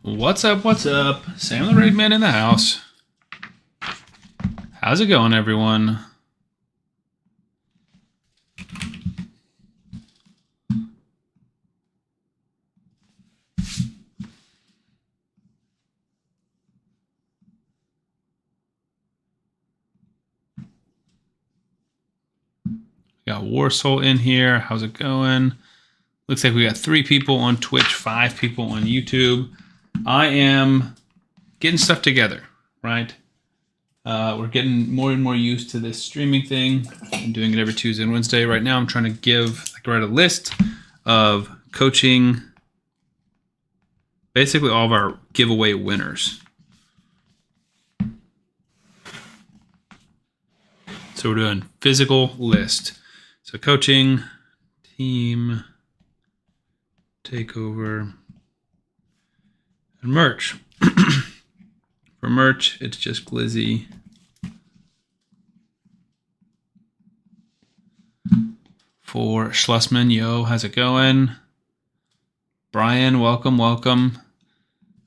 What's up? What's up? Sam the Raid Man in the house. How's it going, everyone? Got Warsoul in here. How's it going? Looks like we got 3 people on Twitch, 5 people on YouTube. I am getting stuff together, right? We're getting more and more used to this streaming thing. I'm doing it every Tuesday and Wednesday. Right now, I'm trying to write a list of coaching basically all of our giveaway winners. So we're doing physical list. So coaching, team, takeover, and merch. For merch, it's just Glizzy. For Schlussman, yo, how's it going? Brian, welcome. We're going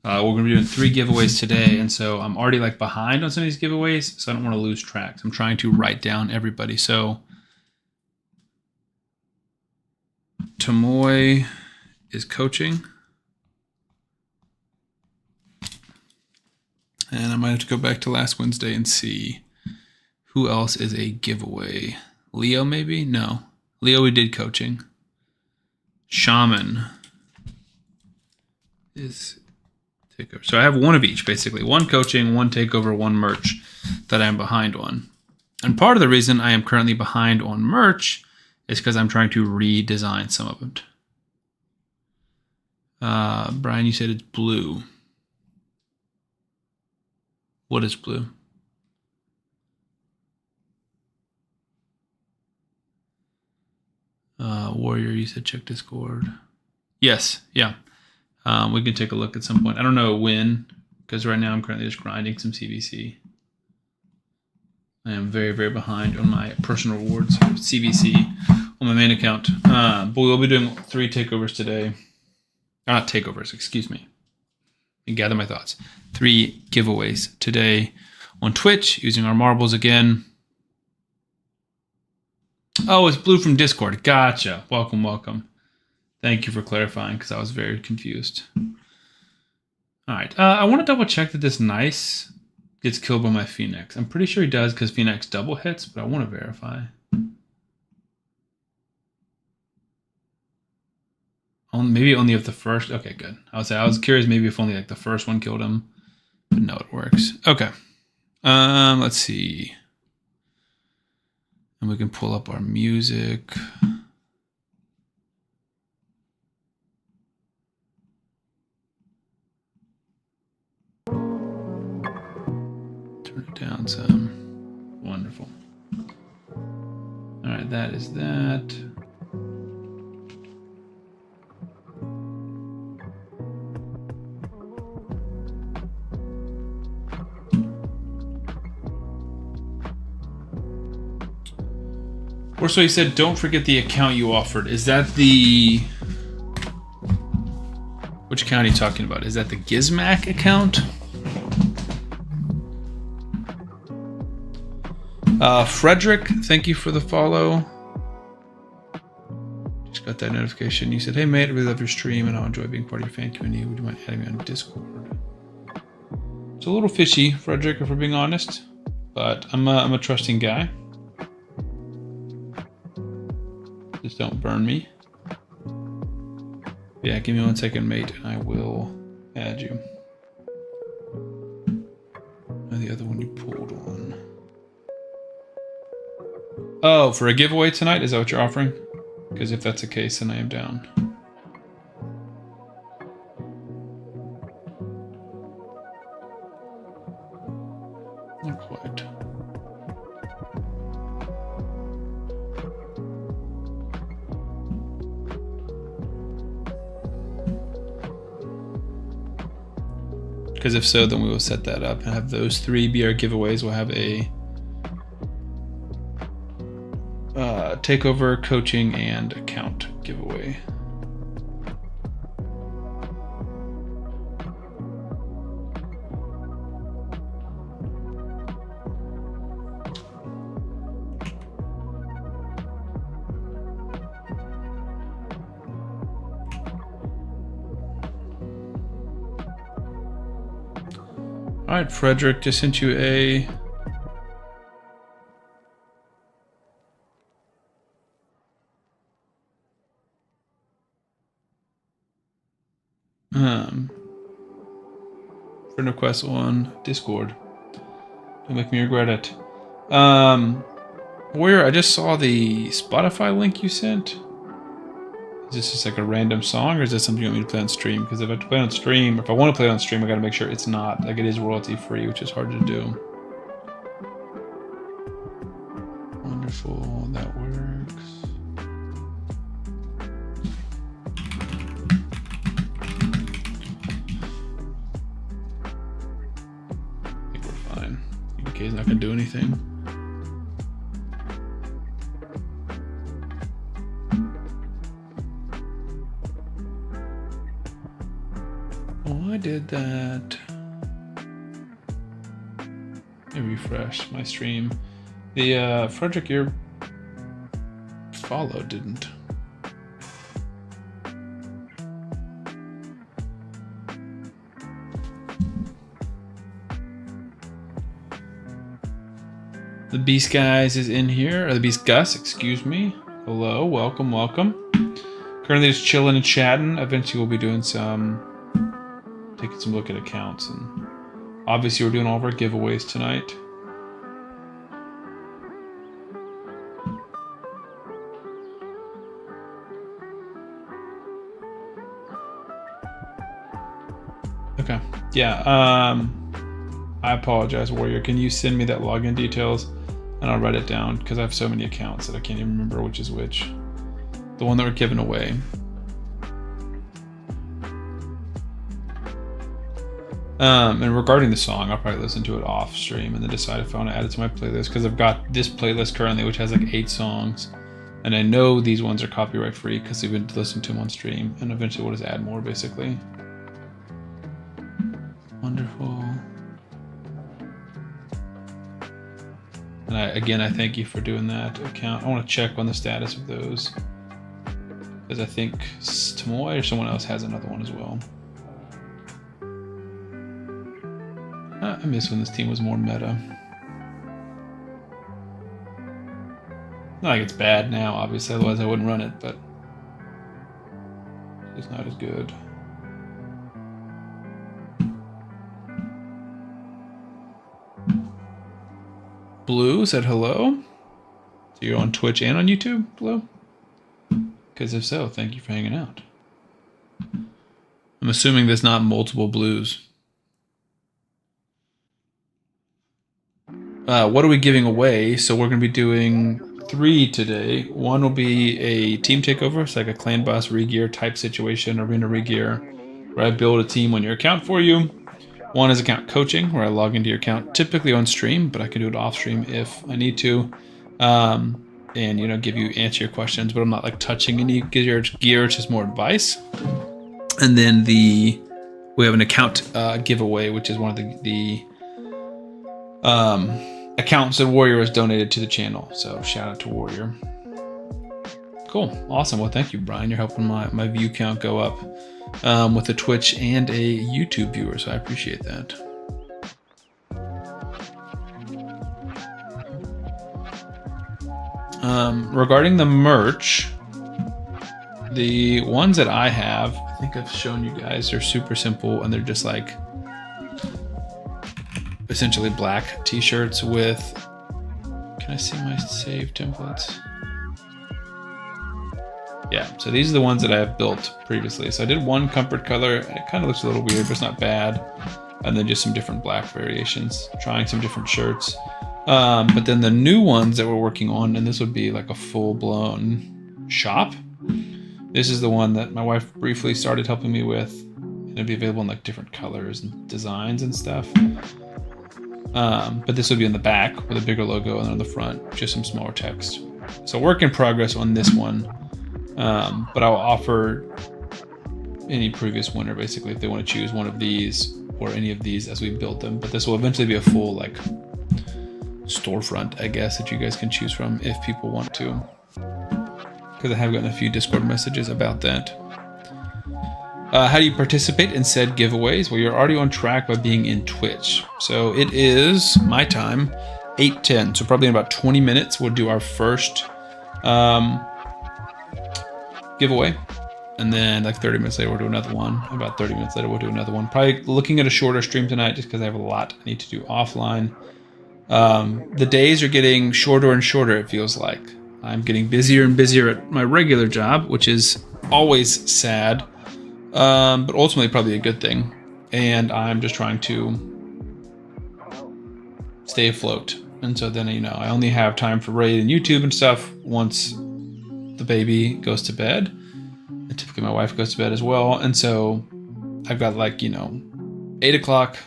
to be doing 3 giveaways today, and so I'm already behind on some of these giveaways, so I don't want to lose track. I'm trying to write down everybody. So Tomoy is coaching. And I might have to go back to last Wednesday and see who else is a giveaway. Leo, maybe? No. Leo, we did coaching. Shaman is takeover. So I have one of each, basically. 1 coaching, 1 takeover, 1 merch that I'm behind on. And part of the reason I am currently behind on merch is because I'm trying to redesign some of it. Brian, you said it's blue. What is blue? Warrior, you said check Discord. Yes, yeah. We can take a look at some point. I don't know when, because right now I'm currently just grinding some CVC. I am very, very behind on my personal rewards CVC on my main account. But we'll be doing 3 takeovers today. Not takeovers, excuse me. And gather my thoughts. 3 giveaways today on Twitch using our marbles again. Oh, it's blue from Discord. Gotcha. Welcome. Thank you for clarifying because I was very confused. All right. I want to double check that this Nice gets killed by my Phoenix. I'm pretty sure he does because Phoenix double hits, but I want to verify. Maybe only if the first. Okay, good. I was curious maybe if only the first one killed him, but no, it works. Okay. Let's see. And we can pull up our music. Turn it down some. Wonderful. All right, that is that. Or so he said, don't forget the account you offered. Is that the... Which account are you talking about? Is that the Gizmac account? Frederick, thank you for the follow. Just got that notification. You said, hey mate, I really love your stream and I'll enjoy being part of your fan community. Would you mind adding me on Discord? It's a little fishy, Frederick, if we're being honest. But I'm a trusting guy. Just don't burn me. Yeah, give me 1 second, mate, and I will add you. And the other one you pulled on. Oh, for a giveaway tonight? Is that what you're offering? Because if that's the case, then I am down. Not quite. Because if so, then we will set that up and have those 3 be our giveaways. We'll have a takeover, coaching, and account giveaway. All right, Frederick, just sent you a friend request on Discord. Don't make me regret it. Warrior, I just saw the Spotify link you sent. Is this just like a random song, or is this something you want me to play on stream? Because if I have to play on stream, if I want to play on stream, I got to make sure it's not, like it is royalty free, which is hard to do. Wonderful, that works. I think we're fine. UBK is not going to do anything. I did that. Let me refresh my stream. The Frederick, your follow didn't. The Beast Guys is in here, or the Beast Gus, excuse me. Hello, welcome, welcome. Currently just chilling and chatting. Eventually we'll be doing taking some look at accounts, and obviously we're doing all of our giveaways tonight. Okay, yeah, I apologize, Warrior. Can you send me that login details and I'll write it down, because I have so many accounts that I can't even remember which is which. The one that we're giving away. And regarding the song, I'll probably listen to it off stream and then decide if I want to add it to my playlist, because I've got this playlist currently which has like 8 songs, and I know these ones are copyright free because we've been listening to them on stream, and eventually we'll just add more basically. Wonderful. And I thank you for doing that account. I want to check on the status of those, because I think Tamoy or someone else has another one as well. I miss when this team was more meta. Not like it's bad now, obviously, otherwise I wouldn't run it, but it's not as good. Blue said hello. So you're on Twitch and on YouTube, Blue? Because if so, thank you for hanging out. I'm assuming there's not multiple Blues. What are we giving away? So we're going to be doing 3 today. One will be a team takeover. It's like a clan boss regear type situation, arena regear, where I build a team on your account for you. One is account coaching, where I log into your account typically on stream, but I can do it off stream if I need to. And, you know, answer your questions, but I'm not like touching any gear. It's just more advice. And then we have an account giveaway, which is one of the accounts that Warrior has donated to the channel. So shout out to Warrior. Cool. Awesome. Well, thank you, Brian. You're helping my view count go up with a Twitch and a YouTube viewer. So I appreciate that. Regarding the merch, the ones that I have, I think I've shown you guys, they're super simple, and they're just like essentially black t-shirts with, can I see my save templates? Yeah, so these are the ones that I have built previously. So I did one comfort color, and it kind of looks a little weird, but it's not bad. And then just some different black variations, trying some different shirts. But then the new ones that we're working on, and this would be like a full-blown shop. This is the one that my wife briefly started helping me with. And it'd be available in like different colors and designs and stuff. But this would be in the back with a bigger logo, and then on the front, just some smaller text. So work in progress on this one. But I'll offer any previous winner basically if they want to choose one of these or any of these as we build them. But this will eventually be a full like storefront, I guess, that you guys can choose from if people want to. Because I have gotten a few Discord messages about that. How do you participate in said giveaways? Well, you're already on track by being in Twitch. So it is my time, 8:10. So probably in about 20 minutes, we'll do our first giveaway. And then like 30 minutes later, we'll do another one. About 30 minutes later, we'll do another one. Probably looking at a shorter stream tonight just because I have a lot I need to do offline. The days are getting shorter and shorter, it feels like. I'm getting busier and busier at my regular job, which is always sad, but ultimately probably a good thing. And I'm just trying to stay afloat. And so then, I only have time for Raid and YouTube and stuff once the baby goes to bed. And typically my wife goes to bed as well. And so I've got 8 o'clock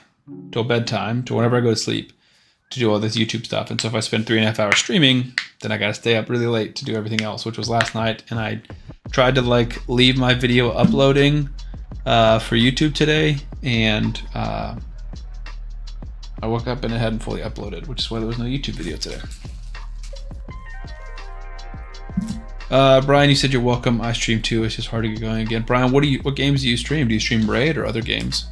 till bedtime, to whenever I go to sleep, to do all this YouTube stuff. And so if I spend 3.5 hours streaming, then I got to stay up really late to do everything else, which was last night. And I tried to leave my video uploading for YouTube today. And I woke up and it hadn't fully uploaded, which is why there was no YouTube video today. Brian, you said you're welcome. I stream too. It's just hard to get going again. Brian, what games do you stream? Do you stream Raid or other games?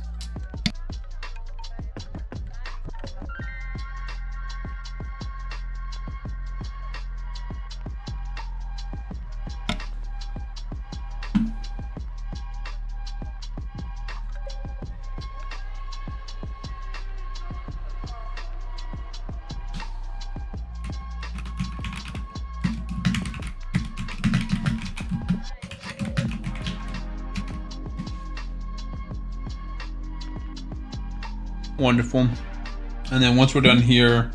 Wonderful. And then once we're done here,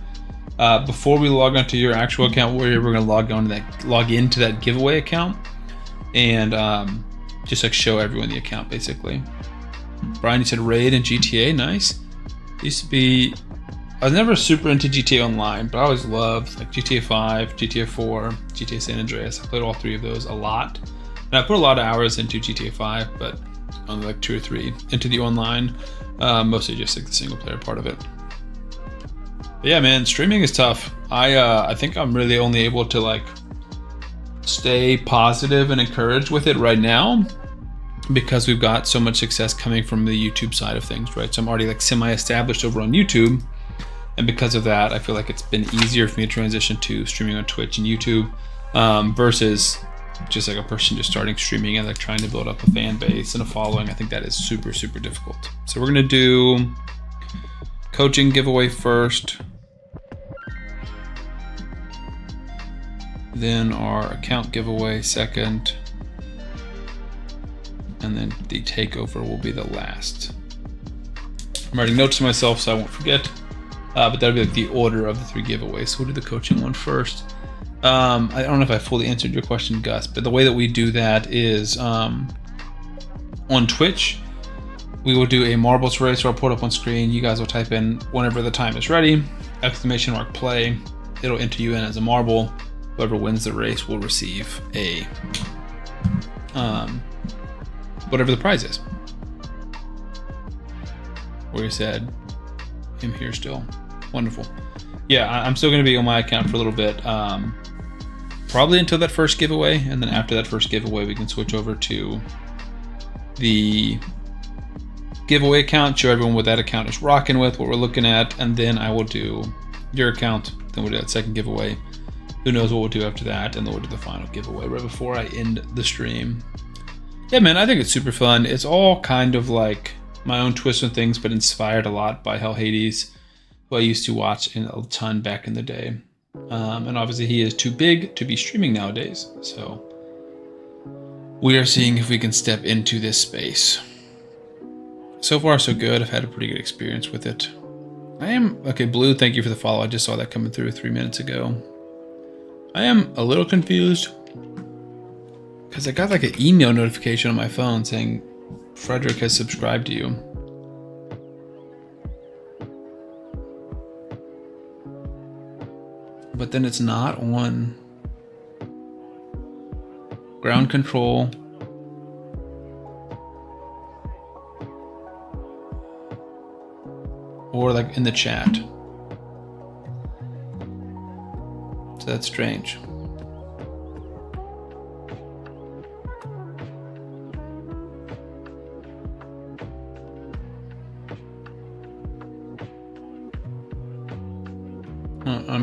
before we log onto your actual account, we're going to log into that giveaway account and just show everyone the account basically. Brian, you said Raid and GTA, nice. I was never super into GTA Online, but I always loved GTA 5, GTA 4, GTA San Andreas. I played all 3 of those a lot. And I put a lot of hours into GTA 5, but only 2 or 3 into the online. Mostly just the single player part of it. But yeah, man, streaming is tough. I think I'm really only able to stay positive and encouraged with it right now because we've got so much success coming from the YouTube side of things, right? So I'm already semi-established over on YouTube, and because of that, I feel like it's been easier for me to transition to streaming on Twitch and YouTube versus just a person just starting streaming and trying to build up a fan base and a following. I think that is super, super difficult. So we're gonna do coaching giveaway first, then our account giveaway second, and then the takeover will be the last. I'm writing notes to myself so I won't forget, but that'll be the order of the 3 giveaways. So we'll do the coaching one first. I don't know if I fully answered your question, Gus, but the way that we do that is on Twitch, we will do a marbles race, or I'll put up on screen. You guys will type in whenever the time is ready, !play. It'll enter you in as a marble. Whoever wins the race will receive a whatever the prize is. Where you said, I'm here still. Wonderful. Yeah, I'm still going to be on my account for a little bit. Probably until that first giveaway, and then after that first giveaway we can switch over to the giveaway account, show everyone what that account is rocking with, what we're looking at, and then I will do your account, then we'll do that second giveaway. Who knows what we'll do after that, and then we'll do the final giveaway right before I end the stream. Yeah, man, I think it's super fun. It's all kind of my own twist on things, but inspired a lot by Hell Hades, who I used to watch a ton back in the day. And obviously he is too big to be streaming nowadays, so we are seeing if we can step into this space. So far so good. I've had a pretty good experience with it. Okay, Blue, thank you for the follow. I just saw that coming through 3 minutes ago. I am a little confused because I got an email notification on my phone saying Frederick has subscribed to you. But then it's not on ground control. Or in the chat. So that's strange.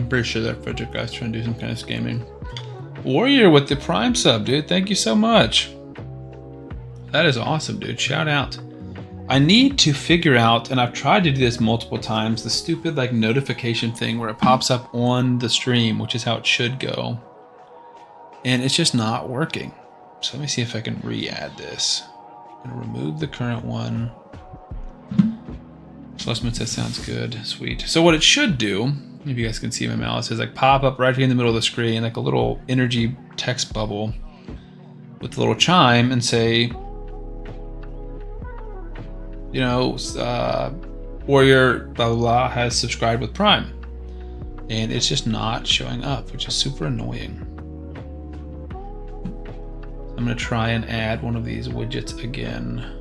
I'm pretty sure that Frederick guy's trying to do some kind of scamming. Warrior with the Prime sub, dude. Thank you so much. That is awesome, dude. Shout out. I need to figure out, and I've tried to do this multiple times, the stupid like notification thing where it pops up on the stream, which is how it should go. And it's just not working. So let me see if I can re-add this. I'm gonna remove the current one. Schlossman says sounds good. Sweet. So what it should do, if you guys can see my mouse, is like pop up right here in the middle of the screen, like a little energy text bubble with a little chime and say, you know, Warrior blah blah blah has subscribed with Prime. And it's just not showing up, which is super annoying. I'm gonna try and add one of these widgets again.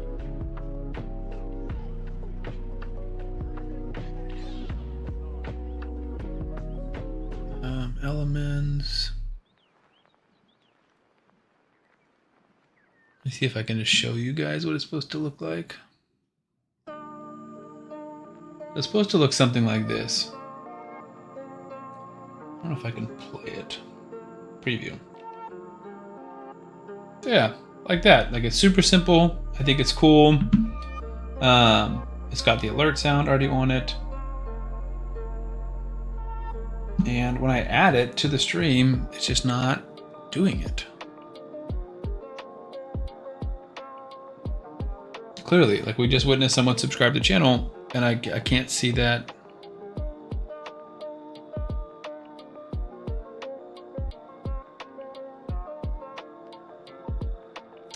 Elements. Let me see if I can just show you guys what it's supposed to look like. It's supposed to look something like this. I don't know if I can play it. Preview. Yeah, like that. Like it's super simple. I think it's cool. It's got the alert sound already on it. And when I add it to the stream, it's just not doing it. Clearly, like we just witnessed someone subscribe to the channel, and I can't see that.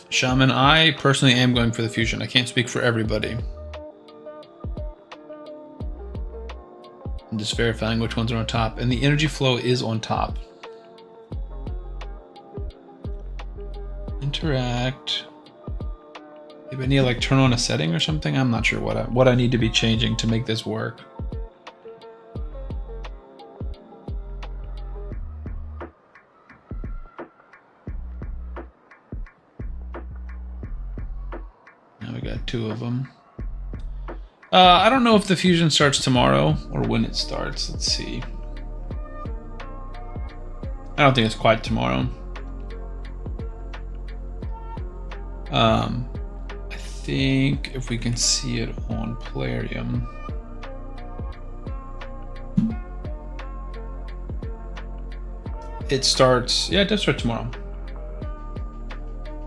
Shaman, I personally am going for the fusion. I can't speak for everybody. I'm just verifying which ones are on top, and the energy flow is on top. Interact. Maybe I need to like turn on a setting or something. I'm not sure what I need to be changing to make this work. Now we got two of them. I don't know if the fusion starts tomorrow or when it starts. Let's see. I don't think it's quite tomorrow. I think if we can see it on Plarium. It starts, yeah, it does start tomorrow.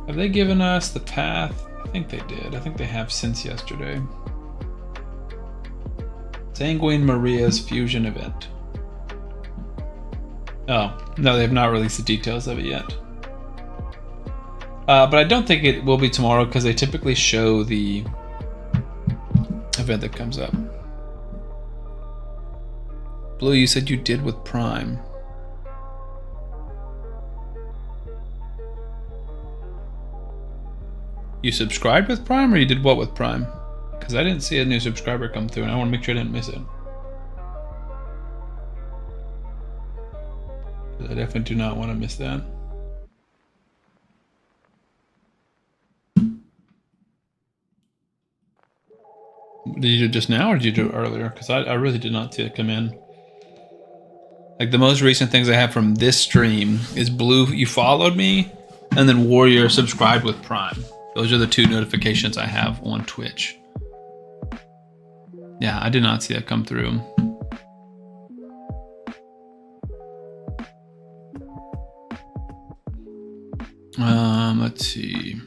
Have they given us the path? I think they did. I think they have since yesterday. Sanguine Maria's fusion event. Oh, no, they have not released the details of it yet. But I don't think it will be tomorrow because they typically show the event that comes up. Blue, you said you did with Prime. You subscribed with Prime or you did what with Prime? Because I didn't see a new subscriber come through and I want to make sure I didn't miss it. I definitely do not want to miss that. Did you do it just now or did you do it earlier? Because I really did not see it come in. Like the most recent things I have from this stream is Blue, you followed me, and then Warrior subscribed with Prime. Those are the two notifications I have on Twitch. Yeah, I did not see that come through. Let's see.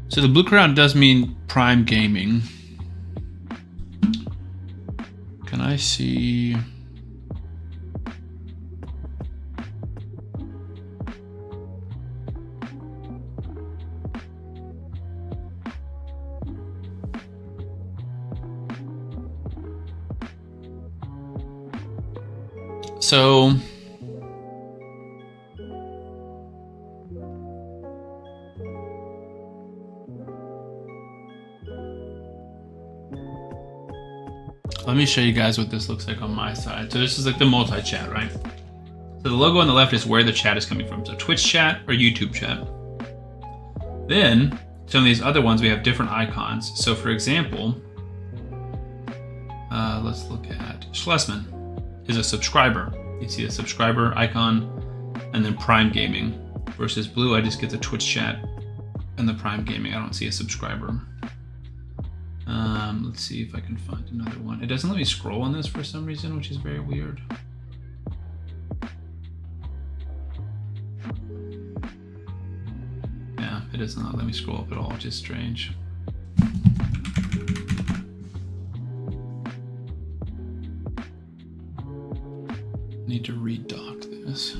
So the blue crown does mean Prime Gaming. Can I see? So let me show you guys what this looks like on my side. So this is like the multi-chat, right? So the logo on the left is where the chat is coming from. So Twitch chat or YouTube chat. Then some of these other ones, we have different icons. So for example, let's look at Schlesman is a subscriber. You see the subscriber icon and then Prime Gaming. Versus Blue, I just get the Twitch chat and the Prime Gaming. I don't see a subscriber. Let's see if I can find another one. It doesn't let me scroll on this for some reason, which is very weird. Yeah, it does not let me scroll up at all, which is strange. Need to redock this.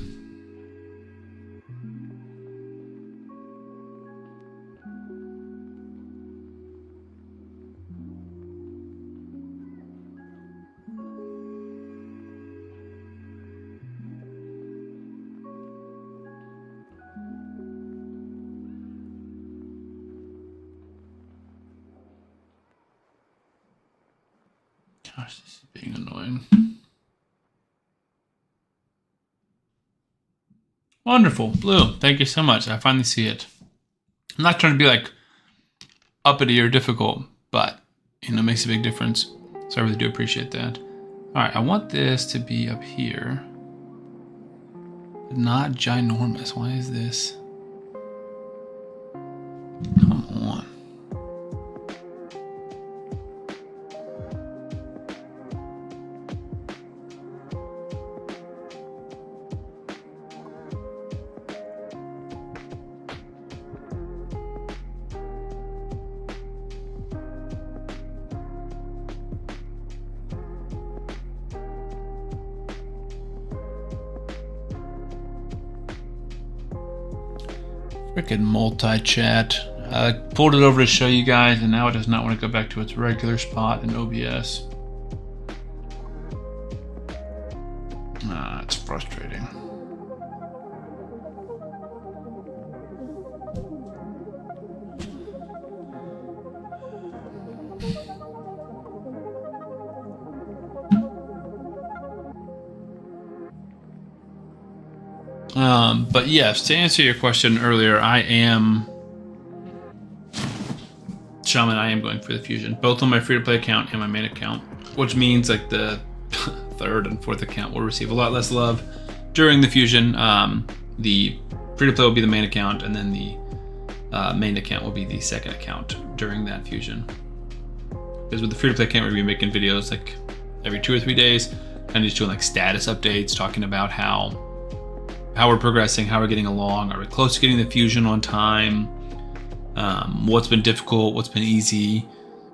Gosh, this is being annoying. Wonderful. Blue, thank you so much. I finally see it. I'm not trying to be like uppity or difficult, but you know, it makes a big difference. So I really do appreciate that. All right, I want this to be up here. Not ginormous. Why is this? Come on. Frickin' multi-chat. I pulled it over to show you guys, and now it does not want to go back to its regular spot in OBS. It's frustrating. But yes, to answer your question earlier, I am Shaman. I am going for the fusion, both on my free-to-play account and my main account, which means like the third and fourth account will receive a lot less love during the fusion. The free-to-play will be the main account, and then the main account will be the second account during that fusion. Because with the free-to-play account, we're gonna be making videos like every 2 or 3 days, and just doing like status updates, talking about how we're progressing, how we're getting along, are we close to getting the fusion on time, what's been difficult, what's been easy,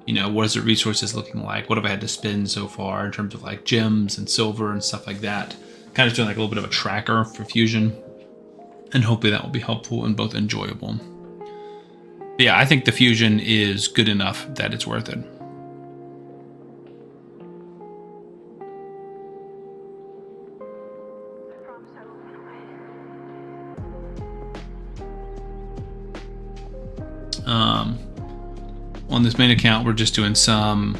you know, what is the resources looking like, what have I had to spend so far in terms of like gems and silver and stuff like that. Kind of doing like a little bit of a tracker for fusion, and hopefully that will be helpful and both enjoyable. But yeah, I think the fusion is good enough that it's worth it. On this main account, we're just doing some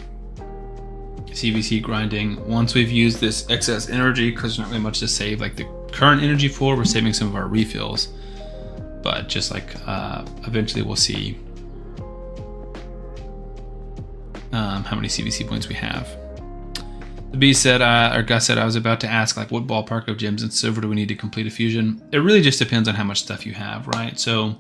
CVC grinding. Once we've used this excess energy, because there's not really much to save like the current energy for, we're saving some of our refills. But just like eventually we'll see how many CVC points we have. The bee said, or Gus said, I was about to ask like what ballpark of gems and silver do we need to complete a fusion? It really just depends on how much stuff you have, right? So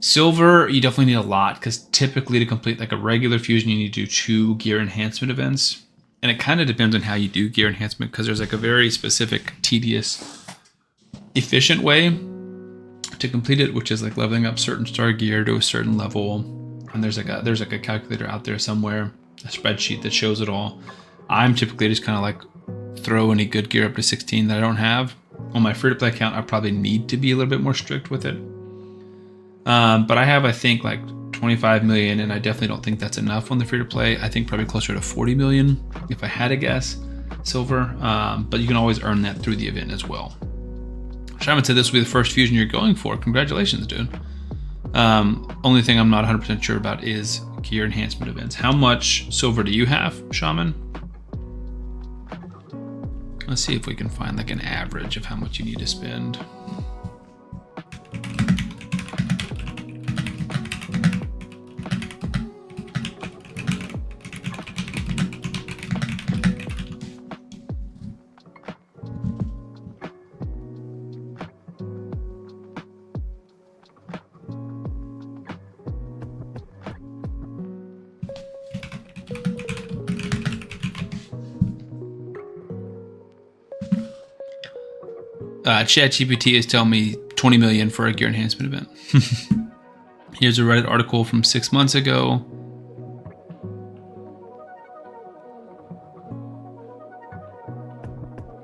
silver, you definitely need a lot, because typically to complete like a regular fusion, you need to do 2 gear enhancement events. And it kind of depends on how you do gear enhancement, because there's like a very specific, tedious, efficient way to complete it, which is like leveling up certain star gear to a certain level. And there's like a calculator out there somewhere, a spreadsheet that shows it all. I'm typically just kind of like throw any good gear up to 16 that I don't have. On my free-to-play account, I probably need to be a little bit more strict with it. But I have, I think, like 25 million, and I definitely don't think that's enough on the free-to-play. I think probably closer to 40 million, if I had to guess, silver. But you can always earn that through the event as well. Shaman said this will be the first fusion you're going for. Congratulations, dude. Only thing I'm not 100% sure about is gear enhancement events. How much silver do you have, Shaman? Let's see if we can find like an average of how much you need to spend. ChatGPT is telling me 20 million for a gear enhancement event. Here's a Reddit article from 6 months ago.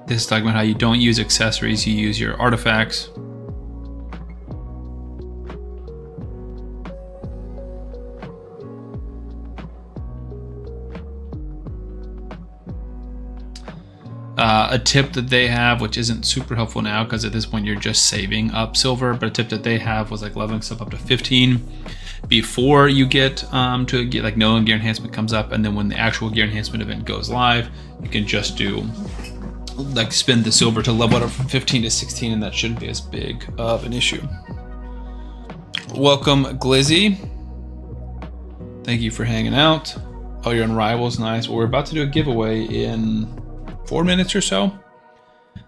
This is talking about how you don't use accessories, you use your artifacts. A tip that they have, which isn't super helpful now because at this point you're just saving up silver, but a tip that they have was like leveling stuff up to 15 before you get to a gear, like no gear enhancement comes up, and then when the actual gear enhancement event goes live, you can just do like spend the silver to level it up from 15 to 16, and that shouldn't be as big of an issue. Welcome, Glizzy. Thank you for hanging out. Oh, you're on Rivals, nice. Well, we're about to do a giveaway in 4 minutes or so.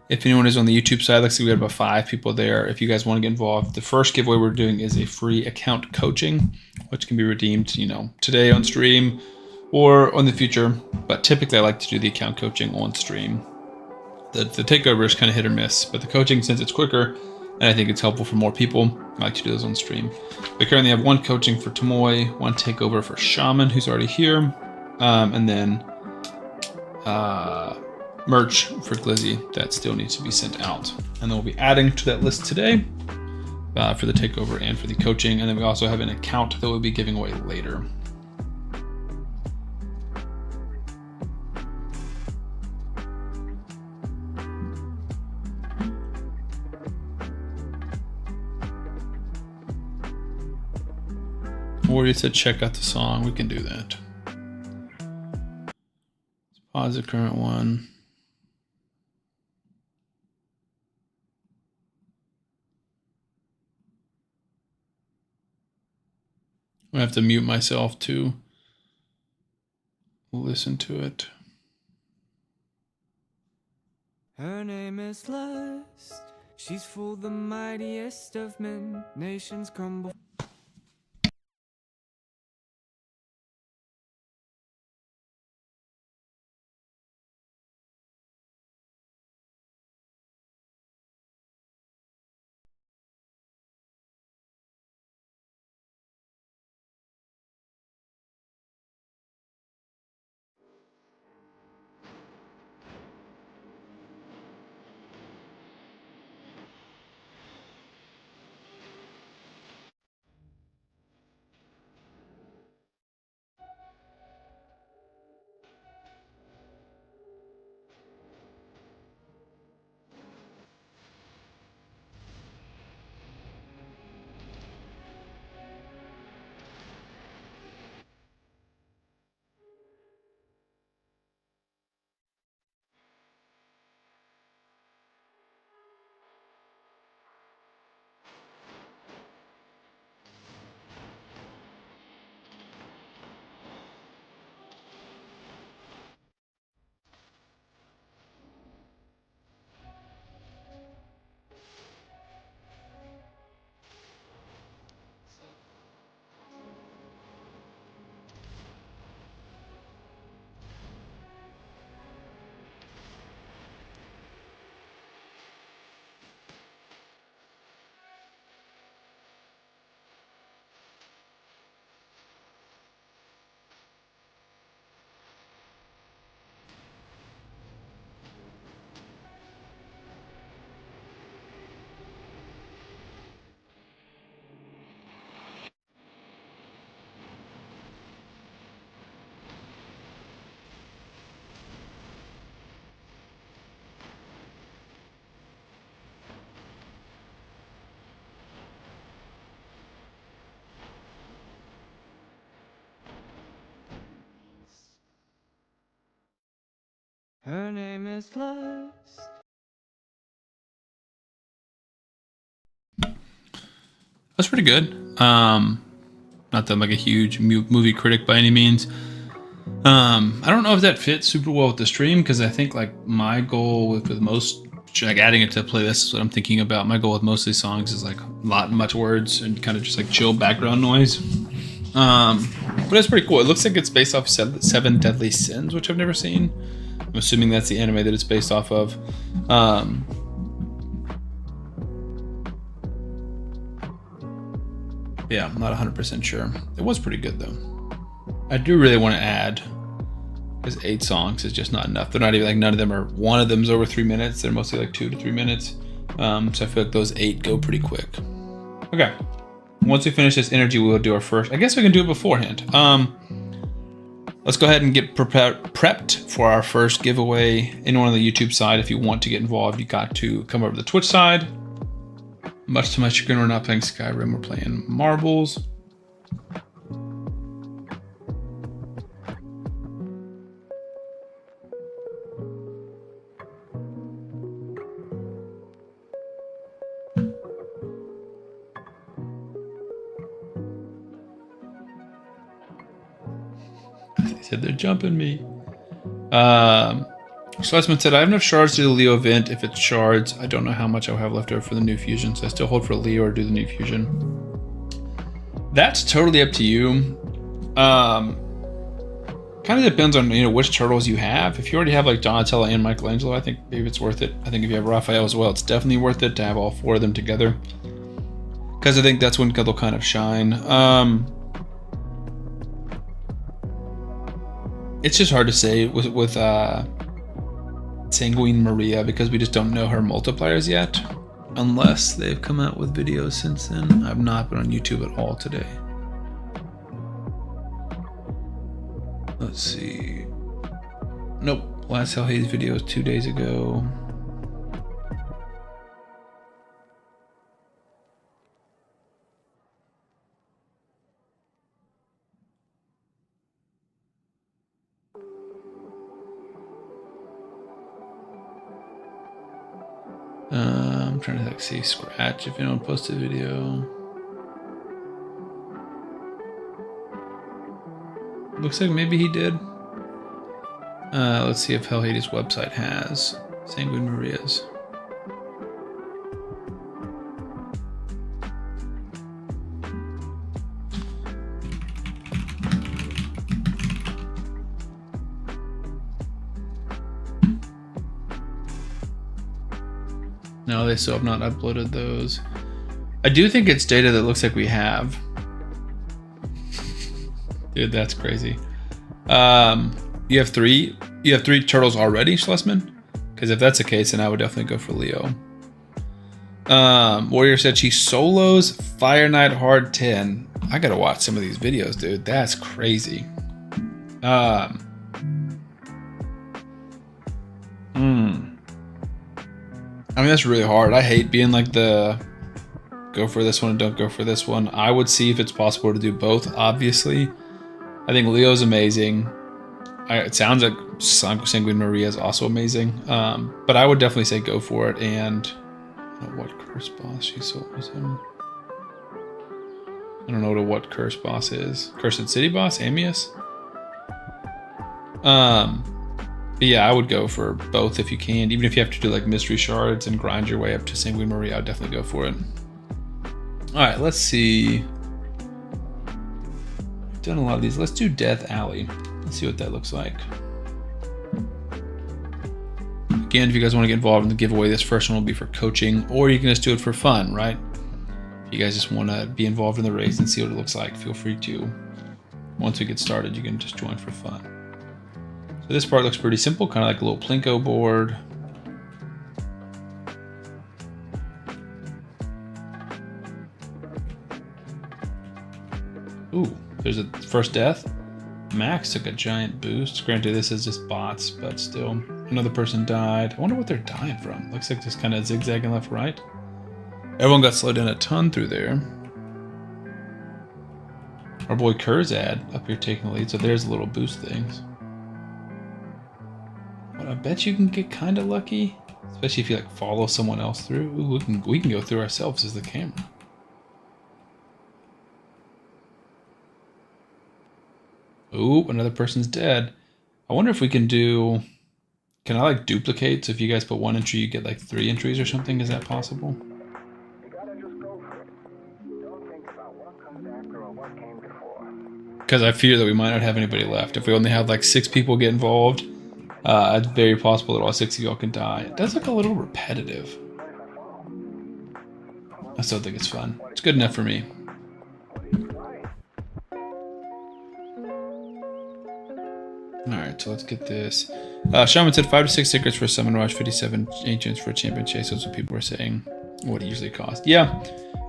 If anyone is on the YouTube side, let's see, we got about 5 people there. If you guys want to get involved, the first giveaway we're doing is a free account coaching, which can be redeemed, today on stream or on the future. But typically I like to do the account coaching on stream. The takeover is kind of hit or miss, but the coaching, since it's quicker and I think it's helpful for more people, I like to do those on stream. We currently have 1 coaching for Tomoe, 1 takeover for Shaman, who's already here, and then merch for Glizzy that still needs to be sent out. And then we'll be adding to that list today for the takeover and for the coaching. And then we also have an account that we'll be giving away later. Or you said check out the song, we can do that. Let's pause the current one. I have to mute myself to listen to it. Her name is Lust. She's full the mightiest of men. Nations crumble. Her name is Lust. That's pretty good. Not that I'm like a huge movie critic by any means. I don't know if that fits super well with the stream, because I think like my goal with most, like adding it to the playlist is what I'm thinking about. My goal with most of these songs is like much words and kind of just like chill background noise. But it's pretty cool. It looks like it's based off Seven Deadly Sins, which I've never seen. I'm assuming that's the anime that it's based off of. Yeah, I'm not 100% sure. It was pretty good though. I do really want to add, because 8 songs is just not enough. They're not even like, none of them are, one of them's over 3 minutes. They're mostly like 2 to 3 minutes. So I feel like those 8 go pretty quick. Okay. Once we finish this energy, we'll do our first. I guess we can do it beforehand. Let's go ahead and get prepped for our first giveaway. Anyone on the YouTube side, if you want to get involved, you got to come over to the Twitch side. Much to my chagrin, we're not playing Skyrim, we're playing Marbles. They said they're jumping me. Schlesman said, I have enough shards to do the Leo event. If it's shards, I don't know how much I'll have left over for the new fusion. So I still hold for Leo or do the new fusion. That's totally up to you. Kind of depends on, which turtles you have. If you already have like Donatello and Michelangelo, I think maybe it's worth it. I think if you have Raphael as well, it's definitely worth it to have all 4 of them together, because I think that's when they'll kind of shine. It's just hard to say with Sanguine Maria, because we just don't know her multipliers yet, unless they've come out with videos since then. I've not been on YouTube at all today. Let's see. Nope. Last Hell Hades video was 2 days ago. I'm trying to like see Scratch if anyone posted a video. Looks like maybe he did. Let's see if Hell Hades website has Sanguine Marias. No, they still have not uploaded those. I do think it's data that looks like we have. Dude, that's crazy. You have three turtles already, Schlesman? Because if that's the case, then I would definitely go for Leo. Warrior said she solos Fire Knight Hard 10. I gotta watch some of these videos, dude. That's crazy. I mean, that's really hard. I hate being like the go for this one and don't go for this one. I would see if it's possible to do both, obviously. I think Leo's amazing. It sounds like Sanguine Maria is also amazing. But I would definitely say go for it. And I don't know what curse boss she solos him. I don't know what curse boss is. Cursed City boss? Amius? But yeah, I would go for both if you can. Even if you have to do like mystery shards and grind your way up to Sanguine Maria, I'd definitely go for it. Alright, let's see. I've done a lot of these. Let's do Death Alley. Let's see what that looks like. Again, if you guys want to get involved in the giveaway, this first one will be for coaching, or you can just do it for fun, right? If you guys just want to be involved in the race and see what it looks like, feel free to. Once we get started, you can just join for fun. So this part looks pretty simple, kind of like a little Plinko board. Ooh, there's a first death. Max took a giant boost. Granted, this is just bots, but still. Another person died. I wonder what they're dying from. Looks like just kind of zigzagging left, right. Everyone got slowed down a ton through there. Our boy Kurzad up here taking the lead, so there's little boost things. But I bet you can get kind of lucky, especially if you like follow someone else through. Ooh, we can go through ourselves as the camera. Ooh, another person's dead. I wonder if we can do... Can I like duplicate? So if you guys put 1 entry, you get like 3 entries or something. Is that possible? Because I fear that we might not have anybody left. If we only have like 6 people get involved, it's very possible that all 6 of y'all can die. It does look a little repetitive. I still think it's fun. It's good enough for me. Alright, so let's get this. Shaman said 5 to 6 tickets for a Summon Rush, 57 Ancients for a Champion Chase. That's what people were saying. What it usually costs. Yeah,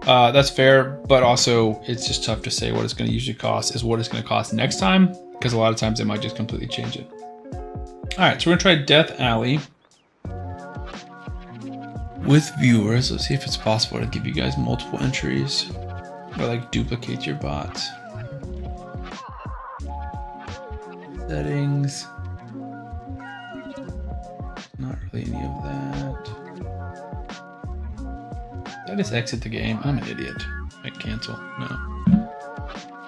that's fair, but also it's just tough to say what it's going to usually cost is what it's going to cost next time, because a lot of times they might just completely change it. Alright, so we're going to try Death Alley with viewers. Let's see if it's possible to give you guys multiple entries or like duplicate your bots. Settings. Not really any of that. Did I just exit the game? I'm an idiot. I cancel. No.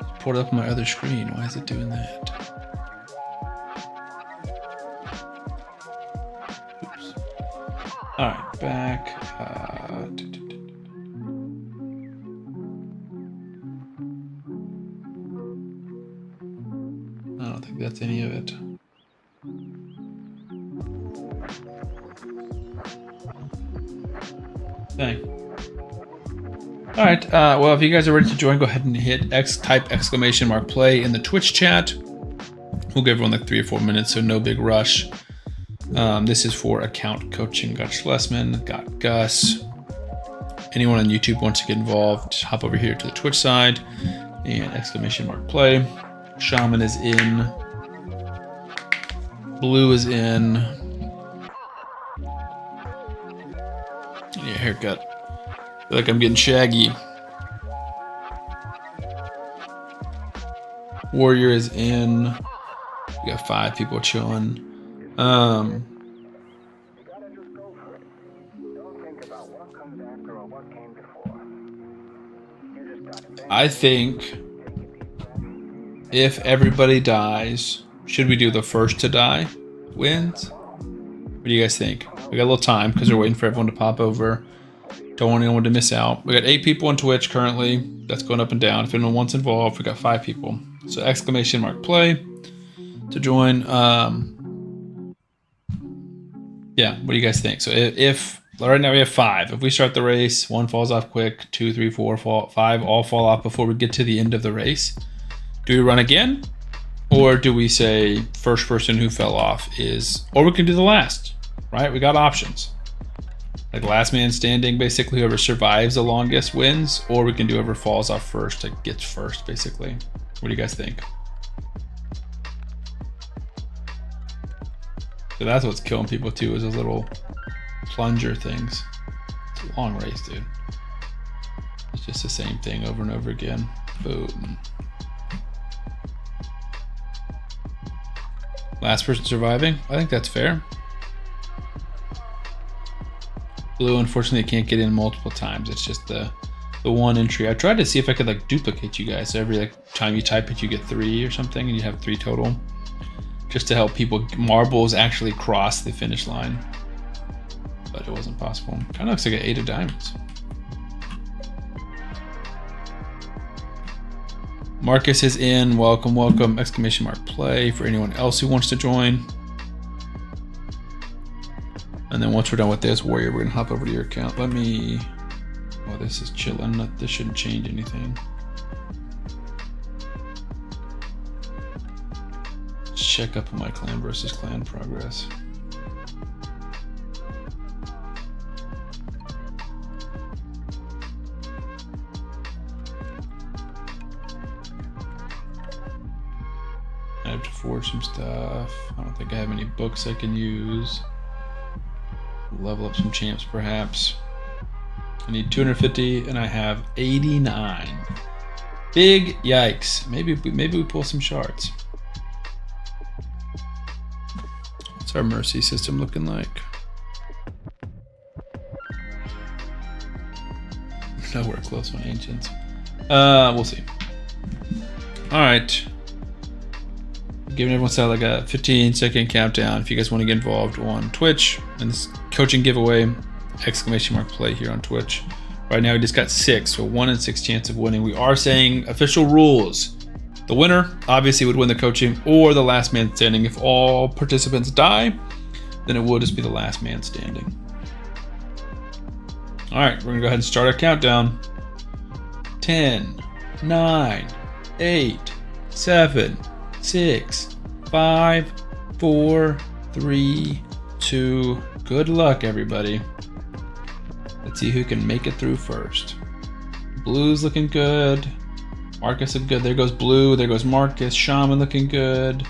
Just pulled it up on my other screen. Why is it doing that? Oops. Alright, back. I don't think that's any of it. Dang. Alright, well, if you guys are ready to join, go ahead and hit type !play in the Twitch chat. We'll give everyone like 3 or 4 minutes, so no big rush. This is for account coaching. Got Schlesman, got Gus. Anyone on YouTube wants to get involved, just hop over here to the Twitch side and !play. Shaman is in. Blue is in. Yeah, haircut. Feel like I'm getting shaggy. Warrior is in. We got 5 people chilling. I think if everybody dies, should we do the first to die wins? What do you guys think? We got a little time because we're waiting for everyone to pop over. Don't want anyone to miss out. We got 8 people on Twitch currently. That's going up and down. If anyone wants involved, we got 5 people. So !play to join. Yeah, what do you guys think? So if right now we have 5. If we start the race, 1 falls off quick, 2, 3, 4, 5 all fall off before we get to the end of the race. Do we run again? Or do we say first person who fell off is, or we can do the last, right? We got options. Like last man standing, basically whoever survives the longest wins, or we can do whoever falls off first that gets first, basically. What do you guys think? So that's what's killing people too, is those little plunger things. It's a long race, dude. It's just the same thing over and over again. Boom. Last person surviving? I think that's fair. Blue, unfortunately, can't get in multiple times. It's just the 1 entry. I tried to see if I could like duplicate you guys. So every time you type it, you get 3 or something, and you have 3 total. Just to help people, marbles actually cross the finish line. But it wasn't possible. Kind of looks like an 8 of diamonds. Marcus is in. Welcome, welcome. !play for anyone else who wants to join. And then once we're done with this, Warrior, we're gonna hop over to your account. Let me. Oh, this is chilling. This shouldn't change anything. Let's check up on my clan versus clan progress. I have to forge some stuff. I don't think I have any books I can use. Level up some champs, perhaps. I need 250, and I have 89. Big yikes! Maybe we pull some shards. What's our mercy system looking like? Nowhere close on ancients. We'll see. All right. giving everyone like a 15-second countdown if you guys want to get involved on Twitch and this coaching giveaway, !play here on Twitch. Right now we just got 6, so 1 in 6 chance of winning. We are saying official rules. The winner obviously would win the coaching, or the last man standing. If all participants die, then it will just be the last man standing. All right, we're gonna go ahead and start our countdown. 10, 9, 8, 7, 6, 5, 4, 3, 2. Good luck, everybody. Let's see who can make it through first. Blue's looking good. Marcus looking good. There goes Blue. There goes Marcus. Shaman looking good.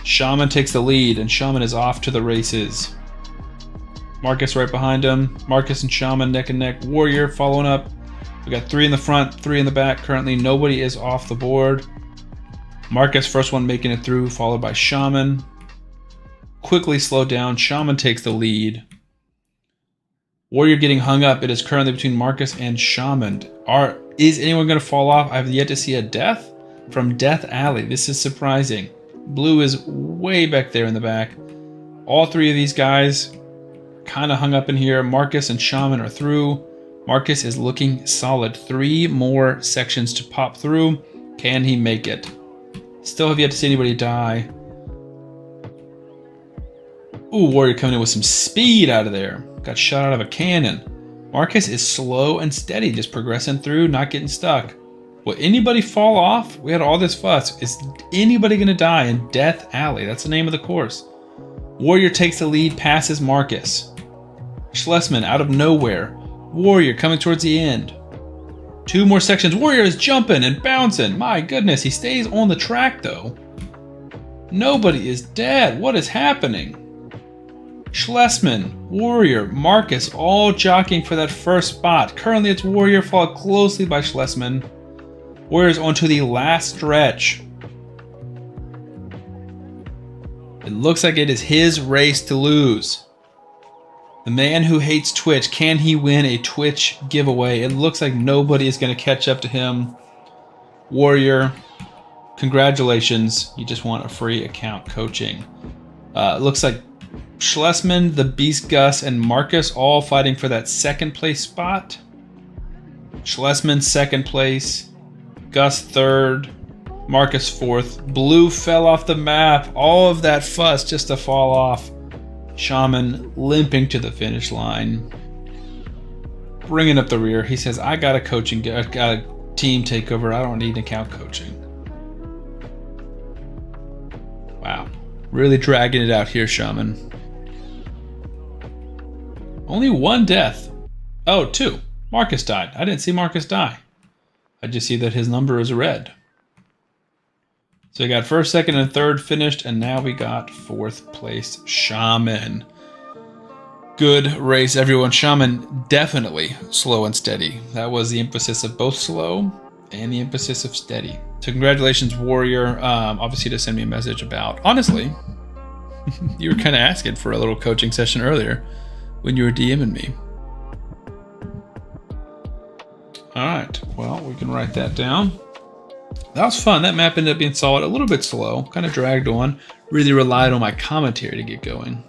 Shaman takes the lead, and Shaman is off to the races. Marcus right behind him. Marcus and Shaman neck and neck. Warrior following up. We got 3 in the front, 3 in the back. Currently, nobody is off the board. Marcus, first one making it through, followed by Shaman. Quickly slowed down. Shaman takes the lead. Warrior getting hung up. It is currently between Marcus and Shaman. Is anyone going to fall off? I have yet to see a death from Death Alley. This is surprising. Blue is way back there in the back. All 3 of these guys kind of hung up in here. Marcus and Shaman are through. Marcus is looking solid. 3 more sections to pop through. Can he make it? Still have yet to see anybody die. Ooh, Warrior coming in with some speed out of there. Got shot out of a cannon. Marcus is slow and steady, just progressing through, not getting stuck. Will anybody fall off? We had all this fuss. Is anybody going to die in Death Alley? That's the name of the course. Warrior takes the lead, passes Marcus. Schlesman out of nowhere. Warrior coming towards the end. 2 more sections. Warrior is jumping and bouncing. My goodness, he stays on the track though. Nobody is dead. What is happening? Schlesman, Warrior, Marcus, all jockeying for that first spot. Currently it's Warrior, followed closely by Schlesman. Warrior's onto the last stretch. It looks like it is his race to lose. The man who hates Twitch, can he win a Twitch giveaway? It looks like nobody is going to catch up to him. Warrior, congratulations. You just want a free account coaching. It looks like Schlesman, the Beast Gus, and Marcus all fighting for that 2nd place spot. Schlesman 2nd place, Gus 3rd, Marcus 4th. Blue fell off the map. All of that fuss just to fall off. Shaman limping to the finish line. Bringing up the rear. He says, I got a team takeover. I don't need account coaching. Wow. Really dragging it out here, Shaman. Only 1 death. Oh, 2. Marcus died. I didn't see Marcus die. I just see that his number is red. So we got 1st, 2nd, and 3rd finished, and now we got 4th place Shaman. Good race, everyone. Shaman definitely slow and steady. That was the emphasis of both slow and the emphasis of steady. So congratulations, Warrior. Obviously to send me a message about, honestly, you were kind of asking for a little coaching session earlier when you were DMing me. All right, well, we can write that down. That was fun. That map ended up being solid. A little bit slow, kind of dragged on. Really relied on my commentary to get going,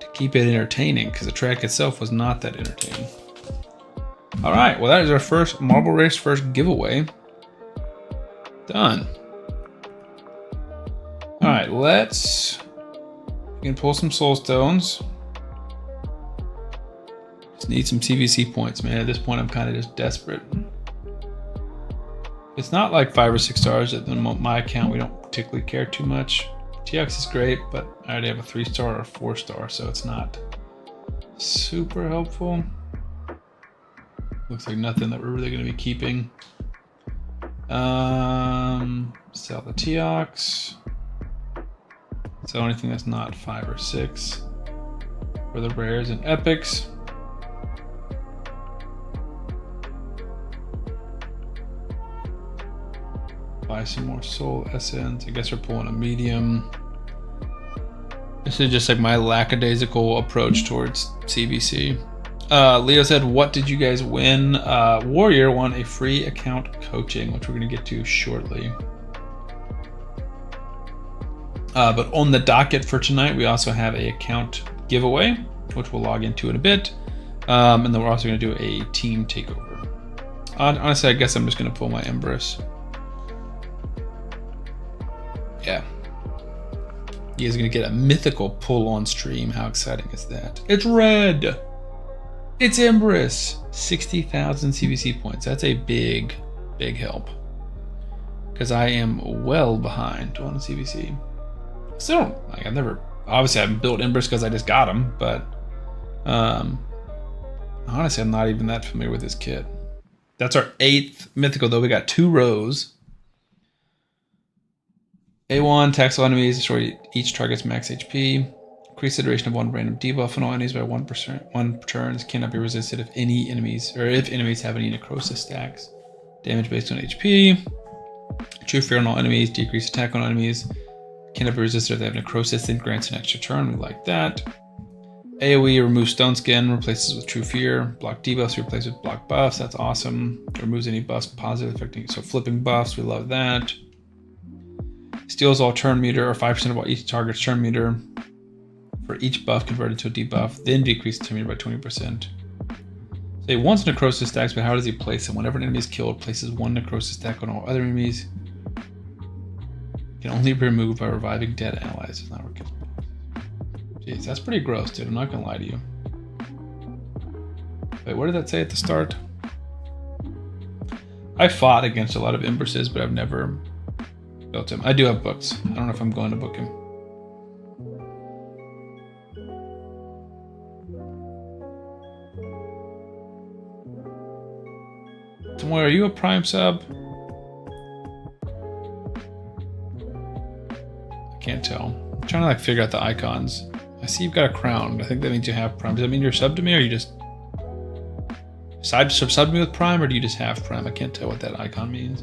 to keep it entertaining, because the track itself was not that entertaining. All right, well, that is our first Marble Race first giveaway done. All right, let's pull some soul stones. Just need some CVC points, man. At this point, I'm kind of just desperate. It's not like 5 or 6 stars at my account. We don't particularly care too much. TX is great, but I already have a 3-star or a 4-star, so it's not super helpful. Looks like nothing that we're really going to be keeping. Sell the TX. Sell anything that's not 5 or 6 for the rares and epics. Buy some more soul SNs. I guess we're pulling a medium. This is just like my lackadaisical approach towards CVC. Leo said, what did you guys win? Warrior won a free account coaching, which we're going to get to shortly. But on the docket for tonight, we also have a account giveaway, which we'll log into in a bit. And then we're also going to do a team takeover. Honestly, I guess I'm just going to pull my Empress. Yeah. You guys are going to get a mythical pull on stream. How exciting is that? It's red. It's Empress. 60,000 CVC points. That's a big, big help. Because I am well behind on CVC. Still don't, like, obviously I haven't built Empress because I just got them, but honestly, I'm not even that familiar with this kit. That's our 8th mythical, though. We got 2 rows. A1, tax all enemies, destroy each target's max HP. Increase the duration of one random debuff on all enemies by 1%. 1 turns cannot be resisted if enemies have any necrosis stacks. Damage based on HP. True fear on all enemies, decrease attack on enemies. Cannot be resisted if they have necrosis, then grants an extra turn. We like that. AoE removes stone skin, replaces with true fear. Block debuffs replaces with block buffs. That's awesome. Removes any buffs positively affecting. So flipping buffs, we love that. Steals all turn meter, or 5% of all each target's turn meter for each buff converted to a debuff, then decrease the turn meter by 20%. So he wants necrosis stacks, but how does he place them? Whenever an enemy is killed, places 1 necrosis stack on all other enemies. Can only be removed by reviving dead allies. It's not working. Jeez, that's pretty gross, dude. I'm not gonna lie to you. Wait, what did that say at the start? I fought against a lot of Empresses, but I've never built him. I do have books. I don't know if I'm going to book him. Tomoy, are you a Prime sub? I can't tell. I'm trying to like figure out the icons. I see you've got a crown. I think that means you have Prime. Does that mean you're sub to me, or you just sub to me with Prime, or do you just have Prime? I can't tell what that icon means.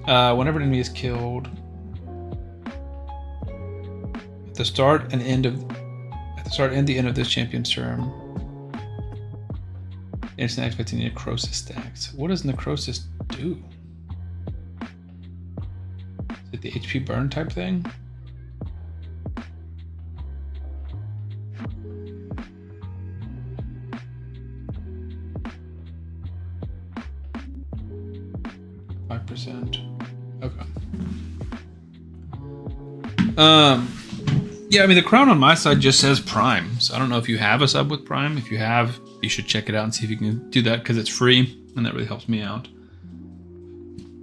Whenever an enemy is killed, at the start and end of the end of this champion's term, instant activates any necrosis stacks. What does necrosis do? Is it the HP burn type thing? Okay. Yeah, I mean, the crown on my side just says Prime. So I don't know if you have a sub with Prime. If you have, you should check it out and see if you can do that because it's free and that really helps me out.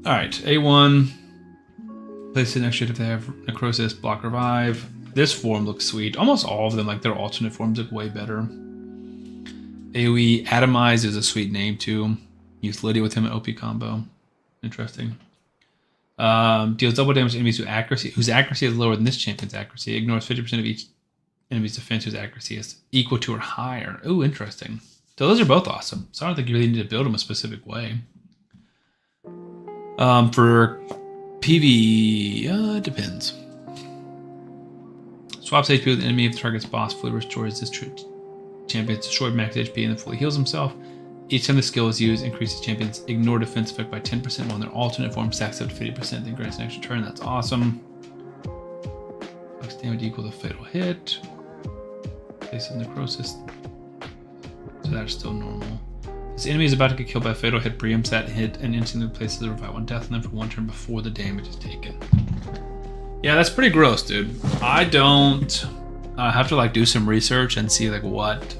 All right, A1. Place it next to it if they have necrosis, block, revive. This form looks sweet. Almost all of them, like their alternate forms, look way better. AoE Atomize is a sweet name too. Use Lydia with him in OP combo. Interesting. Deals double damage to enemies whose accuracy is lower than this champion's accuracy. Ignores 50% of each enemy's defense whose accuracy is equal to or higher. Ooh, interesting. So those are both awesome. So I don't think you really need to build them a specific way. For PV, it depends. Swaps HP with the enemy if the target's boss fully restores this champion's destroyed max HP and then fully heals himself. Each time the skill is used, increases champion's ignore defense effect by 10% while their alternate form stacks up to 50%, then grants an extra turn. That's awesome. Max damage equal to fatal hit. Place of necrosis. So that's still normal. This enemy is about to get killed by a fatal hit, preempts that hit, and instantly places the revive on death on them for 1 turn before the damage is taken. Yeah, that's pretty gross, dude. I don't have to like do some research and see like what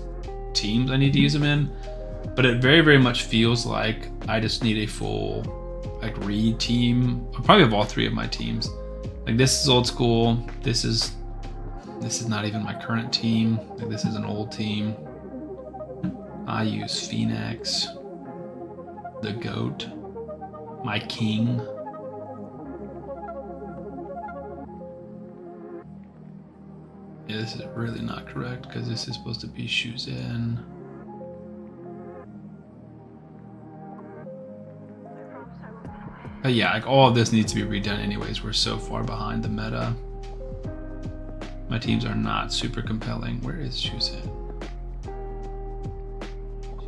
teams I need to use them in. But it very, very much feels like I just need a full like read team. I'll probably have all 3 of my teams. Like this is old school. This is not even my current team. Like this is an old team. I use Phoenix, the GOAT, my king. Yeah, this is really not correct because this is supposed to be Shuzen. But yeah, like all of this needs to be redone anyways. We're so far behind the meta. My teams are not super compelling. Where is Shuzen?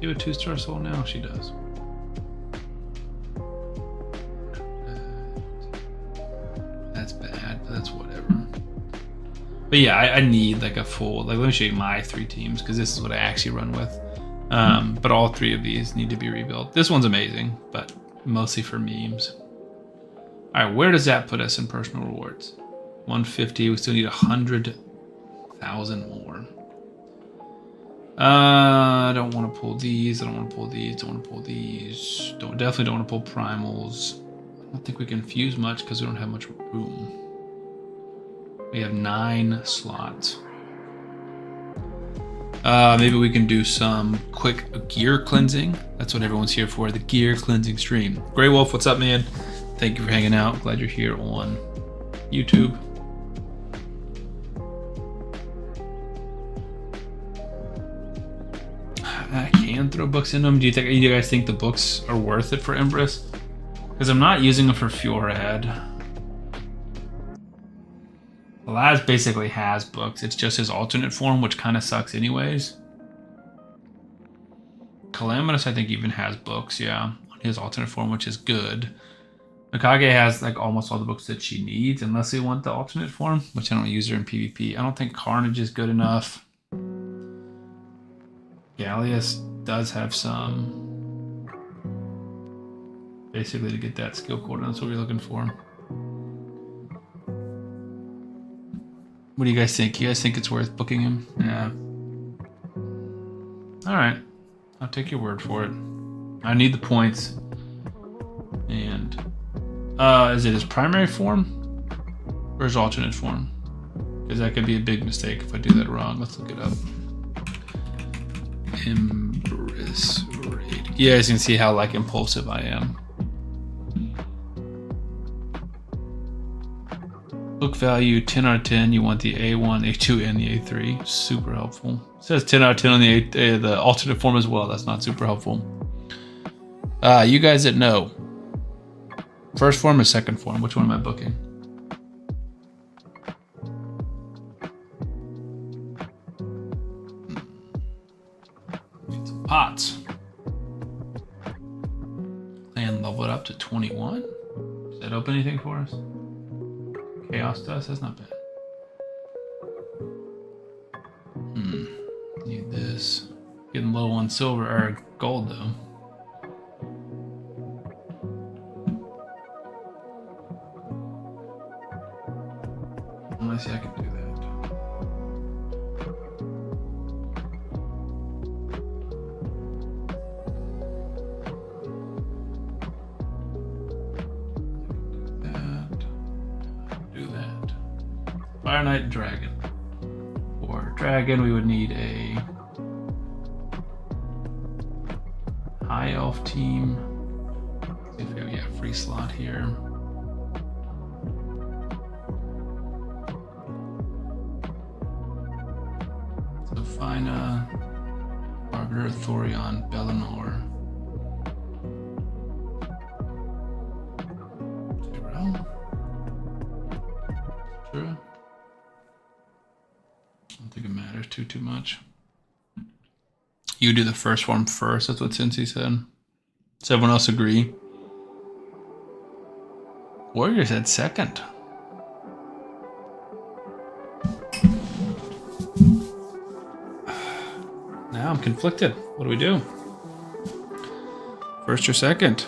She have a 2-star soul now? She does. That's bad, but that's whatever. But yeah, I need like a full, like let me show you my 3 teams because this is what I actually run with. But all 3 of these need to be rebuilt. This one's amazing, but mostly for memes. All right, where does that put us in personal rewards? 150. We still need 100,000 more. I don't want to pull these. I don't want to pull these. Don't want to pull these. Definitely don't want to pull primals. I don't think we can fuse much because we don't have much room. We have 9 slots. Maybe we can do some quick gear cleansing. That's what everyone's here for, the gear cleansing stream. Grey Wolf, what's up, man? Thank you for hanging out. Glad you're here on YouTube. I can throw books in them. Do you guys think the books are worth it for Empress? Because I'm not using them for Fjorad. Laz basically has books. It's just his alternate form, which kind of sucks anyways. Calamitous, I think, even has books, yeah, on his alternate form, which is good. Mikage has like almost all the books that she needs, unless they want the alternate form, which I don't use her in PvP. I don't think Carnage is good enough. Gallius does have some. Basically to get that skill core, that's what we're looking for. What do you guys think? You guys think it's worth booking him? Yeah. Alright. I'll take your word for it. I need the points. And is it his primary form? Or his alternate form? Because that could be a big mistake if I do that wrong. Let's look it up. Empress raid. You guys can see how like impulsive I am. Book value 10 out of 10. You want the A1, A2, and the A3. Super helpful. It says 10 out of 10 on the alternate form as well. That's not super helpful. You guys that know. First form or second form? Which one am I booking? Need some pots. And level it up to 21. Does that open anything for us? Chaos does? That's not bad. Need this. Getting low on silver or gold though. Let me see, I can do that. Fire Knight and Dragon. For Dragon, we would need a High Elf team. See if we have a free slot here. So Fina, Arbiter, Thorion, Bellinor. Sure. I don't think it matters too much. You do the first one first, that's what Cincy said. Does everyone else agree? Warrior said second. Now I'm conflicted. What do we do? First or second?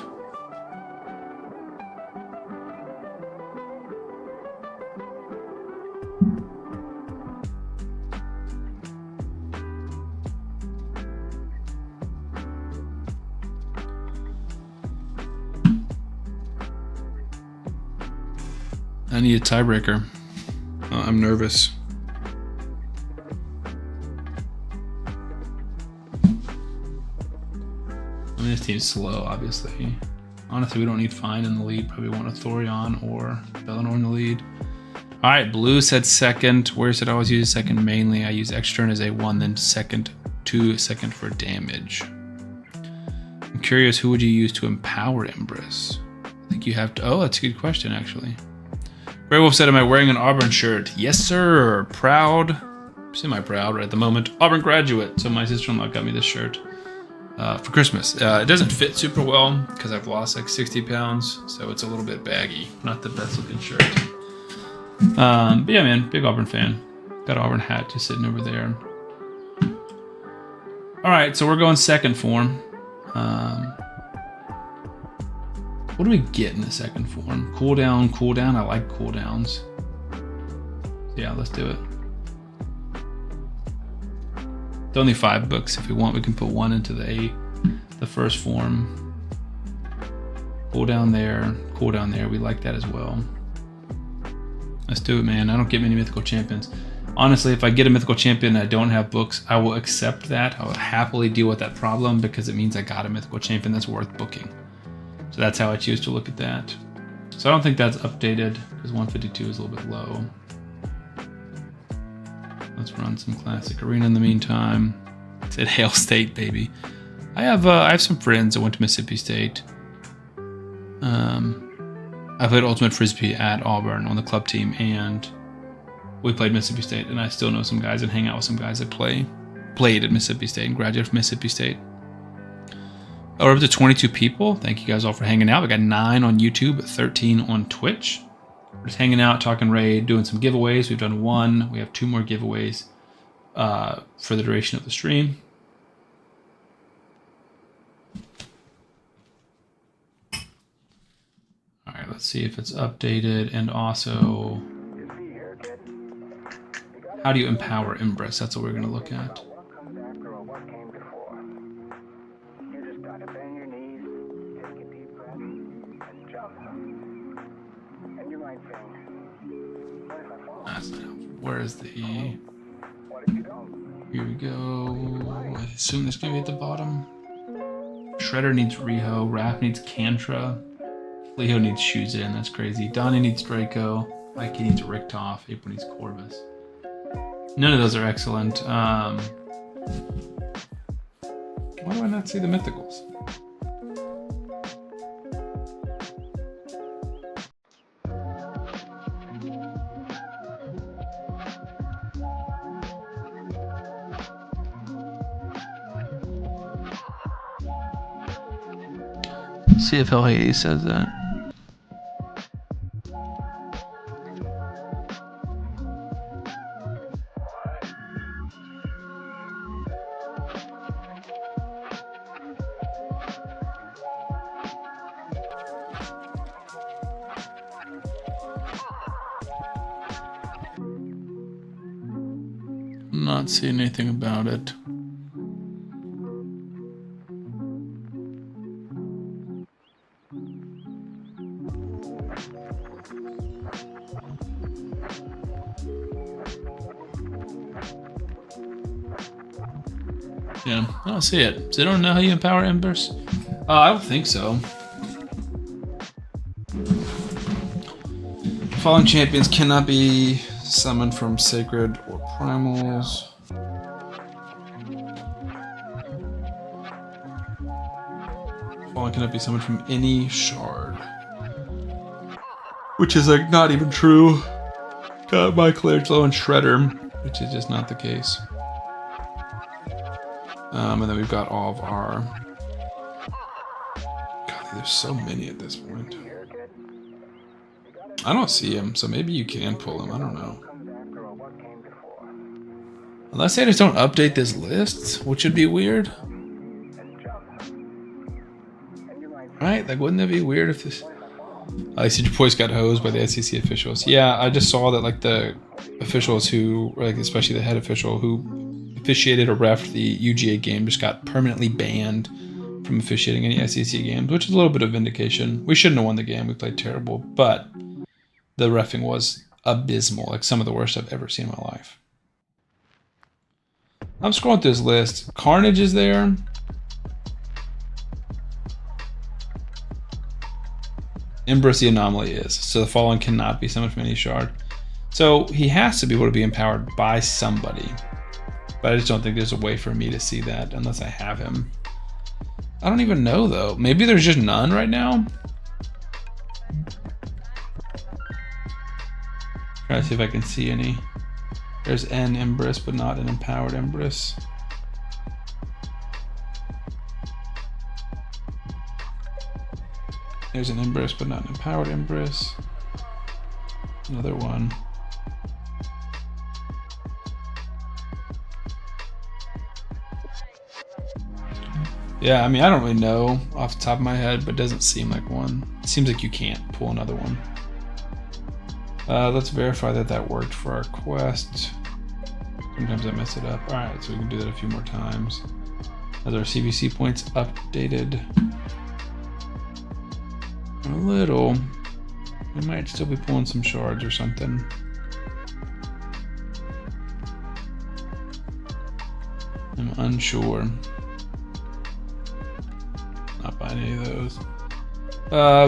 I need a tiebreaker. I'm nervous. I mean, this team's slow, obviously. Honestly, we don't need Fine in the lead. Probably want a Thorion or Bellinor in the lead. All right, Blue said second. Where said I always use second mainly? I use Extern as A1, then second for damage. I'm curious, who would you use to empower Empress? I think you have to. Oh, that's a good question, actually. Grey Wolf said, am I wearing an Auburn shirt? Yes, sir. Proud. Semi-proud right at the moment. Auburn graduate. So my sister-in-law got me this shirt for Christmas. It doesn't fit super well because I've lost like 60 pounds. So it's a little bit baggy. Not the best looking shirt. But yeah, man. Big Auburn fan. Got Auburn hat just sitting over there. All right, so we're going second form. What do we get in the second form? Cooldown. I like cooldowns. Yeah, let's do it. It's only 5 books. If we want, we can put 1 into the first form. Cooldown there. We like that as well. Let's do it, man. I don't get many mythical champions. Honestly, if I get a mythical champion and I don't have books, I will accept that. I will happily deal with that problem because it means I got a mythical champion that's worth booking. So that's how I choose to look at that. So I don't think that's updated because 152 is a little bit low. Let's run some classic arena in the meantime. It said Hail State, baby. I have some friends that went to Mississippi State. I played Ultimate Frisbee at Auburn on the club team, and we played Mississippi State, and I still know some guys and hang out with some guys that played at Mississippi State and graduated from Mississippi State. Oh, we're up to 22 people. Thank you guys all for hanging out. We got 9 on YouTube, 13 on Twitch. We're just hanging out, talking raid, doing some giveaways. We've done 1. We have 2 more giveaways for the duration of the stream. All right, let's see if it's updated, and also how do you empower Empress? That's what we're going to look at. Where is the... Here we go. I assume this gonna be at the bottom. Shredder needs Riho. Raph needs Kantra. Leo needs Shuzin. That's crazy. Donnie needs Draco. Ike needs Richtoff. April needs Corvus. None of those are excellent. Why do I not see the mythicals? See if Hades says that. I'm not seeing anything about it. Yeah, I don't see it. Does anyone know how you empower Embers? I don't think so. Fallen champions cannot be summoned from sacred or primals. Fallen cannot be summoned from any shard. Which is like not even true. Got my Clairglow and Shredder, which is just not the case. And then we've got all of our... God, there's so many at this point. I don't see him, so maybe you can pull him. I don't know. Unless they just don't update this list, which would be weird. Right? Like, wouldn't that be weird if this... I see your boys got hosed by the SEC officials. Yeah, I just saw that, like, the officials who, like, especially the head official who officiated or ref the UGA game just got permanently banned from officiating any SEC games, which is a little bit of vindication. We shouldn't have won the game. We played terrible, but the reffing was abysmal, like some of the worst I've ever seen in my life. I'm scrolling through this list. Carnage is there. Embrace the Anomaly is. So the Fallen cannot be summoned from any shard. So he has to be able to be empowered by somebody. But I just don't think there's a way for me to see that unless I have him. I don't even know, though. Maybe there's just none right now? Try to see if I can see any. There's an Empress, but not an empowered Empress. There's an Empress, but not an empowered Empress. Another one. Yeah, I mean, I don't really know off the top of my head, but it doesn't seem like one. It seems like you can't pull another one. Let's verify that that worked for our quest. Sometimes I mess it up. All right, so we can do that a few more times. As our CBC points updated a little, we might still be pulling some shards or something. I'm unsure. Not buying any of those.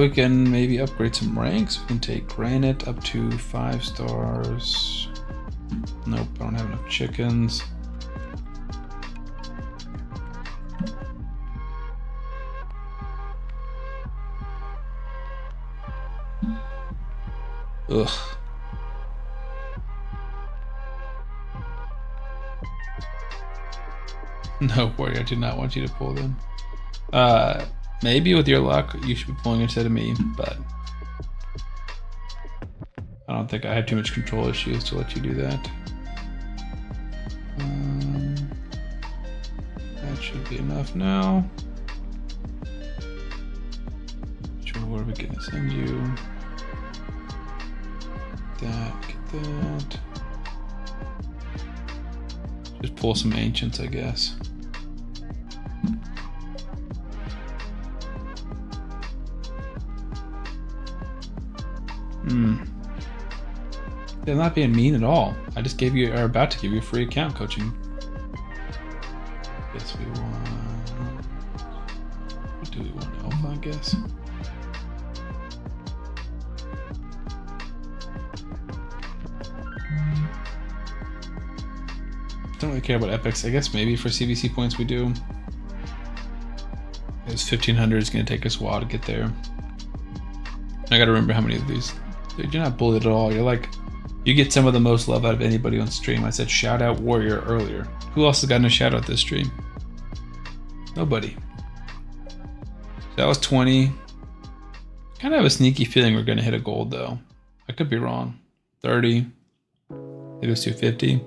We can maybe upgrade some ranks. We can take granite up to 5 stars. Nope, I don't have enough chickens. Ugh. No worry, I did not want you to pull them. Maybe with your luck, you should be pulling instead of me, but I don't think I have too much control issues to let you do that. That should be enough now. Sure, what are we gonna send you? Get that. Just pull some ancients, I guess. They're not being mean at all. I just gave you, or about to give you, free account coaching. Guess we want. What do we want? Alpha, I guess. Don't really care about epics. I guess maybe for CVC points we do. Because 1500 is going to take us a while to get there. I got to remember how many of these. Dude, you're not bullied at all. You're like, you get some of the most love out of anybody on stream. I said shout out Warrior earlier. Who else has gotten a shout out this stream? Nobody. So that was 20. Kind of have a sneaky feeling we're going to hit a gold though. I could be wrong. 30. Maybe it was 250.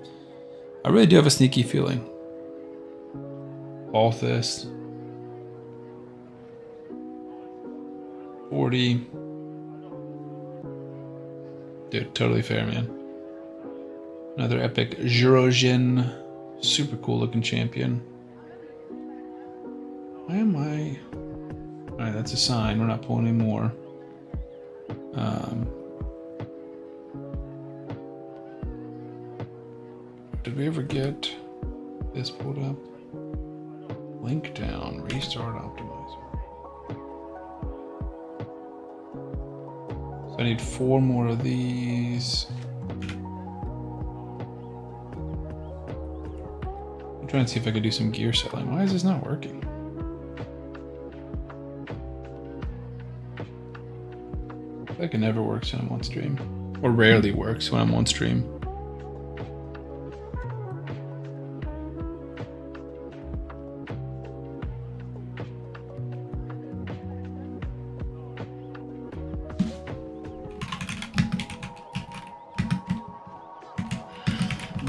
I really do have a sneaky feeling. Balthus. 40. Dude, totally fair, man. Another epic Zhurojin. Super cool looking champion. Why am I? Alright, that's a sign. We're not pulling any more. Did we ever get this pulled up? Link down, restart optimizer. So I need 4 more of these. I'm trying to see if I could do some gear selling. Why is this not working? I feel like it never works when I'm on stream. Or rarely works when I'm on stream.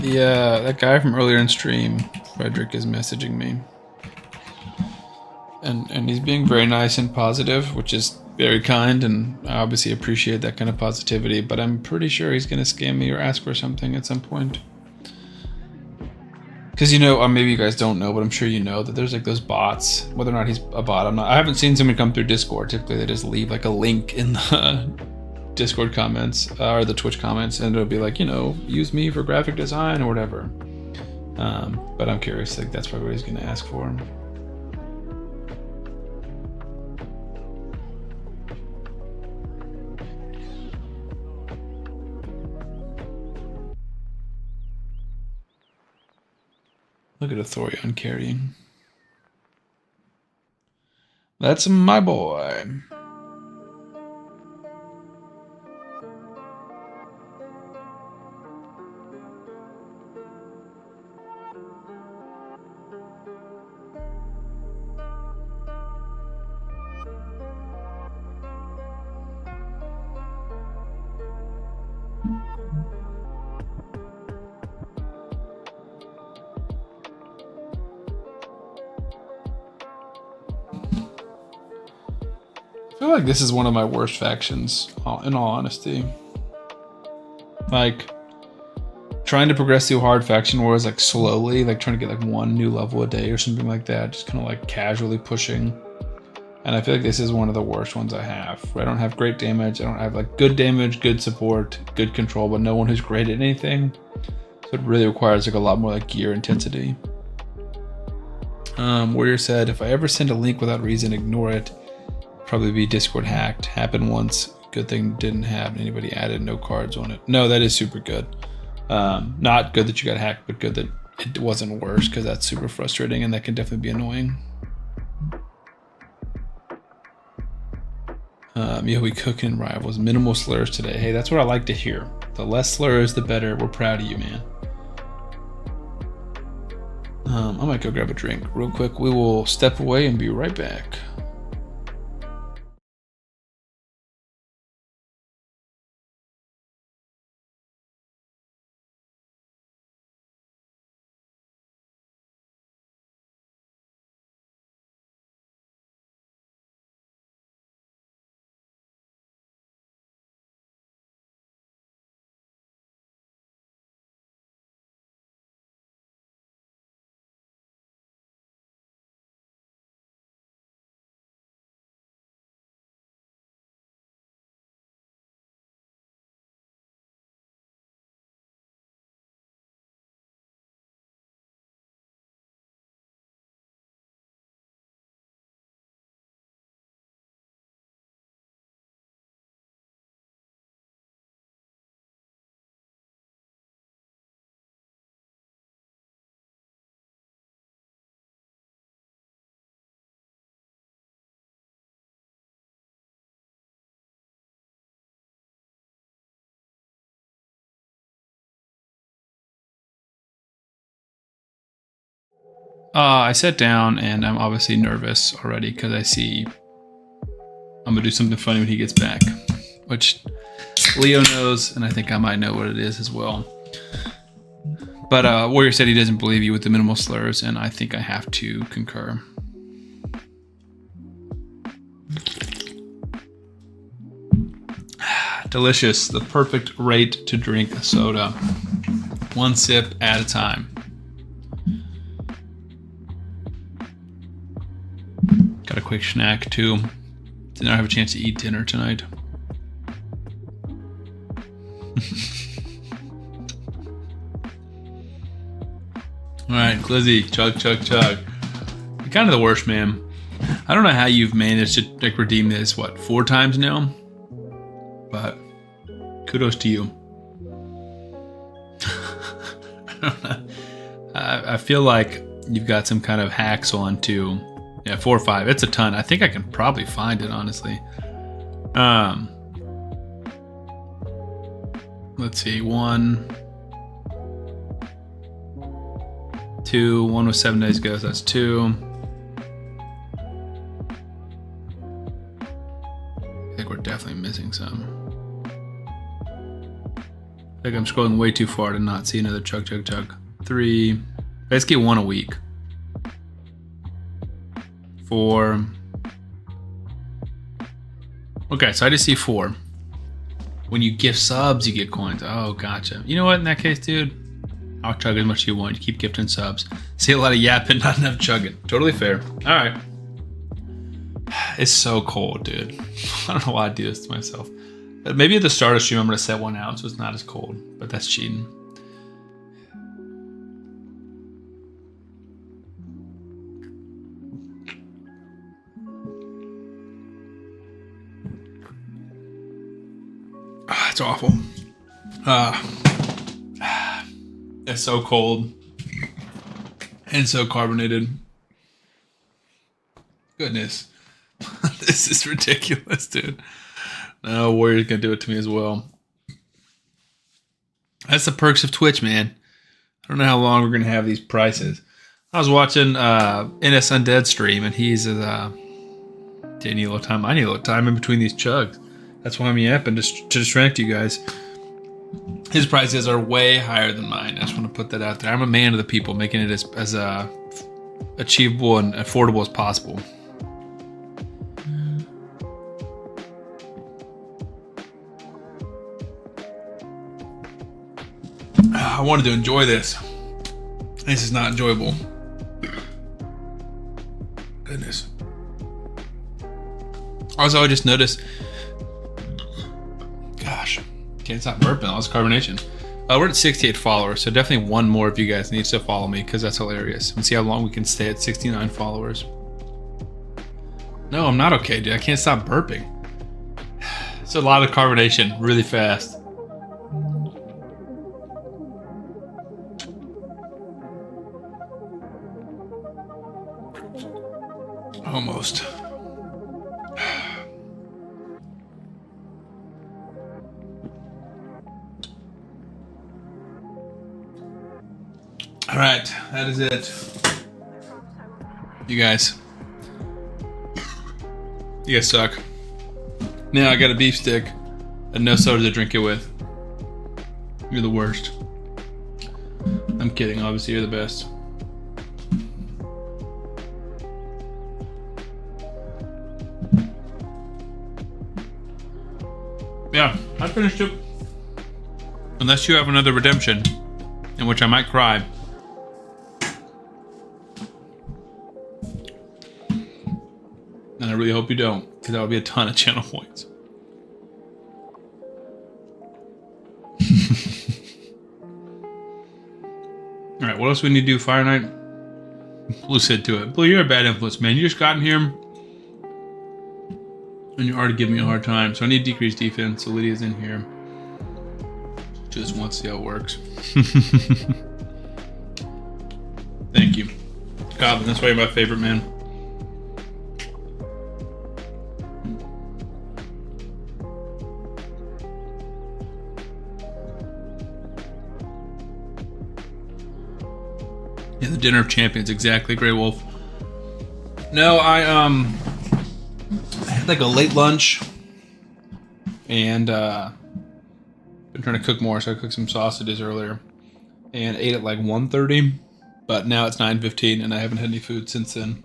Yeah, that guy from earlier in stream, Frederick, is messaging me. And he's being very nice and positive, which is very kind, and I obviously appreciate that kind of positivity, but I'm pretty sure he's going to scam me or ask for something at some point. Because, you know, or maybe you guys don't know, but I'm sure you know that there's like those bots, whether or not he's a bot. I haven't seen someone come through Discord. Typically they just leave like a link in the Discord comments or the Twitch comments, and it'll be like, you know, use me for graphic design or whatever. But I'm curious, like that's probably what he's going to ask for. Look at a Thorion carrying. That's my boy. I feel like this is one of my worst factions, in all honesty. Like, trying to progress through hard faction wars, like, slowly, like, trying to get, like, one new level a day or something like that. Just kind of, like, casually pushing. And I feel like this is one of the worst ones I have. I don't have great damage. I don't have, like, good damage, good support, good control, but no one who's great at anything. So it really requires, like, a lot more, like, gear intensity. Warrior said, if I ever send a link without reason, ignore it. Probably be Discord hacked. Happened once. Good thing didn't have anybody added, no cards on it. No, that is super good. Not good that you got hacked, but good that it wasn't worse, because that's super frustrating and that can definitely be annoying. Yeah, we cooking rivals. Minimal slurs today. Hey, that's what I like to hear. The less slurs, the better. We're proud of you, man. I might go grab a drink real quick. We will step away and be right back. I sat down and I'm obviously nervous already because I see I'm gonna do something funny when he gets back, which Leo knows, and I think I might know what it is as well. But Warrior said he doesn't believe you with the minimal slurs, and I think I have to concur. Delicious, the perfect rate to drink a soda. One sip at a time. Got a quick snack too. Did not have a chance to eat dinner tonight. All right, Glizzy, chug, chug, chug. You're kind of the worst, man. I don't know how you've managed to like redeem this, what, 4 times now? But kudos to you. I feel like you've got some kind of hacks on too. Yeah, 4 or 5. It's a ton. I think I can probably find it, honestly. Let's see. 1, 2. 1 was 7 days ago, so that's 2. I think we're definitely missing some. I think I'm scrolling way too far to not see another chug, chug, chug. 3. Let's get 1 a week. 4. Okay, so I just see 4. When you gift subs, you get coins. Oh, gotcha. You know what? In that case, dude, I'll chug as much as you want. You keep gifting subs. See a lot of yapping, not enough chugging. Totally fair. All right. It's so cold, dude. I don't know why I do this to myself. But maybe at the start of the stream, I'm going to set one out so it's not as cold. But that's cheating. It's awful. It's so cold and so carbonated. Goodness. This is ridiculous, dude. No, Warrior's gonna do it to me as well. That's the perks of Twitch, man. I don't know how long we're gonna have these prices. I was watching NS Undead stream, and he's did need a little time. I need a little time in between these chugs. That's why I'm yapping to distract you guys. His prices are way higher than mine. I just want to put that out there. I'm a man of the people, making it as achievable and affordable as possible. I wanted to enjoy this. This is not enjoyable. Goodness. Also, I just noticed. Gosh, can't stop burping. All this carbonation. We're at 68 followers, so definitely one more of you guys needs to follow me because that's hilarious. And see how long we can stay at 69 followers. No, I'm not okay, dude. I can't stop burping. It's a lot of carbonation really fast. Almost. All right, that is it. You guys suck. Now I got a beef stick and no soda to drink it with. You're the worst. I'm kidding, obviously you're the best. Yeah, I finished it. Unless you have another redemption, in which I might cry. And I really hope you don't, because that would be a ton of channel points. Alright, what else we need to do? Fire Night? Blue said to it. Blue, you're a bad influence, man. You just got in here, and you're already giving me a hard time. So I need decreased defense, so Lydia's in here. Just want to see how it works. Thank you. God, that's why you're my favorite, man. Yeah, the Dinner of Champions, exactly, Grey Wolf. No, I had like a late lunch and been trying to cook more, so I cooked some sausages earlier and ate at like 1:30, but now it's 9:15 and I haven't had any food since then.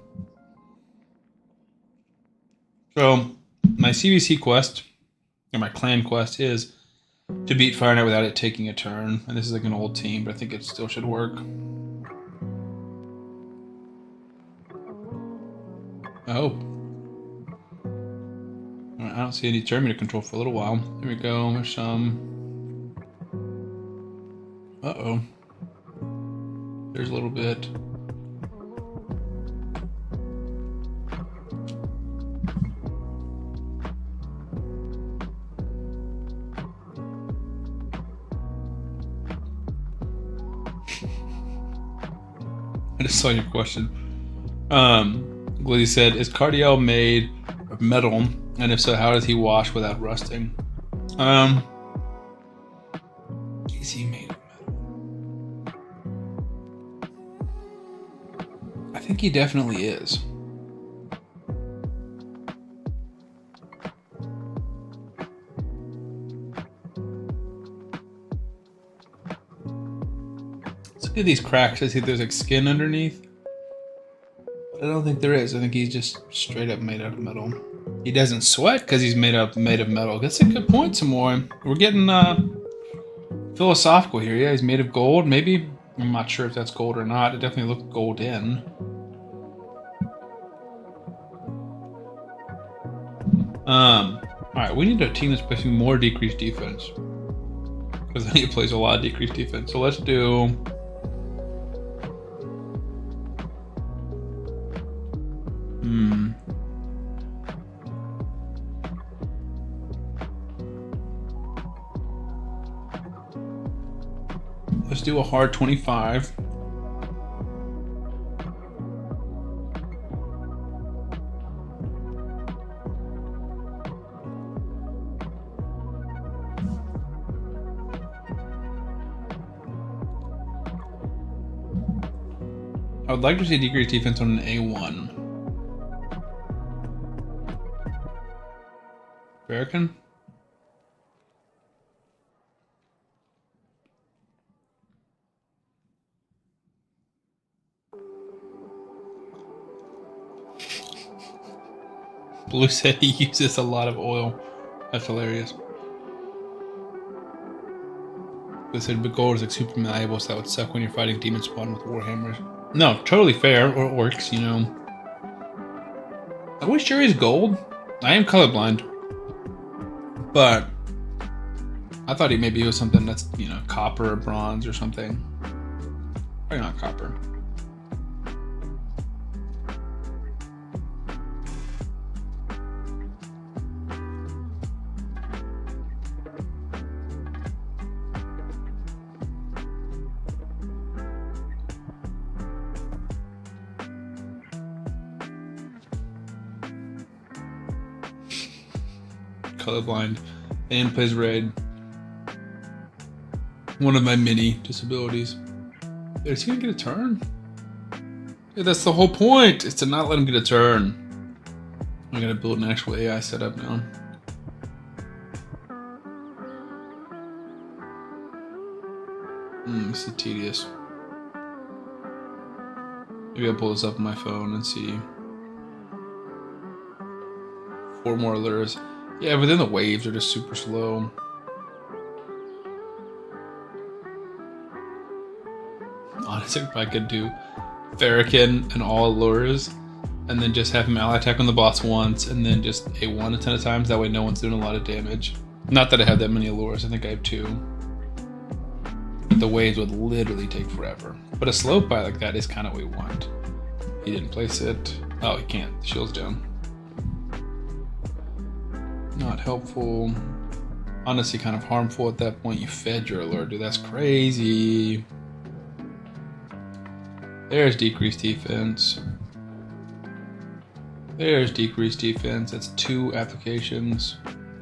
So my CVC quest, or my clan quest, is to beat Fire Night without it taking a turn, and this is like an old team, but I think it still should work. I hope. I don't see any Terminator control for a little while. Here we go. There's some. Uh-oh. There's a little bit. I just saw your question. Glizzy said, is Cardiel made of metal? And if so, how does he wash without rusting? Is he made of metal? I think he definitely is. Let's look at these cracks. I see there's like skin underneath. I don't think there is. I think he's just straight up made out of metal. He doesn't sweat because he's made of metal. That's a good point, Samoy. We're getting philosophical here. Yeah, he's made of gold. Maybe. I'm not sure if that's gold or not. It definitely looked golden. Alright, we need a team that's placing more decreased defense. Because I think it plays a lot of decreased defense. So let's do... Let's do a hard 25. I would like to see decreased defense on an A1. American? Blue said he uses a lot of oil. That's hilarious. They said, but gold is like super malleable, so that would suck when you're fighting demon spawn with warhammers. No, totally fair, or orcs, you know. I wish Jerry's gold. I am colorblind, but I thought maybe it was something that's, you know, copper or bronze or something. Probably not copper. Colorblind and plays Raid. One of my many disabilities. Is he gonna get a turn? Yeah, that's the whole point, is to not let him get a turn. I gotta build an actual AI setup now. This is tedious. Maybe I'll pull this up on my phone and see. 4 more lures. Yeah, but then the waves are just super slow. Honestly, if I could do Farrakhan and all lures, and then just have him ally attack on the boss once, and then just A1 a ton of times, that way no one's doing a lot of damage. Not that I have that many lures, I think I have 2. But the waves would literally take forever. But a slow fight like that is kind of what we want. He didn't place it. Oh, he can't. The shield's down. Not helpful. Honestly, kind of harmful at that point. You fed your alert, dude. That's crazy. There's decreased defense. There's decreased defense. That's 2 applications.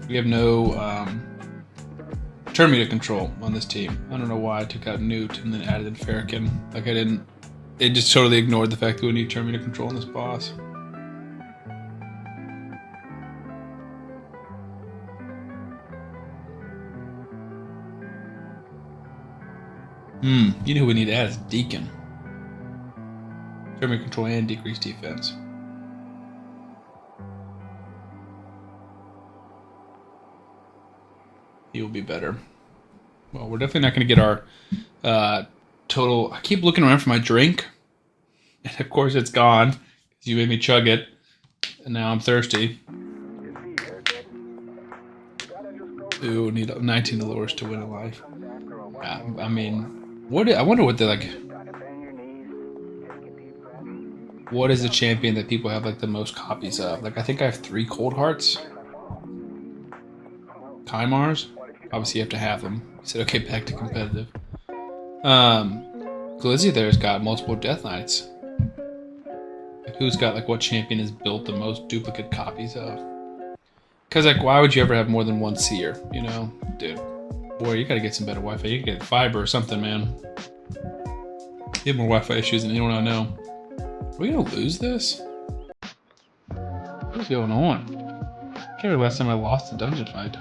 We have no turn meter control on this team. I don't know why I took out Newt and then added in Farrakhan. Like I didn't. It just totally ignored the fact that we need turn meter control on this boss. You know who we need to add is Deacon. Turn meter control and decreased defense. He will be better. Well, we're definitely not going to get our total. I keep looking around for my drink, and of course it's gone because you made me chug it, and now I'm thirsty. Ooh, need 19 lures to win in life. I mean, I wonder what the like. What is the champion that people have like the most copies of? Like I think I have 3 cold hearts. Kymars. Obviously you have to have them. He said, okay, back to competitive. Glizzy there's got multiple Death Knights. Like, who's got like what champion has built the most duplicate copies of? Because like why would you ever have more than 1 seer? You know, dude. Boy, you gotta get some better Wi-Fi. You can get fiber or something, man. You have more Wi-Fi issues than anyone I know. Are we gonna lose this? What's going on? I can't remember the last time I lost a dungeon fight.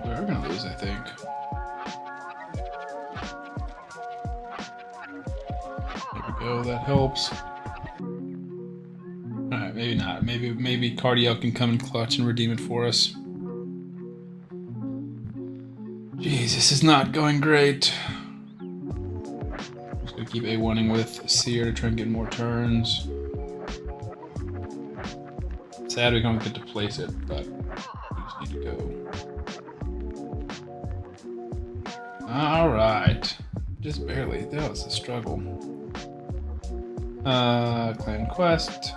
We're gonna lose, I think. There we go, that helps. Alright, maybe not. Maybe Cardiel can come and clutch and redeem it for us. Jeez, this is not going great. Just gonna keep A1ing with Seer to try and get more turns. Sad we don't get to place it, but we just need to go. Alright. Just barely. That was a struggle. Clan Quest.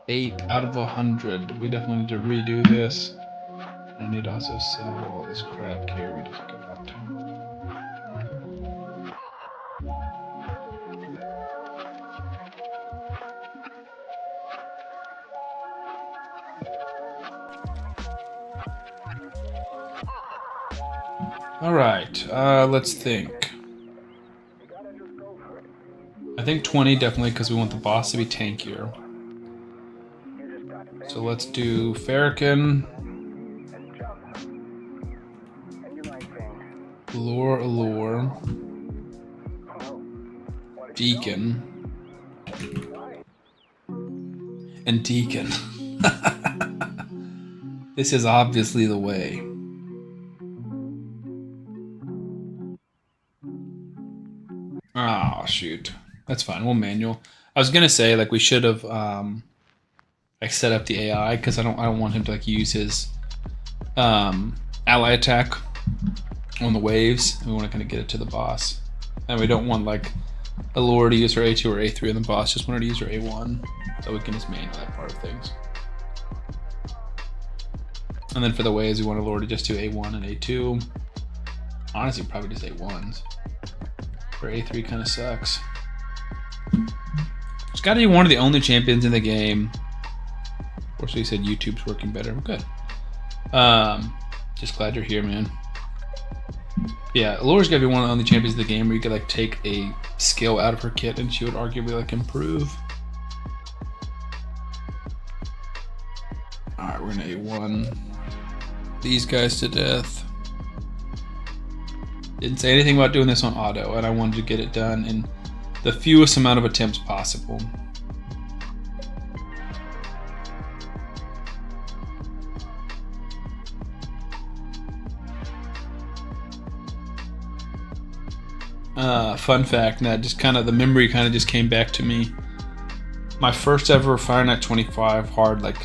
8 out of 100. We definitely need to redo this. I need to also sell all this crap here we just got. Alright, let's think. I think 20 definitely because we want the boss to be tankier. So let's do Farrakhan. Allure. Deacon. And Deacon. This is obviously the way. Oh, shoot. That's fine. We'll manual. I was gonna say like we should have like set up the AI because I don't want him to like use his ally attack on the waves. We want to kind of get it to the boss, and we don't want like Allure to use her A2 or A3 on the boss. Just want her to use her A1, so we can just manual that part of things. And then for the waves, we want Allure to just do A1 and A2. Honestly, probably just A1s. Where A3 kind of sucks. It's got to be one of the only champions in the game. Of course, we said YouTube's working better. We're good. Just glad you're here, man. Yeah, Allure's got to be one of the only champions in the game where you could like take a skill out of her kit and she would arguably like improve. All right, we're gonna A1 these guys to death. Didn't say anything about doing this on auto, and I wanted to get it done in the fewest amount of attempts possible. Fun fact, that just kind of the memory kind of just came back to me. My first ever Fire Knight 25 hard, like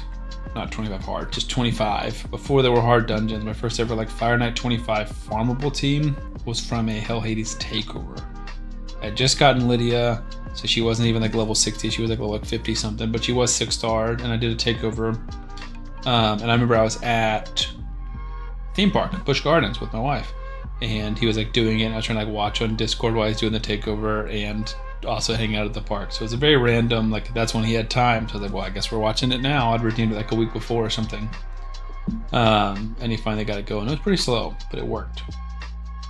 not 25 hard, just 25. Before there were hard dungeons, my first ever like Fire Knight 25 farmable team was from a Hell Hades takeover. I had just gotten Lydia, so she wasn't even like level 60. She was like level like 50 something, but she was 6-starred, and I did a takeover. And I remember I was at theme park, Busch Gardens, with my wife, and he was like doing it. And I was trying to like watch on Discord while he's doing the takeover, and also hang out at the park. So it was a very random, like that's when he had time. So I was like, well, I guess we're watching it now. I'd redeemed it like a week before or something. And he finally got it going. It was pretty slow, but it worked.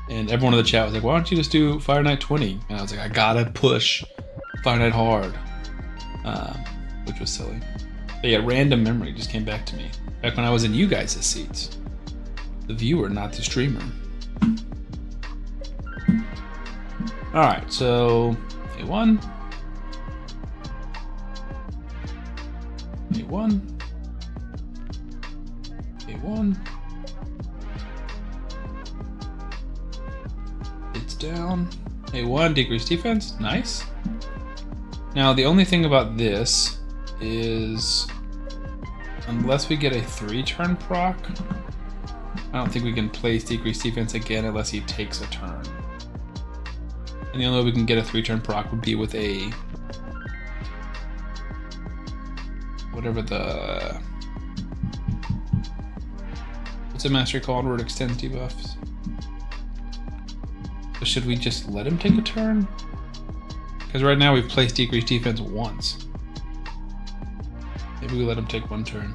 And everyone in the chat was like, why don't you just do Fire Knight 20? And I was like, I gotta push Fire Knight hard. Which was silly. But yeah, random memory just came back to me. Back when I was in you guys' seats. The viewer, not the streamer. Alright, so A1. A1. A1. It's down. A1, decrease defense. Nice. Now, the only thing about this is, unless we get a 3-turn proc, I don't think we can place decrease defense again unless he takes a turn. And the only way we can get a 3-turn proc would be with a, whatever the, what's a mastery called where it extends debuffs? So should we just let him take a turn? Because right now we've placed decrease defense once. Maybe we let him take 1 turn.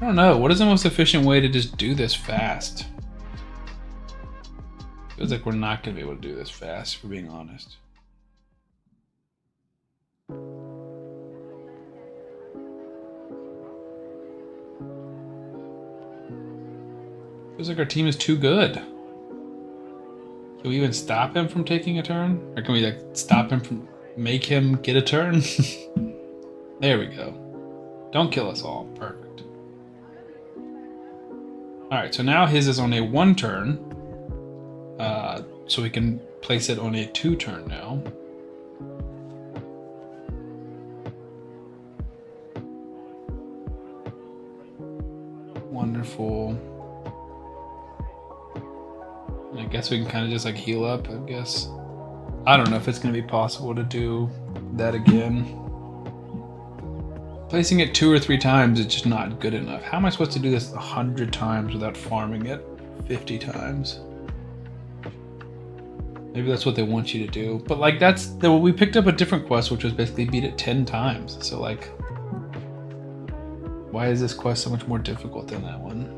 I don't know. What is the most efficient way to just do this fast? Feels like we're not going to be able to do this fast, if we're being honest. Feels like our team is too good. Can we even stop him from taking a turn? Or can we like stop him from, make him get a turn? There we go. Don't kill us all. Perfect. Alright, so now his is on a 1 turn. So we can place it on a 2 turn now. Wonderful. And I guess we can kind of just like heal up, I guess. I don't know if it's going to be possible to do that again. Placing it 2 or 3 times is just not good enough. How am I supposed to do this 100 times without farming it 50 times? Maybe that's what they want you to do. But like we picked up a different quest, which was basically beat it 10 times. So like, why is this quest so much more difficult than that one?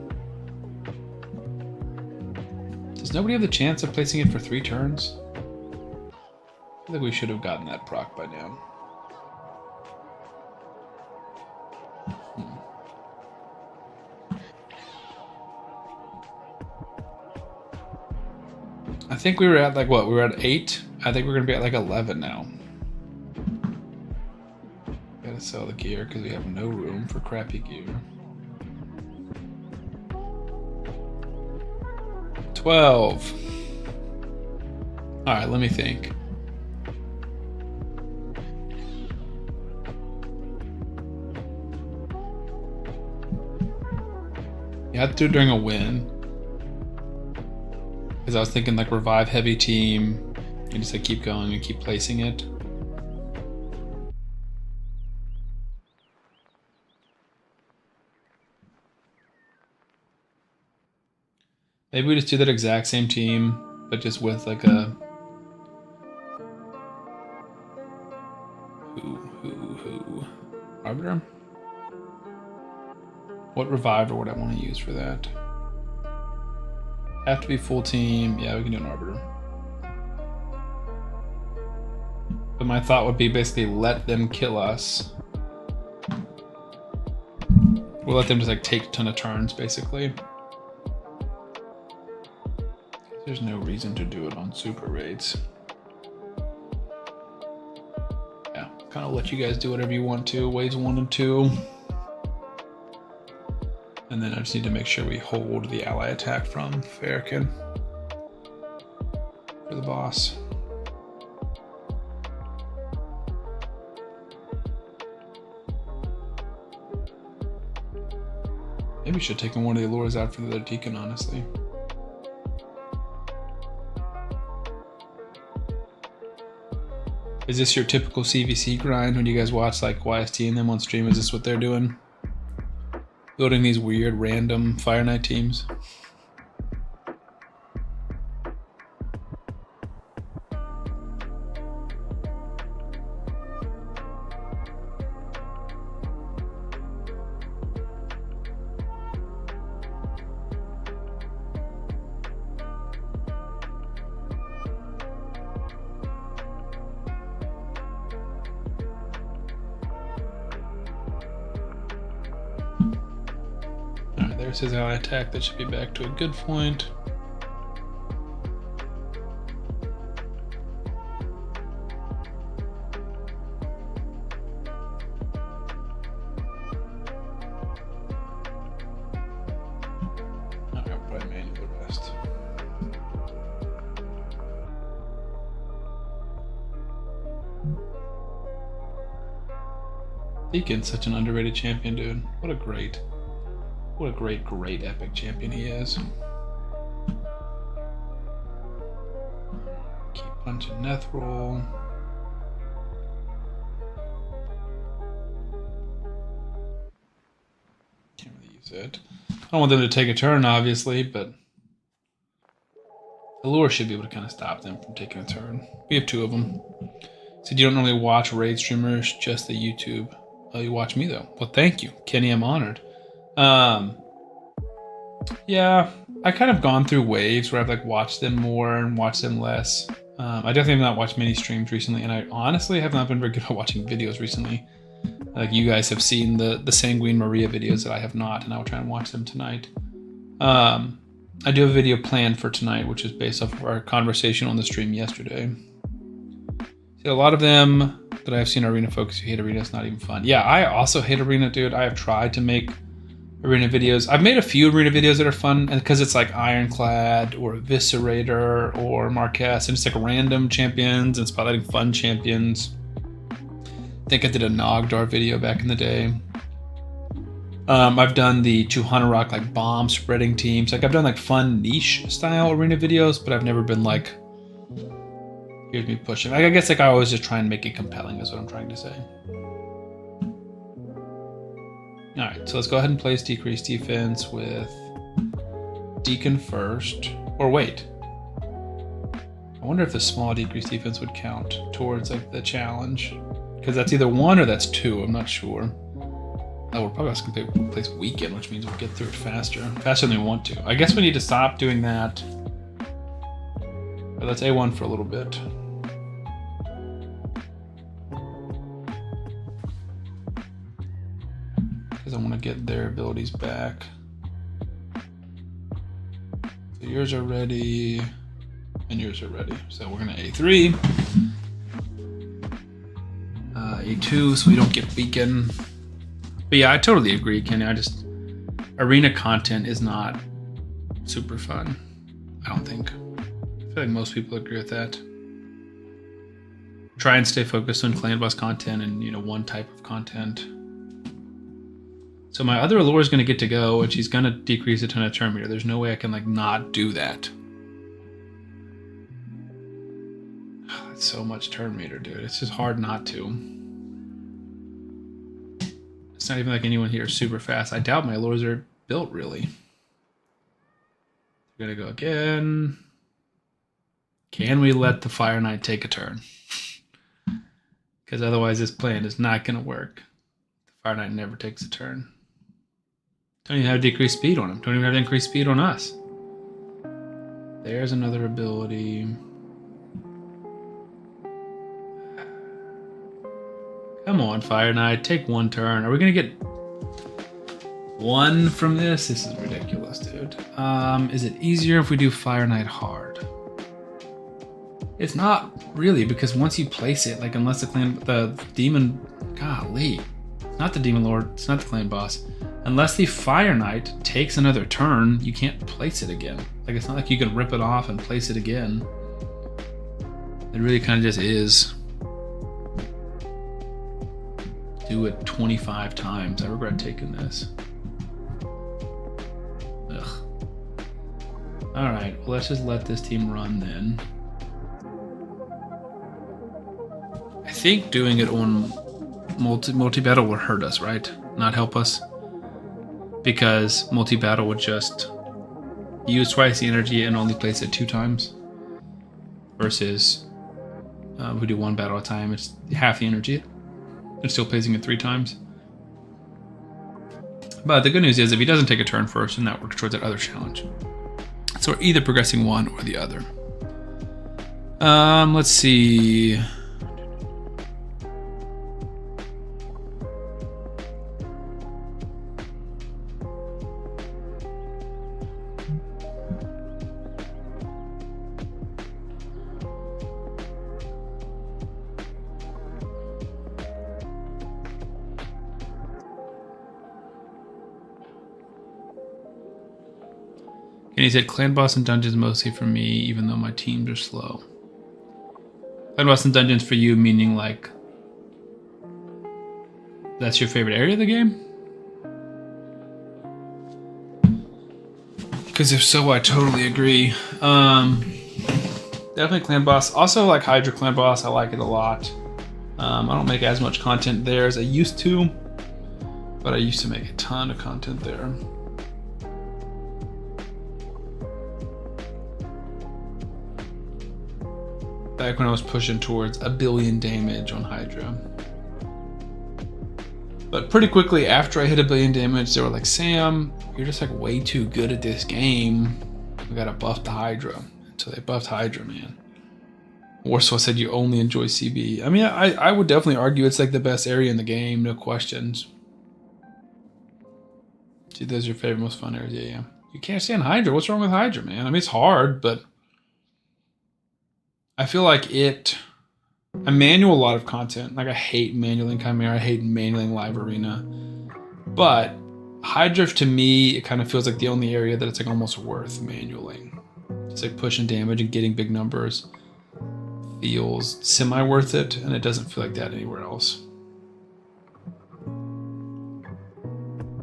Does nobody have the chance of placing it for 3 turns? I feel like we should have gotten that proc by now. I think we were at like what? We were at 8. I think we're gonna be at like 11 now. Gotta sell the gear because we have no room for crappy gear. 12. All right, let me think. You have to do it during a win. Because I was thinking like revive heavy team. You just like keep going and keep placing it. Maybe we just do that exact same team, but just with like a who Arbiter? What reviver would I want to use for that? Have to be full team. Yeah, we can do an Arbiter. But my thought would be basically let them kill us. We'll let them just like take a ton of turns, basically. There's no reason to do it on super raids. Yeah, kind of let you guys do whatever you want to, waves 1 and 2. And then I just need to make sure we hold the ally attack from Farrakhan for the boss. Maybe we should have taken one of the allures out for the other deacon, honestly. Is this your typical CVC grind when you guys watch like YST and them on stream? Is this what they're doing? Building these weird random Fire Knight teams? There's his ally attack. That should be back to a good point. Alright, probably manual the rest. Deacon's such an underrated champion, dude. What a great epic champion he is. Keep punching Nethril. Can't really use it. I don't want them to take a turn, obviously, but Allure should be able to kind of stop them from taking a turn. We have 2 of them. Said you don't normally watch raid streamers, just the YouTube. Oh, you watch me though. Well, thank you, Kenny. I'm honored. Yeah, I kind of gone through waves where I've like watched them more and watched them less. I definitely have not watched many streams recently, and I honestly have not been very good at watching videos recently. Like you guys have seen the Sanguine Maria videos that I have not, and I will try and watch them tonight. I do have a video planned for tonight, which is based off of our conversation on the stream yesterday. See, a lot of them that I've seen Arena folks who hate Arena, it's not even fun. Yeah, I also hate Arena, dude. I have tried to make Arena videos. I've made a few Arena videos that are fun, and because it's like Ironclad or Eviscerator or Marquez, and it's like random champions and spotlighting fun champions. I think I did a Nogdar video back in the day. I've done the 200 Rock like bomb spreading teams. Like I've done like fun niche style Arena videos, but I've never been like, here's me pushing. Like I guess like I always just try and make it compelling is what I'm trying to say. All right, so let's go ahead and place decrease defense with Deacon first. Or wait, I wonder if the small decrease defense would count towards like the challenge, because that's either 1 or that's 2. I'm not sure. Oh, we're probably also going to place weekend, which means we'll get through it faster than we want to. I guess we need to stop doing that. But let's A1 for a little bit. Because I want to get their abilities back. So yours are ready. And yours are ready. So we're gonna A3. A2 so we don't get beacon. But yeah, I totally agree, Kenny. Arena content is not super fun. I don't think. I feel like most people agree with that. Try and stay focused on clan boss content and one type of content. So my other allure is gonna get to go, and she's gonna decrease a ton of turn meter. There's no way I can not do that. That's so much turn meter, dude. It's just hard not to. It's not even like anyone here is super fast. I doubt my lures are built really. We're gonna go again. Can we let the Fire Knight take a turn? Because otherwise this plan is not gonna work. The Fire Knight never takes a turn. Don't even have decreased speed on him. Don't even have increased speed on us. There's another ability. Come on, Fire Knight, take one turn. Are we gonna get one from this? This is ridiculous, dude. Is it easier if we do Fire Knight hard? It's not really, because once you place it, unless the demon, golly, not the demon lord, it's not the clan boss. Unless the Fire Knight takes another turn, you can't place it again. It's not like you can rip it off and place it again. It really kind of just is. Do it 25 times. I regret taking this. Ugh. Alright, well, let's just let this team run then. I think doing it on multi-battle would hurt us, right? Not help us. Because multi-battle would just use twice the energy and only place it 2 times. Versus if we do 1 battle at a time, it's half the energy. And still placing it 3 times. But the good news is if he doesn't take a turn first, then that works towards that other challenge. So we're either progressing one or the other. Let's see. And he said, Clan Boss and Dungeons mostly for me, even though my teams are slow. Clan Boss and Dungeons for you, meaning that's your favorite area of the game? Because if so, I totally agree. Definitely Clan Boss. Also Hydra Clan Boss, I like it a lot. I don't make as much content there as I used to, but I used to make a ton of content there. Back when I was pushing towards 1 billion damage on Hydra. But pretty quickly after I hit 1 billion damage, they were like, Sam, you're just way too good at this game. We gotta buff the Hydra. So they buffed Hydra, man. Warsaw said you only enjoy CB. I mean, I would definitely argue it's the best area in the game, no questions. See, those are your favorite, most fun areas. Yeah. You can't stand Hydra. What's wrong with Hydra, man? I mean, it's hard, but I feel like I manual a lot of content. I hate manualing Chimera. I hate manualing Live Arena. But Hydra, to me, it kind of feels like the only area that it's almost worth manualing. It's pushing damage and getting big numbers. Feels semi-worth it, and it doesn't feel like that anywhere else.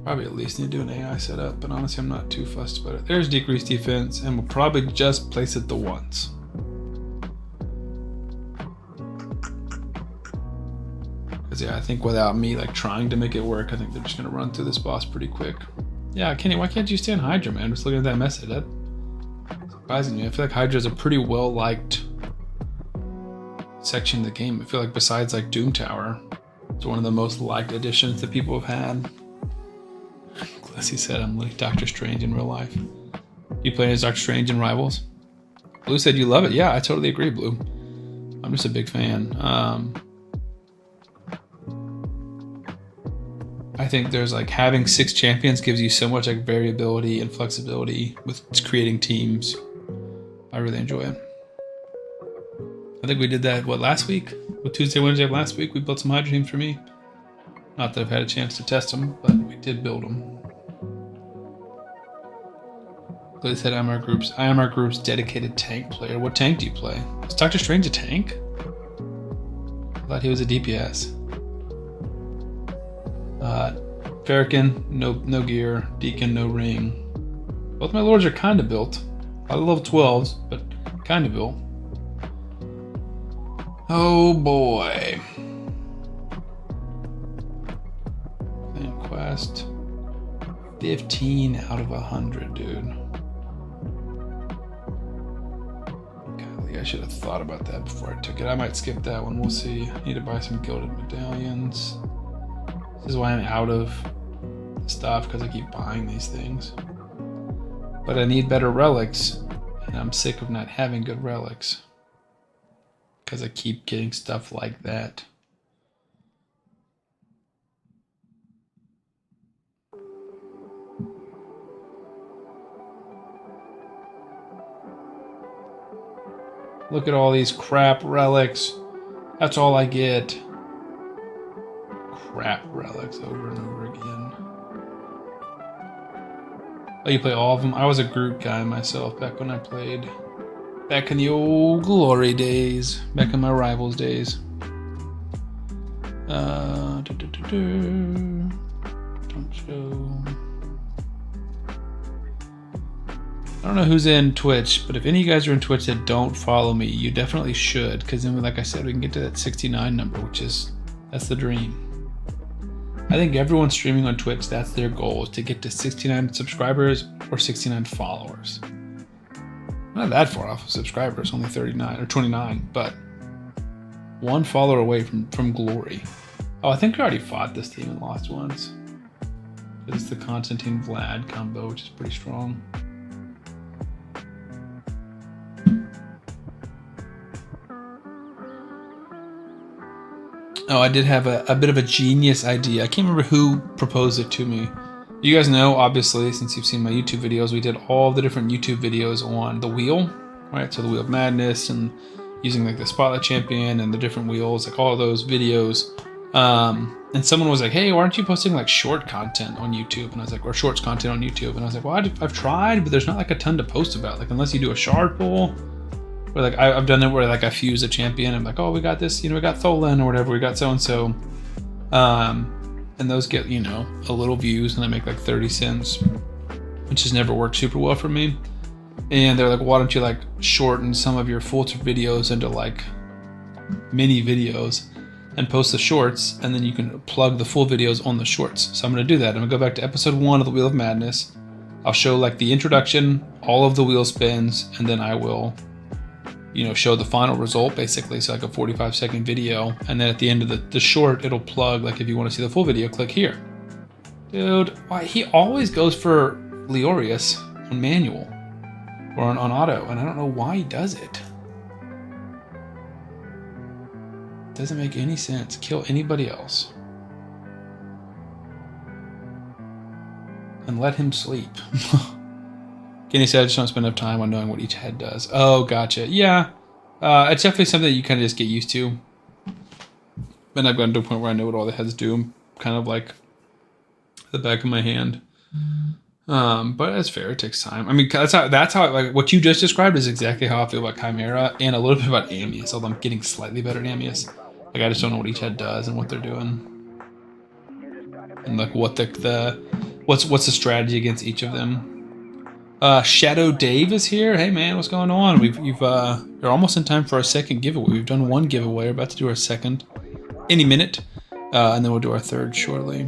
Probably at least need to do an AI setup, but honestly, I'm not too fussed about it. There's decreased defense, and we'll probably just place it the once. Because yeah, I think without me trying to make it work, I think they're just gonna run through this boss pretty quick. Yeah, Kenny, why can't you stand Hydra, man? Just looking at that message, that surprising me. I feel like Hydra is a pretty well liked section of the game. I feel like besides Doom Tower, it's one of the most liked additions that people have had. Glassy said, I'm like Doctor Strange in real life. You playing as Doctor Strange in Rivals? Blue said you love it. Yeah, I totally agree, Blue. I'm just a big fan. I think there's having 6 champions gives you so much variability and flexibility with creating teams. I really enjoy it. I think we did that, what, last week? With Tuesday, Wednesday of last week, we built some hydrogen for me. Not that I've had a chance to test them, but we did build them. They said I am our group's dedicated tank player. What tank do you play? Is Doctor Strange a tank? I thought he was a DPS. Farrakhan, no gear. Deacon, no ring. Both my lords are kind of built. A lot of level 12s, but kind of built. Oh boy. Quest. 15 out of 100, dude. Golly, I should have thought about that before I took it. I might skip that one. We'll see. I need to buy some gilded medallions. This is why I'm out of stuff, because I keep buying these things. But I need better relics, and I'm sick of not having good relics. Because I keep getting stuff like that. Look at all these crap relics. That's all I get. Crap relics over and over again. Oh, you play all of them? I was a Groot guy myself back when I played. Back in the old glory days. Back in my Rivals days. Don't show. I don't know who's in Twitch, but if any of you guys are in Twitch that don't follow me, you definitely should, because then, like I said, we can get to that 69 number, that's the dream. I think everyone streaming on Twitch, that's their goal, is to get to 69 subscribers or 69 followers. Not that far off of subscribers, only 39 or 29, but one follower away from glory. Oh, I think we already fought this team and lost once. It's the Constantine Vlad combo, which is pretty strong. Oh, I did have a bit of a genius idea. I can't remember who proposed it to me. You guys know, obviously, since you've seen my YouTube videos, we did all the different YouTube videos on the wheel, right? So the Wheel of Madness and using like the Spotlight Champion and the different wheels, like all of those videos. And someone was like, hey, why aren't you posting like short content on YouTube? And I was like, or shorts content on YouTube. And I was like, well, I've tried, but there's not like a ton to post about. Like, unless you do a shard pull. Or like I've done it where like I fuse a champion. I'm like, oh, we got this, we got Tholen or whatever, we got so and so, and those get a little views, and I make like 30 cents, which has never worked super well for me. And they're like, why don't you like shorten some of your full videos into like mini videos and post the shorts, and then you can plug the full videos on the shorts. So I'm gonna do that. I'm gonna go back to episode 1 of the Wheel of Madness. I'll show like the introduction, all of the wheel spins, and then I will show the final result, basically. So like a 45-second video, and then at the end of the short, it'll plug, like if you want to see the full video, click here. Dude, why he always goes for Leorius on manual or on auto, and I don't know why he does it. Doesn't make any sense. Kill anybody else and let him sleep. Kenny said, I just don't spend enough time on knowing what each head does. Oh, gotcha. Yeah. It's definitely something that you kind of just get used to. And I've gotten to a point where I know what all the heads do, kind of like the back of my hand. But it's fair. It takes time. I mean, that's how like what you just described is exactly how I feel about Chimera and a little bit about Amius, although I'm getting slightly better at Amius. Like, I just don't know what each head does and what they're doing. And like what what's the strategy against each of them. Shadow Dave is here. Hey man, what's going on? You're almost in time for our second giveaway. We've done one giveaway. We're about to do our second any minute, and then we'll do our third shortly.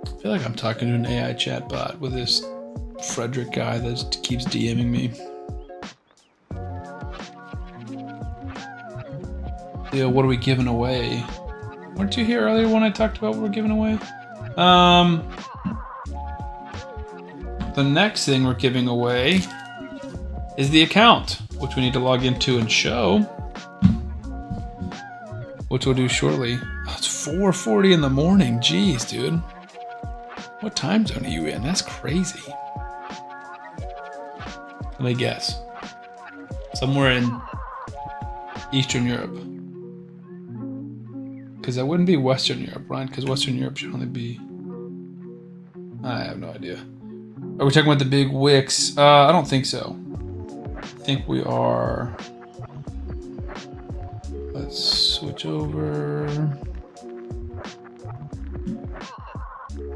I feel like I'm talking to an AI chat bot with this Frederick guy that keeps DMing me. Yeah, what are we giving away? Weren't you here earlier when I talked about what we're giving away? The next thing we're giving away is the account, which we need to log into and show. which we'll do shortly. Oh, it's 4:40 in the morning. Jeez, dude. What time zone are you in? That's crazy. Let me guess. Somewhere in Eastern Europe. Because that wouldn't be Western Europe, right? Because Western Europe should only be... I have no idea. Are we talking about the big wicks? I don't think so. I think we are... Let's switch over.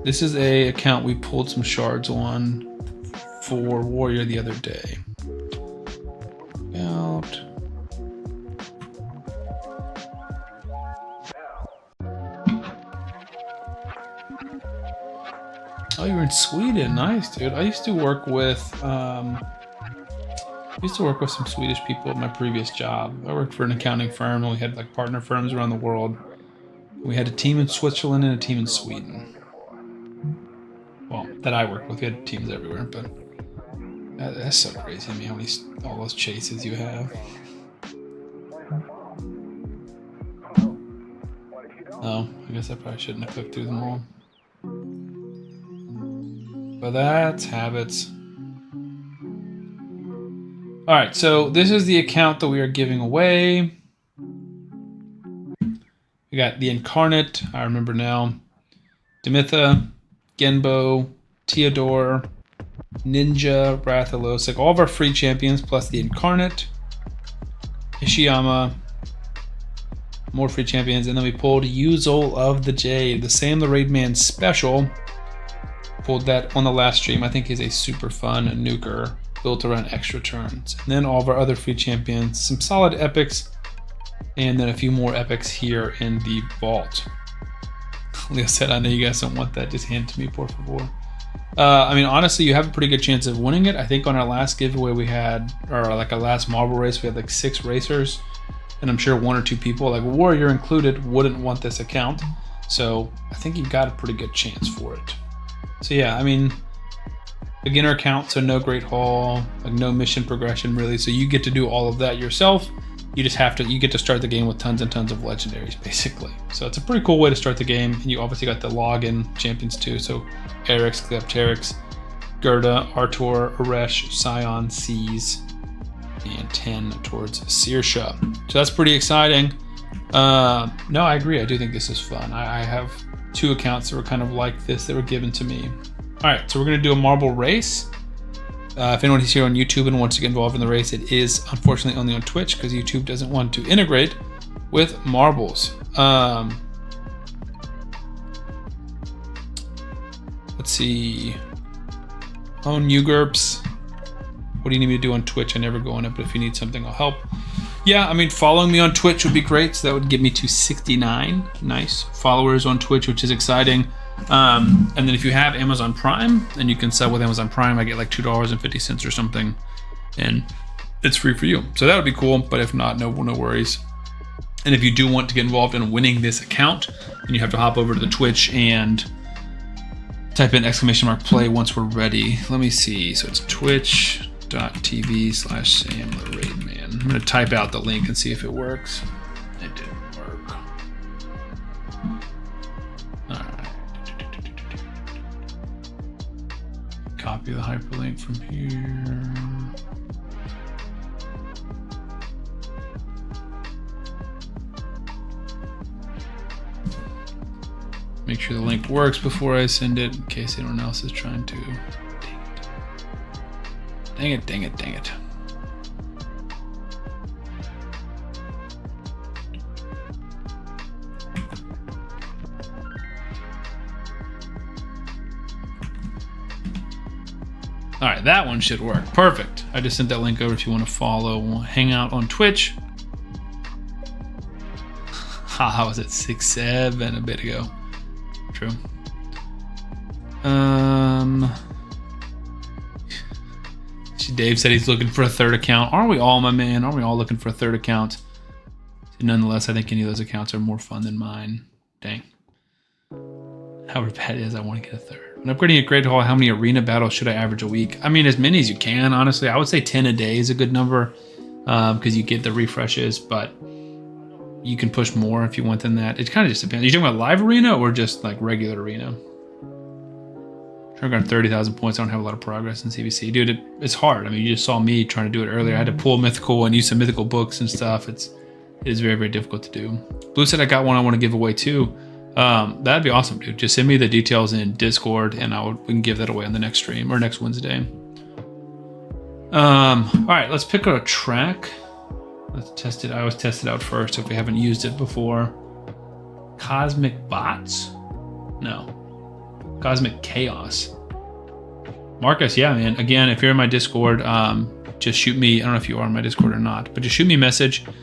This is a account we pulled some shards on for Warrior the other day. Out. Oh, you're in Sweden. Nice, dude. I used to work with some Swedish people at my previous job. I worked for an accounting firm, and we had like partner firms around the world. We had a team in Switzerland and a team in Sweden. Well, that I worked with. We had teams everywhere, but that's so crazy to me how many all those chases you have. Oh, I guess I probably shouldn't have clicked through them all. But that's habits. All right, so this is the account that we are giving away. We got the Incarnate, I remember now. Demitha, Genbo, Theodore, Ninja, Rathalos, like all of our free champions plus the Incarnate, Ishiyama, more free champions, and then we pulled Yuzol of the Jade, the Sam the Raidman special. Pulled that on the last stream. I think he's a super fun nuker built around extra turns. And then all of our other free champions, some solid epics, and then a few more epics here in the vault. Leo said, I know you guys don't want that, just hand it to me, por favor. I mean, honestly, you have a pretty good chance of winning it. I think on our last giveaway we had, or like our last marble race, we had like 6 racers, and I'm sure 1 or 2 people, like Warrior included, wouldn't want this account. So I think you've got a pretty good chance for it. So yeah, I mean, beginner account, so no great haul, like no mission progression really. So you get to do all of that yourself. You just have to, you get to start the game with tons and tons of legendaries basically. So it's a pretty cool way to start the game. And you obviously got the login champions too. So Erix, Glepteryx, Gerda, Artor, Aresh, Scion, Seas, and 10 towards Saoirse. So that's pretty exciting. No, I agree. I do think this is fun. I have 2 accounts that were kind of like this that were given to me. All right, so we're gonna do a marble race. If anyone is here on YouTube and wants to get involved in the race, it is unfortunately only on Twitch because YouTube doesn't want to integrate with marbles. Let's see. Own UGURPS. What do you need me to do on Twitch? I never go on it, but if you need something, I'll help. Yeah, I mean, following me on Twitch would be great. So that would get me to 69 nice followers on Twitch, which is exciting. And then if you have Amazon Prime and you can sub with Amazon Prime, I get like $2.50 or something, and it's free for you. So that would be cool. But if not, no worries. And if you do want to get involved in winning this account, then you have to hop over to the Twitch and type in !play once we're ready. Let me see. So it's twitch.tv/SamTheRaidman. I'm going to type out the link and see if it works. It didn't work. All right. Copy the hyperlink from here. Make sure the link works before I send it in case anyone else is trying to. Dang it. All right, that one should work. Perfect. I just sent that link over if you want to follow Hangout on Twitch. How was it? 6-7 a bit ago. True. Dave said he's looking for a 3rd account. Aren't we all, my man? Aren't we all looking for a 3rd account? Nonetheless, I think any of those accounts are more fun than mine. Dang. However bad it is, I want to get a 3rd. When upgrading a Great Hall, how many arena battles should I average a week? I mean, as many as you can, honestly. I would say 10 a day is a good number because you get the refreshes, but you can push more if you want than that. It kind of just depends. Are you talking about live arena or just like regular arena? Trying to earn 30,000 points. I don't have a lot of progress in CBC. Dude, it's hard. I mean, you just saw me trying to do it earlier. I had to pull mythical and use some mythical books and stuff. It is very, very difficult to do. Blue said I got one I want to give away too. That'd be awesome, dude. Just send me the details in Discord and we can give that away on the next stream or next Wednesday. All right, let's pick a track. Let's test it. I always test it out first if we haven't used it before. Cosmic Bots? No. Cosmic Chaos. Marcus, yeah, man. Again, if you're in my Discord, just shoot me. I don't know if you are on my Discord or not, but just shoot me a message with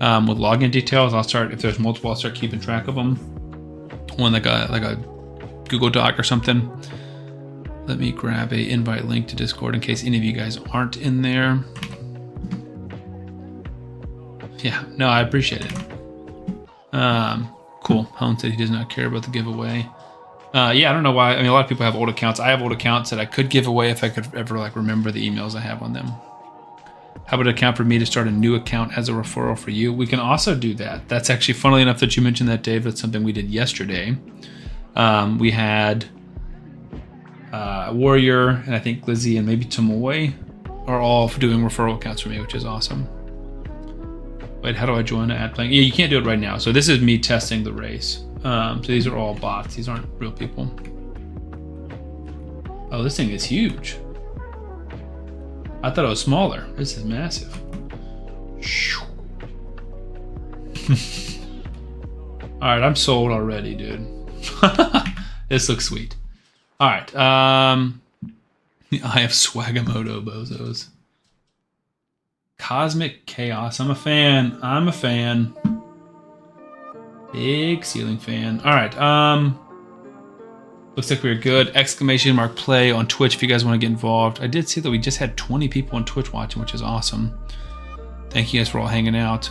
login details. I'll start, if there's multiple, I'll start keeping track of them. One like a Google Doc or something. Let me grab a invite link to Discord in case any of you guys aren't in there. Yeah, no, I appreciate it. Cool. Helen said he does not care about the giveaway. Yeah, I don't know why. I mean, a lot of people have old accounts. I have old accounts that I could give away if I could ever like remember the emails I have on them. How about an account for me to start a new account as a referral for you? We can also do that. That's actually, funnily enough that you mentioned that, Dave. That's something we did yesterday. We had Warrior and I think Lizzie and maybe Tamoy are all doing referral accounts for me, which is awesome. Wait, how do I join ad playing? Yeah, you can't do it right now. So this is me testing the race. So these are all bots. These aren't real people. Oh, this thing is huge. I thought it was smaller. This is massive. All right, I'm sold already, dude. This looks sweet. All right. I have Swagamoto bozos. Cosmic Chaos. I'm a fan. I'm a fan. Big ceiling fan. All right. Looks like we're good. Exclamation mark play on Twitch if you guys want to get involved. I did see that we just had 20 people on Twitch watching, which is awesome. Thank you guys for all hanging out.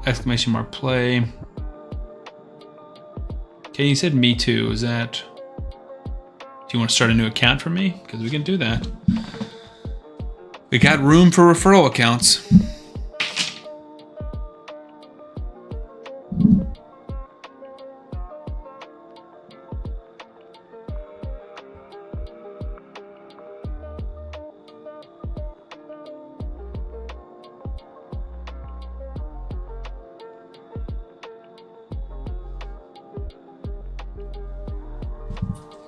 Exclamation mark play. Okay, you said me too. Is that... Do you want to start a new account for me? Because we can do that. We got room for referral accounts.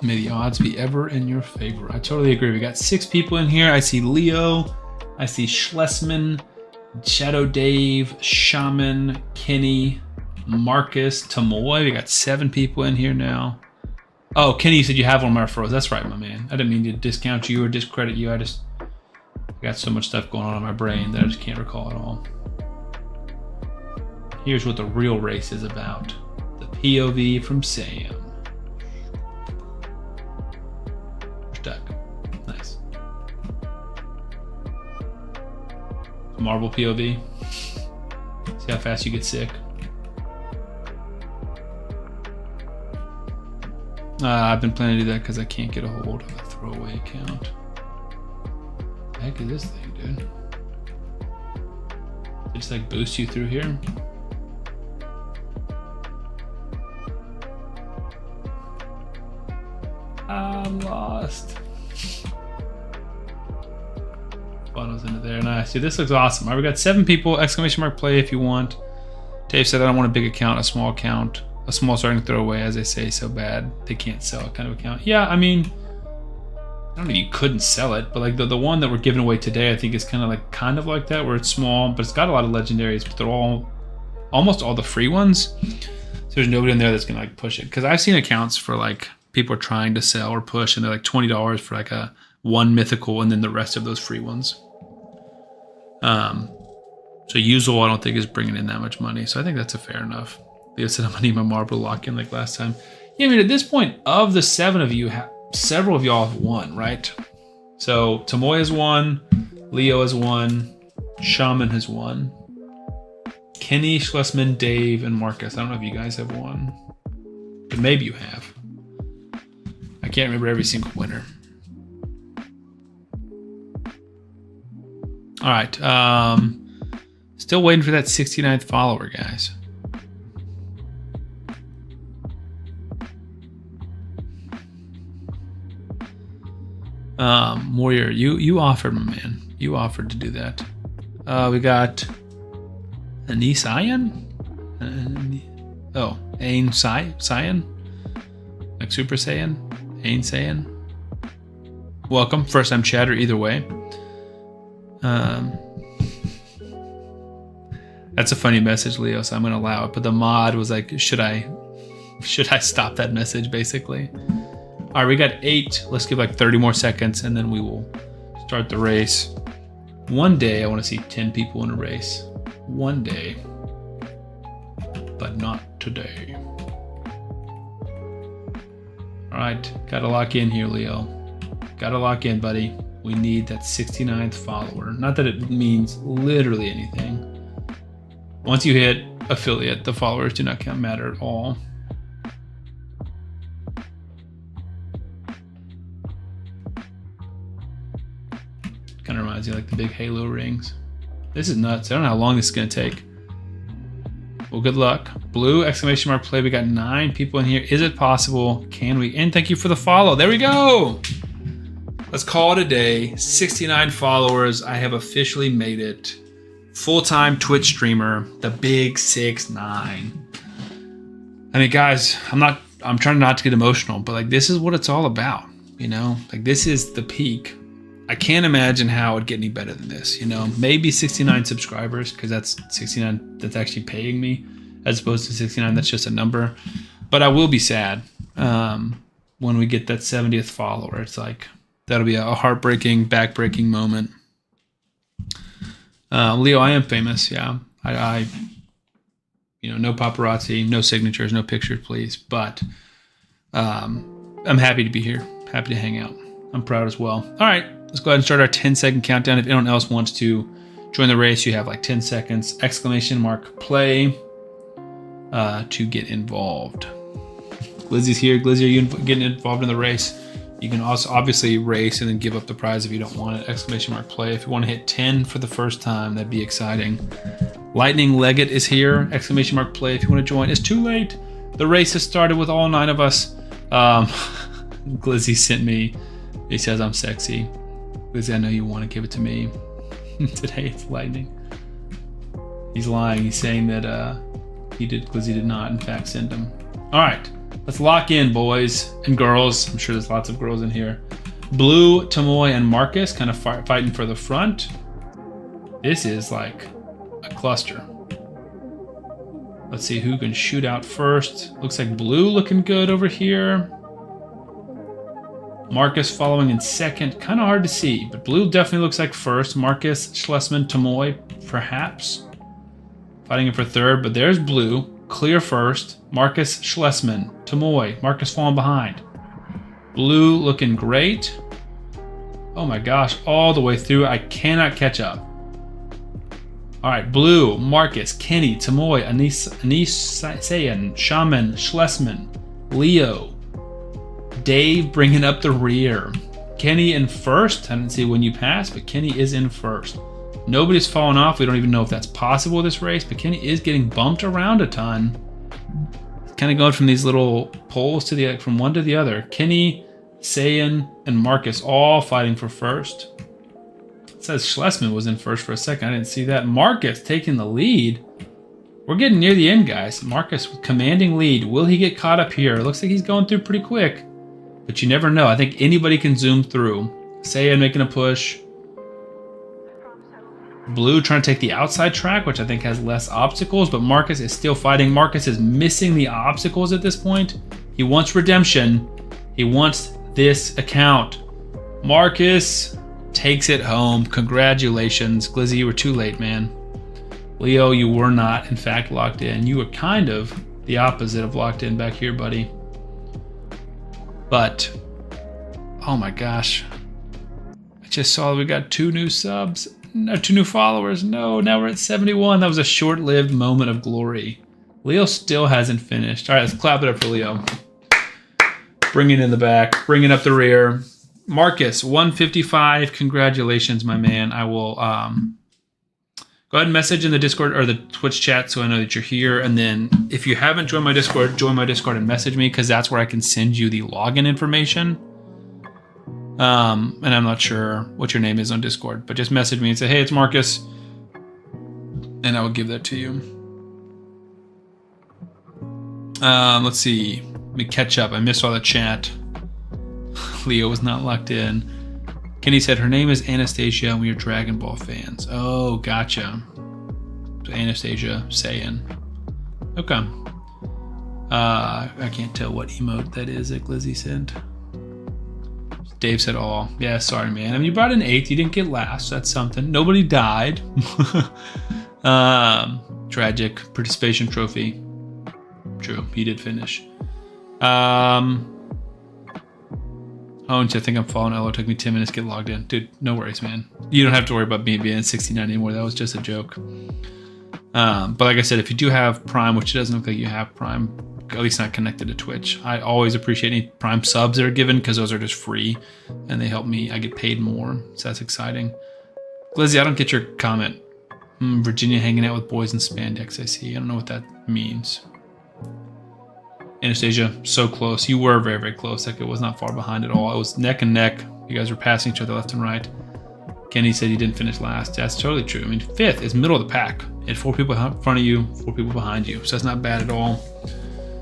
May the odds be ever in your favor. I totally agree. We got 6 people in here. I see Leo. I see Schlesman, Shadow Dave, Shaman, Kenny, Marcus, Tamoy. We got 7 people in here now. Oh, Kenny, you said you have one of my referrals. That's right, my man. I didn't mean to discount you or discredit you. I got so much stuff going on in my brain that I just can't recall it all. Here's what the real race is about. The POV from Sam. Nice. Marble POV. See how fast you get sick. I've been planning to do that because I can't get a hold of a throwaway account. What the heck is this thing, dude? It just like boost you through here. I'm lost. Funnels into there. Nice. Dude, this looks awesome. All right, we got 7 people. Exclamation mark play if you want. Dave said, I don't want a big account, a small account. A small starting throwaway, as they say, so bad they can't sell a kind of account. Yeah, I mean, I don't know if you couldn't sell it, but like the one that we're giving away today, I think is kind of like that, where it's small, but it's got a lot of legendaries, but they're all, almost all the free ones. So there's nobody in there that's gonna like push it. Because I've seen accounts for like people are trying to sell or push, and they're like $20 for like a 1 mythical, and then the rest of those free ones. So Usual, I don't think is bringing in that much money, so I think that's a fair enough. Leo said I'm gonna need my marble lock in like last time. Yeah, I mean at this point, of the 7 of you, several of y'all have won, right? So Tamoy has won, Leo has won, Shaman has won, Kenny, Schlesman, Dave, and Marcus. I don't know if you guys have won, but maybe you have. I can't remember every single winner. All right. Still waiting for that 69th follower, guys. Warrior, you offered, my man. You offered to do that. We got Anisayan? Ain Saiyan? Like Super Saiyan? Ain Saiyan? Welcome. First time chatter either way. That's a funny message, Leo, so I'm going to allow it. But the mod was like, should I stop that message, basically? All right, we got 8. Let's give like 30 more seconds, and then we will start the race. One day, I want to see 10 people in a race. One day. But not today. All right, got to lock in here, Leo. Got to lock in, buddy. We need that 69th follower. Not that it means literally anything. Once you hit affiliate, the followers do not matter at all. Kind of reminds me of like the big Halo rings. This is nuts. I don't know how long this is going to take. Well, good luck. Blue, exclamation mark play. We got 9 people in here. Is it possible? Can we? And thank you for the follow. There we go. Let's call it a day. 69 followers. I have officially made it. Full-time Twitch streamer. The big 6'9". I mean, guys, I'm trying not to get emotional, but like this is what it's all about, you know? Like this is the peak. I can't imagine how it would get any better than this, you know? Maybe 69 subscribers, because that's 69 that's actually paying me, as opposed to 69 that's just a number. But I will be sad when we get that 70th follower. It's like, that'll be a heartbreaking, backbreaking moment. Leo, I am famous, yeah. I no paparazzi, no signatures, no pictures, please. But I'm happy to be here, happy to hang out. I'm proud as well. All right, let's go ahead and start our 10-second countdown. If anyone else wants to join the race, you have like 10 seconds, exclamation mark play to get involved. Glizzy's here. Glizzy, are you getting involved in the race? You can also obviously race and then give up the prize if you don't want it. Exclamation mark play. If you want to hit 10 for the first time, that'd be exciting. Lightning Leggett is here. Exclamation mark play if you want to join. It's too late. The race has started with all 9 of us. Glizzy sent me. He says I'm sexy. Glizzy, I know you want to give it to me. Today it's Lightning. He's lying. He's saying that Glizzy did not, in fact, send him. All right. Let's lock in, boys and girls. I'm sure there's lots of girls in here. Blue, Tamoy, and Marcus kind of fighting for the front. This is like a cluster. Let's see who can shoot out first. Looks like Blue looking good over here. Marcus following in second. Kind of hard to see, but Blue definitely looks like first. Marcus, Schlesman, Tamoy, perhaps. Fighting for third, but there's Blue. Clear first. Marcus Schlesman. Tamoy. Marcus falling behind. Blue looking great. Oh my gosh. All the way through. I cannot catch up. All right. Blue, Marcus, Kenny, Tamoy, Sayan, Shaman, Schlesman, Leo, Dave bringing up the rear. Kenny in first. I didn't see when you passed, but Kenny is in first. Nobody's fallen off. We don't even know if that's possible this race, but Kenny is getting bumped around a ton. Kind of going from these little poles to from one to the other. Kenny, Sayan, and Marcus all fighting for first. It says Schlesman was in first for a second. I didn't see that. Marcus taking the lead. We're getting near the end, guys. Marcus with commanding lead. Will he get caught up here? Looks like he's going through pretty quick, but you never know. I think anybody can zoom through. Sayan making a push. Blue trying to take the outside track, which I think has less obstacles, but Marcus is still fighting. Marcus is missing the obstacles at this point. He wants redemption. He wants this account. Marcus takes it home. Congratulations. Glizzy, you were too late, man. Leo, you were not, in fact, locked in. You were kind of the opposite of locked in back here, buddy. But, oh my gosh. I just saw we got 2 new subs. No, 2 new followers. No, now we're at 71. That was a short-lived moment of glory. Leo still hasn't finished. All right, let's clap it up for Leo. Bringing in the back, bringing up the rear. Marcus, 155. Congratulations, my man. I will go ahead and message in the Discord or the Twitch chat so I know that you're here. And then if you haven't joined my Discord, join my Discord and message me, because that's where I can send you the login information. And I'm not sure what your name is on Discord, but just message me and say, hey, it's Marcus. And I will give that to you. Let's see. Let me catch up. I missed all the chat. Leo was not locked in. Kenny said her name is Anastasia and we are Dragon Ball fans. Oh, gotcha. So Anastasia Saiyan. Okay. I can't tell what emote that is that Glizzy sent. Dave said all. Yeah, sorry, man. I mean, you brought in 8th. You didn't get last. That's something. Nobody died. Tragic. Participation trophy. True. He did finish. Oh, and I think I'm following Elo. It took me 10 minutes to get logged in. Dude, no worries, man. You don't have to worry about me being 69 anymore. That was just a joke. But like I said, if you do have Prime, which it doesn't look like you have Prime, at least not connected to Twitch, I always appreciate any Prime subs that are given, because those are just free and they help me. I get paid more, so that's exciting. Glizzy, I don't get your comment. Virginia hanging out with boys in spandex, I see. I don't know what that means. Anastasia, so close. You were very, very close. Like, it was not far behind at all. It was neck and neck. You guys were passing each other left and right. Kenny said he didn't finish last. That's totally true. I mean, 5th is middle of the pack. You had 4 people in front of you, 4 people behind you. So that's not bad at all.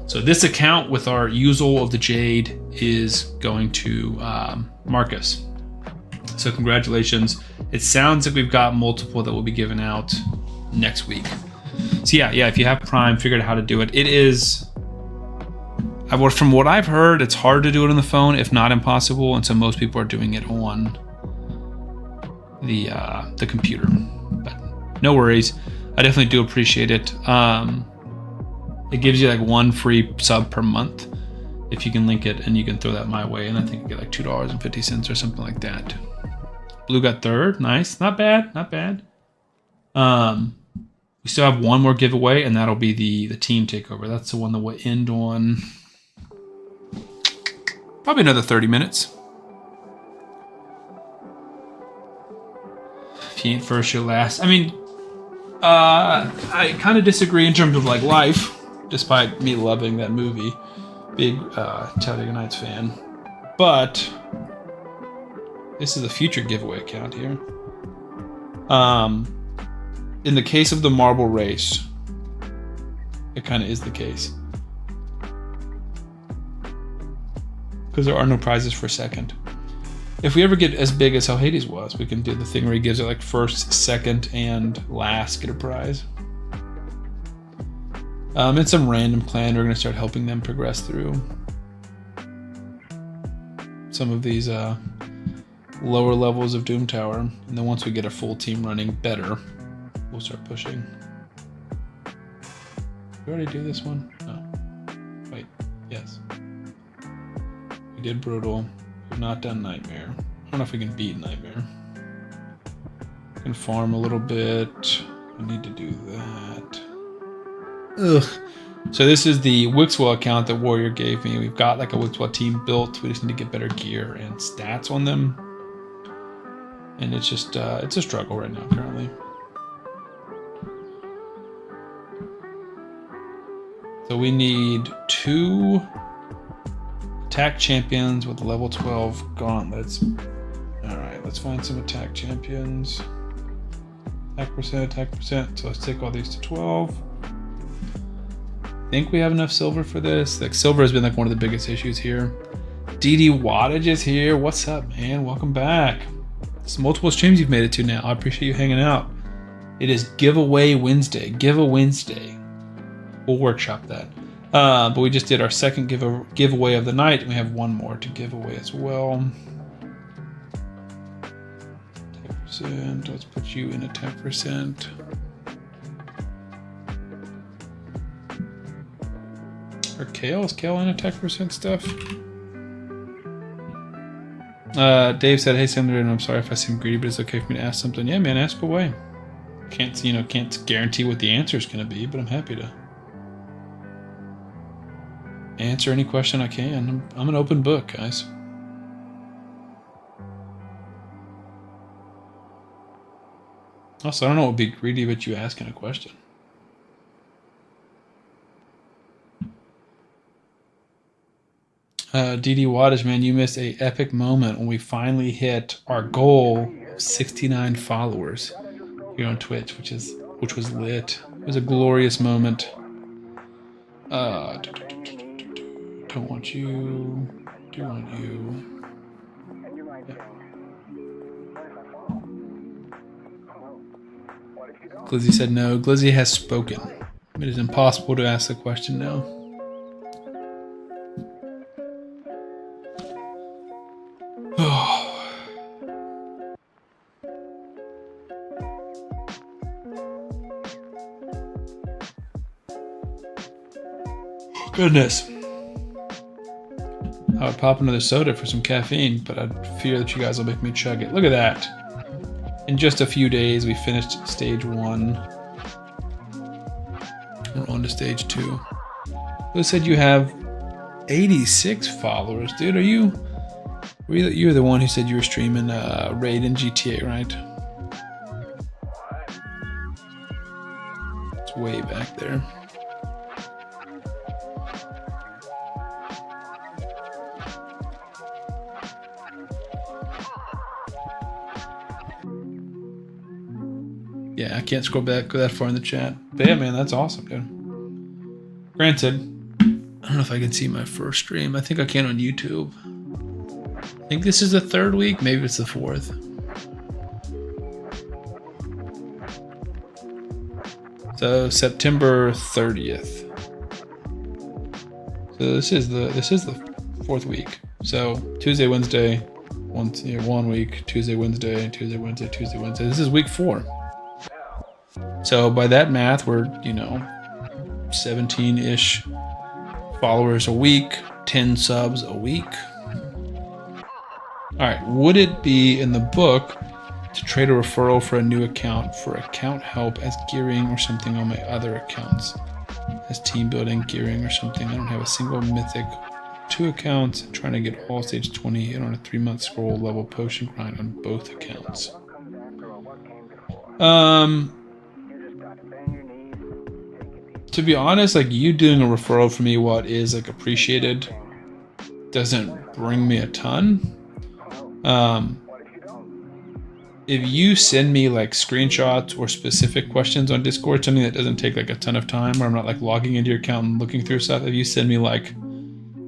So this account with our Usual of the Jade is going to Marcus. So congratulations. It sounds like we've got multiple that will be given out next week. So yeah, if you have Prime, figure out how to do it. It is... From what I've heard, it's hard to do it on the phone, if not impossible, and so most people are doing it on the computer. But no worries. I definitely do appreciate it. It gives you like 1 free sub per month if you can link it, and you can throw that my way, and I think you get like $2.50 or something like that. Blue got 3rd. Nice. Not bad. Not bad. We still have 1 more giveaway, and that'll be the team takeover. That's the one that will end on probably another 30 minutes. If you ain't first, you're last. I mean, I kind of disagree in terms of like life, despite me loving that movie. Big Talladega Nights fan. But this is a future giveaway account here. In the case of the marble race, it kind of is the case. Because there are no prizes for second. If we ever get as big as how Hades was, we can do the thing where he gives it like first, second, and last get a prize. It's some random clan. We're going to start helping them progress through some of these lower levels of Doom Tower. And then once we get a full team running better, we'll start pushing. Did we already do this one? No. Wait. Yes. We did Brutal. We've not done Nightmare. I don't know if we can beat Nightmare. We can farm a little bit. I need to do that. Ugh. So this is the Wixwell account that Warrior gave me. We've got like a Wixwell team built. We just need to get better gear and stats on them. And it's just, it's a struggle right now currently. So we need 2 attack champions with level 12 gauntlets. Alright, let's find some attack champions. Attack percent. So let's take all these to 12. I think we have enough silver for this. Like, silver has been like one of the biggest issues here. DD Wattage is here. What's up, man? Welcome back. It's multiple streams you've made it to now. I appreciate you hanging out. It is Giveaway Wednesday. Give a Wednesday. We'll workshop that. But we just did our second giveaway of the night, and we have 1 more to give away as well. 10%. Let's put you in a 10%. Or Kale? Is Kale in a 10% stuff? Dave said, "Hey, Sandra, and I'm sorry if I seem greedy, but it's okay for me to ask something." Yeah, man, ask away. Can't guarantee what the answer is going to be, but I'm happy to answer any question I can. I'm an open book, guys. Also, I don't know what would be greedy about you asking a question. DD Wattage, man, you missed a epic moment when we finally hit our goal of 69 followers here on Twitch, which was lit. It was a glorious moment. Don't want you. Do want you. Yeah. Glizzy said no. Glizzy has spoken. It is impossible to ask the question no. Goodness. I would pop another soda for some caffeine, but I'd fear that you guys will make me chug it. Look at that. In just a few days, we finished stage 1. We're on to stage 2. Who said you have 86 followers? Dude, you're the one who said you were streaming Raid in GTA, right? It's way back there. Yeah, I can't scroll back that far in the chat. But yeah, man, that's awesome, dude. Granted, I don't know if I can see my first stream. I think I can on YouTube. I think this is the 3rd week. Maybe it's the 4th. So September 30th. So this is the 4th week. So Tuesday, Wednesday, 1 week. Tuesday, Wednesday, Tuesday, Wednesday, Tuesday, Wednesday. This is week 4. So by that math, we're 17-ish followers a week, 10 subs a week. All right, would it be in the book to trade a referral for a new account for account help as gearing or something on my other accounts? As team building, gearing or something. I don't have a single mythic, 2 accounts. I'm trying to get all stage 20 and on a 3-month scroll level potion grind on both accounts. To be honest, like you doing a referral for me, what is like appreciated, doesn't bring me a ton. If you send me like screenshots or specific questions on Discord, something that doesn't take like a ton of time, or I'm not like logging into your account and looking through stuff. If you send me like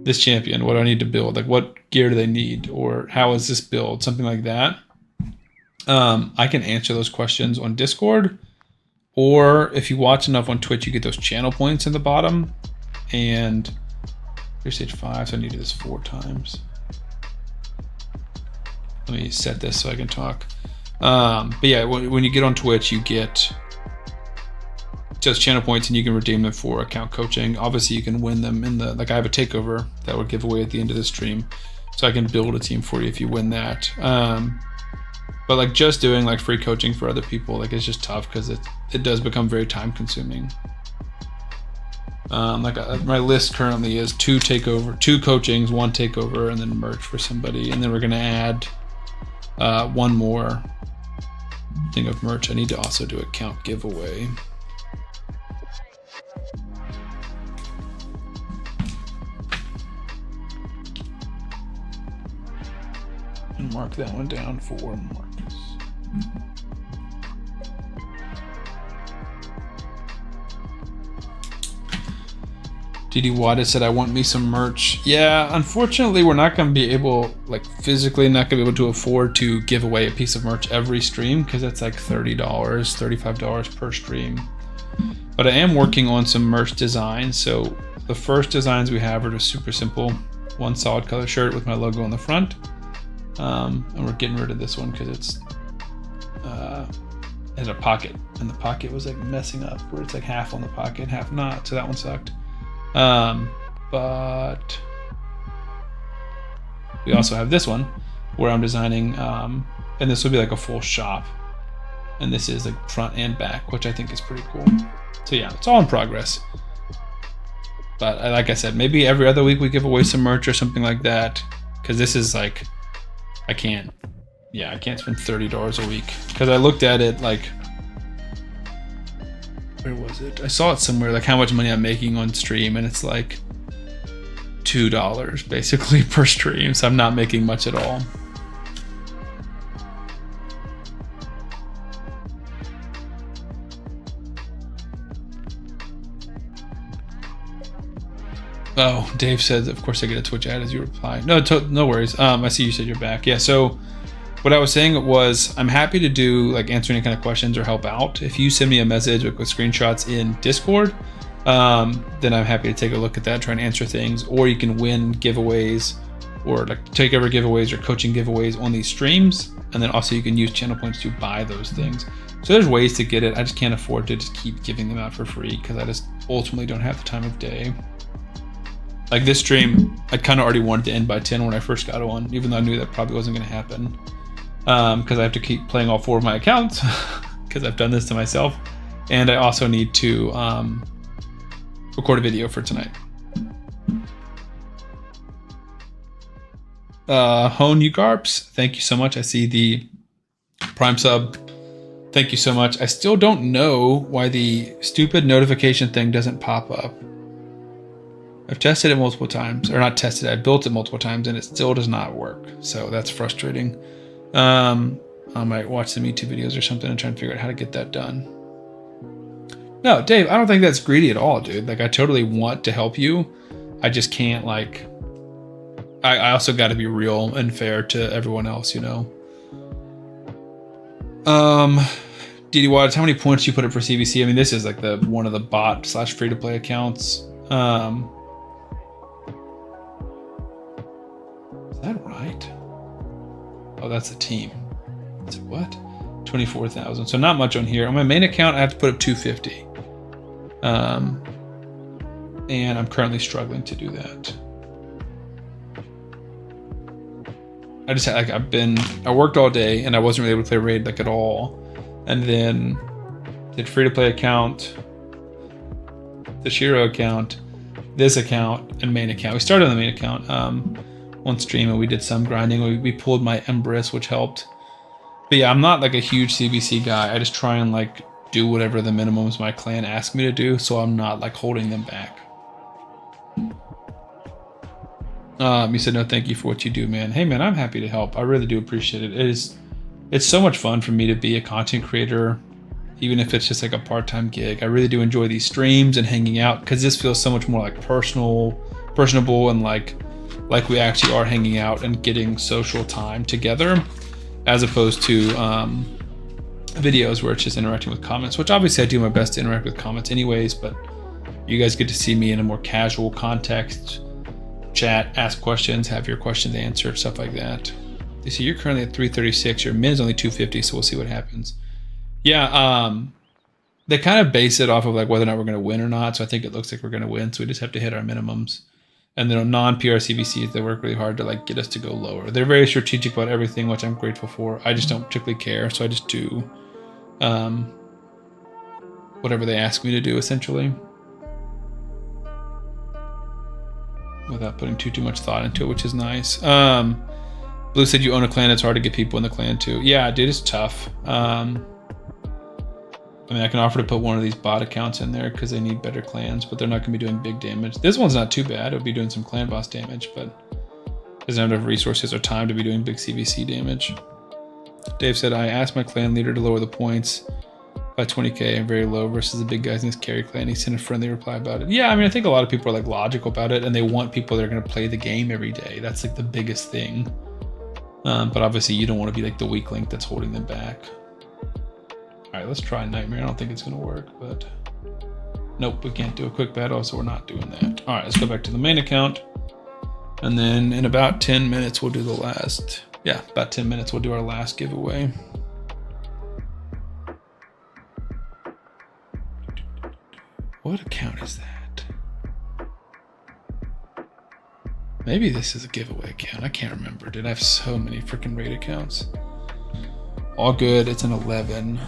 this champion, what do I need to build? Like what gear do they need? Or how is this build? Something like that. I can answer those questions on Discord. Or if you watch enough on Twitch, you get those channel points in the bottom. And here's stage 5, so I need to do this 4 times. Let me set this so I can talk. But yeah, when you get on Twitch, you get just channel points and you can redeem them for account coaching. Obviously, you can win them in I have a takeover that would give away at the end of the stream. So I can build a team for you if you win that. But like just doing like free coaching for other people, like it's just tough because it does become very time consuming. My list currently is 2 coachings, 1 takeover, and then merch for somebody. And then we're gonna add 1 more thing of merch. I need to also do a count giveaway. And mark that one down for Marcus. DD Wada said, I want me some merch. Yeah, unfortunately, we're not going to be able, like physically not going to be able to afford to give away a piece of merch every stream because that's like $30, $35 per stream. But I am working on some merch designs. So the first designs we have are just super simple. 1 solid color shirt with my logo on the front. And we're getting rid of this one because it's had a pocket, and the pocket was like messing up where it's like half on the pocket, half not. So that one sucked. But we also have this one where I'm designing, and this will be like a full shop, and this is like front and back, which I think is pretty cool. So yeah, it's all in progress. But like I said, maybe every other week we give away some merch or something like that, because this is like, I can't spend $30 a week, because I looked at it like where was it? I saw it somewhere, like how much money I'm making on stream, and it's like $2 basically per stream, so I'm not making much at all. Oh, Dave said, of course I get a Twitch ad as you reply. No, no worries. I see you said you're back. Yeah, so what I was saying was I'm happy to do like answer any kind of questions or help out. If you send me a message with screenshots in Discord, then I'm happy to take a look at that, try and answer things. Or you can win giveaways or like takeover giveaways or coaching giveaways on these streams. And then also you can use channel points to buy those things. So there's ways to get it. I just can't afford to just keep giving them out for free because I just ultimately don't have the time of day. Like this stream, I kind of already wanted to end by 10 when I first got on, even though I knew that probably wasn't going to happen. Because I have to keep playing all 4 of my accounts because I've done this to myself. And I also need to record a video for tonight. Hone you Garps, thank you so much. I see the Prime sub. Thank you so much. I still don't know why the stupid notification thing doesn't pop up. I've tested it multiple times, or not tested, I built it multiple times and it still does not work. So that's frustrating. I might watch some YouTube videos or something and try and figure out how to get that done. No, Dave, I don't think that's greedy at all, dude. Like I totally want to help you. I just can't like, I also got to be real and fair to everyone else, you know? DD Watts, how many points do you put up for CVC? I mean, this is like one of the bot / free to play accounts. Is that right? Oh, that's a team. It's what? 24,000. So not much on here. On my main account, I have to put up 250. And I'm currently struggling to do that. I just had like I worked all day and I wasn't really able to play Raid like at all. And then did free to play account, the Shiro account, this account, and main account. We started on the main account on stream and we did some grinding. We pulled my Empress, which helped. But yeah, I'm not like a huge CVC guy. I just try and like do whatever the minimums my clan asks me to do, so I'm not like holding them back. You said no thank you for what you do, man. Hey man, I'm happy to help. I really do appreciate it. It's so much fun for me to be a content creator, even if it's just like a part-time gig. I really do enjoy these streams and hanging out because this feels so much more like personable and like we actually are hanging out and getting social time together, as opposed to videos where it's just interacting with comments, which obviously I do my best to interact with comments anyways, but you guys get to see me in a more casual context, chat, ask questions, have your questions answered, stuff like that. You see, you're currently at 336, your min is only 250, so we'll see what happens. Yeah, they kind of base it off of like whether or not we're going to win or not, so I think it looks like we're going to win, so we just have to hit our minimums. And then on non-PR CVCs, they work really hard to like get us to go lower. They're very strategic about everything, which I'm grateful for. I just don't particularly care, so I just do whatever they ask me to do, essentially, without putting too much thought into it, which is nice. Blue said you own a clan, it's hard to get people in the clan too. Yeah, dude, it's tough. I mean, I can offer to put one of these bot accounts in there because they need better clans, but they're not going to be doing big damage. This one's not too bad. It'll be doing some clan boss damage, but doesn't have enough resources or time to be doing big CVC damage. Dave said, I asked my clan leader to lower the points by 20k and very low versus the big guys in his carry clan. He sent a friendly reply about it. Yeah, I mean, I think a lot of people are like logical about it and they want people that are going to play the game every day. That's like the biggest thing. But obviously you don't want to be like the weak link that's holding them back. All right, let's try Nightmare. I don't think it's going to work, but nope, we can't do a quick battle, so we're not doing that. All right, let's go back to the main account. And then in about 10 minutes, we'll do the last, yeah, about 10 minutes, we'll do our last giveaway. What account is that? Maybe this is a giveaway account. I can't remember, dude. I have so many freaking raid accounts. All good, it's an 11.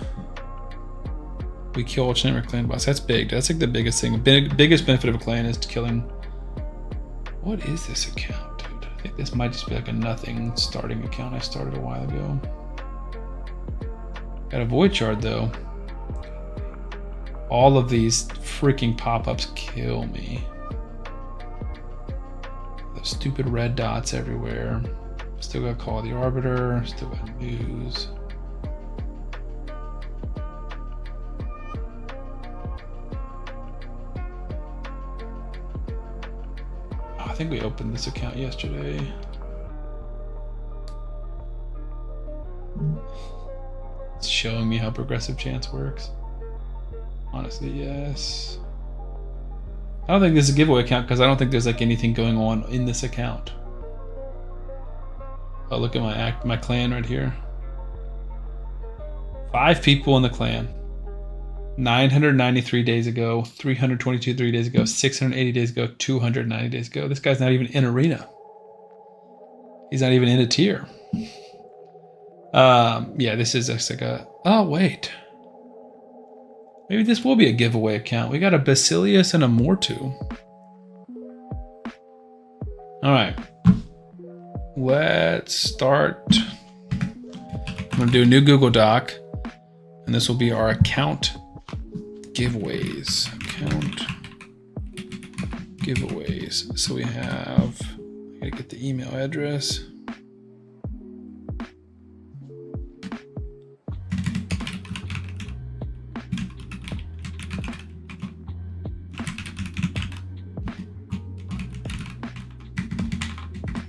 We kill alternate clan boss. That's big. That's like the biggest thing. Biggest benefit of a clan is killing. What is this account, dude? I think this might just be like a nothing starting account I started a while ago. Got a void shard though. All of these freaking pop-ups kill me. Those stupid red dots everywhere. Still got Call the Arbiter, still got news. Oh, I think we opened this account yesterday. It's showing me how progressive chance works. Honestly, yes. I don't think this is a giveaway account because I don't think there's like anything going on in this account. Oh, look at my clan right here. 5 people in the clan. 993 days ago, 322 3 days ago, 680 days ago, 290 days ago. This guy's not even in arena. He's not even in a tier. Yeah, this is just like a... Oh, wait. Maybe this will be a giveaway account. We got a Basilius and a Mortu. All right. Let's start. I'm going to do a new Google Doc. And this will be our account giveaways. Account giveaways. So we have... I got to get the email address.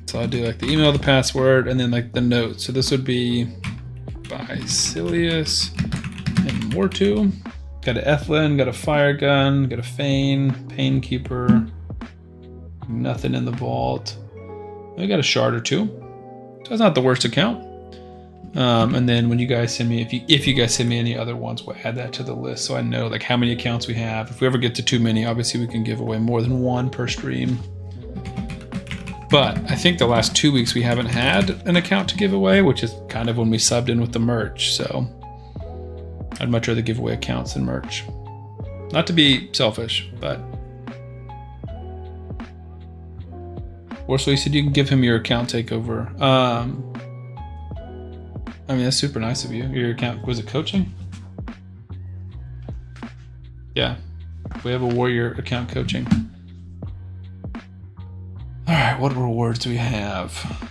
So I'll do like the email, the password, and then like the note. So this would be Basilius and Mortu. Got an Ethlin, got a Fire Gun, got a Fane, Painkeeper. Nothing in the vault. I got a shard or 2. So that's not the worst account. And then when you guys send me, if you guys send me any other ones, we'll add that to the list so I know like how many accounts we have. If we ever get to too many, obviously we can give away more than 1 per stream. But I think the last 2 weeks we haven't had an account to give away, which is kind of when we subbed in with the merch. So I'd much rather give away accounts than merch. Not to be selfish, but... Warsaw, you said you can give him your account takeover. I mean, that's super nice of you. Your account, was it coaching? Yeah, we have a warrior account coaching. All right, what rewards do we have?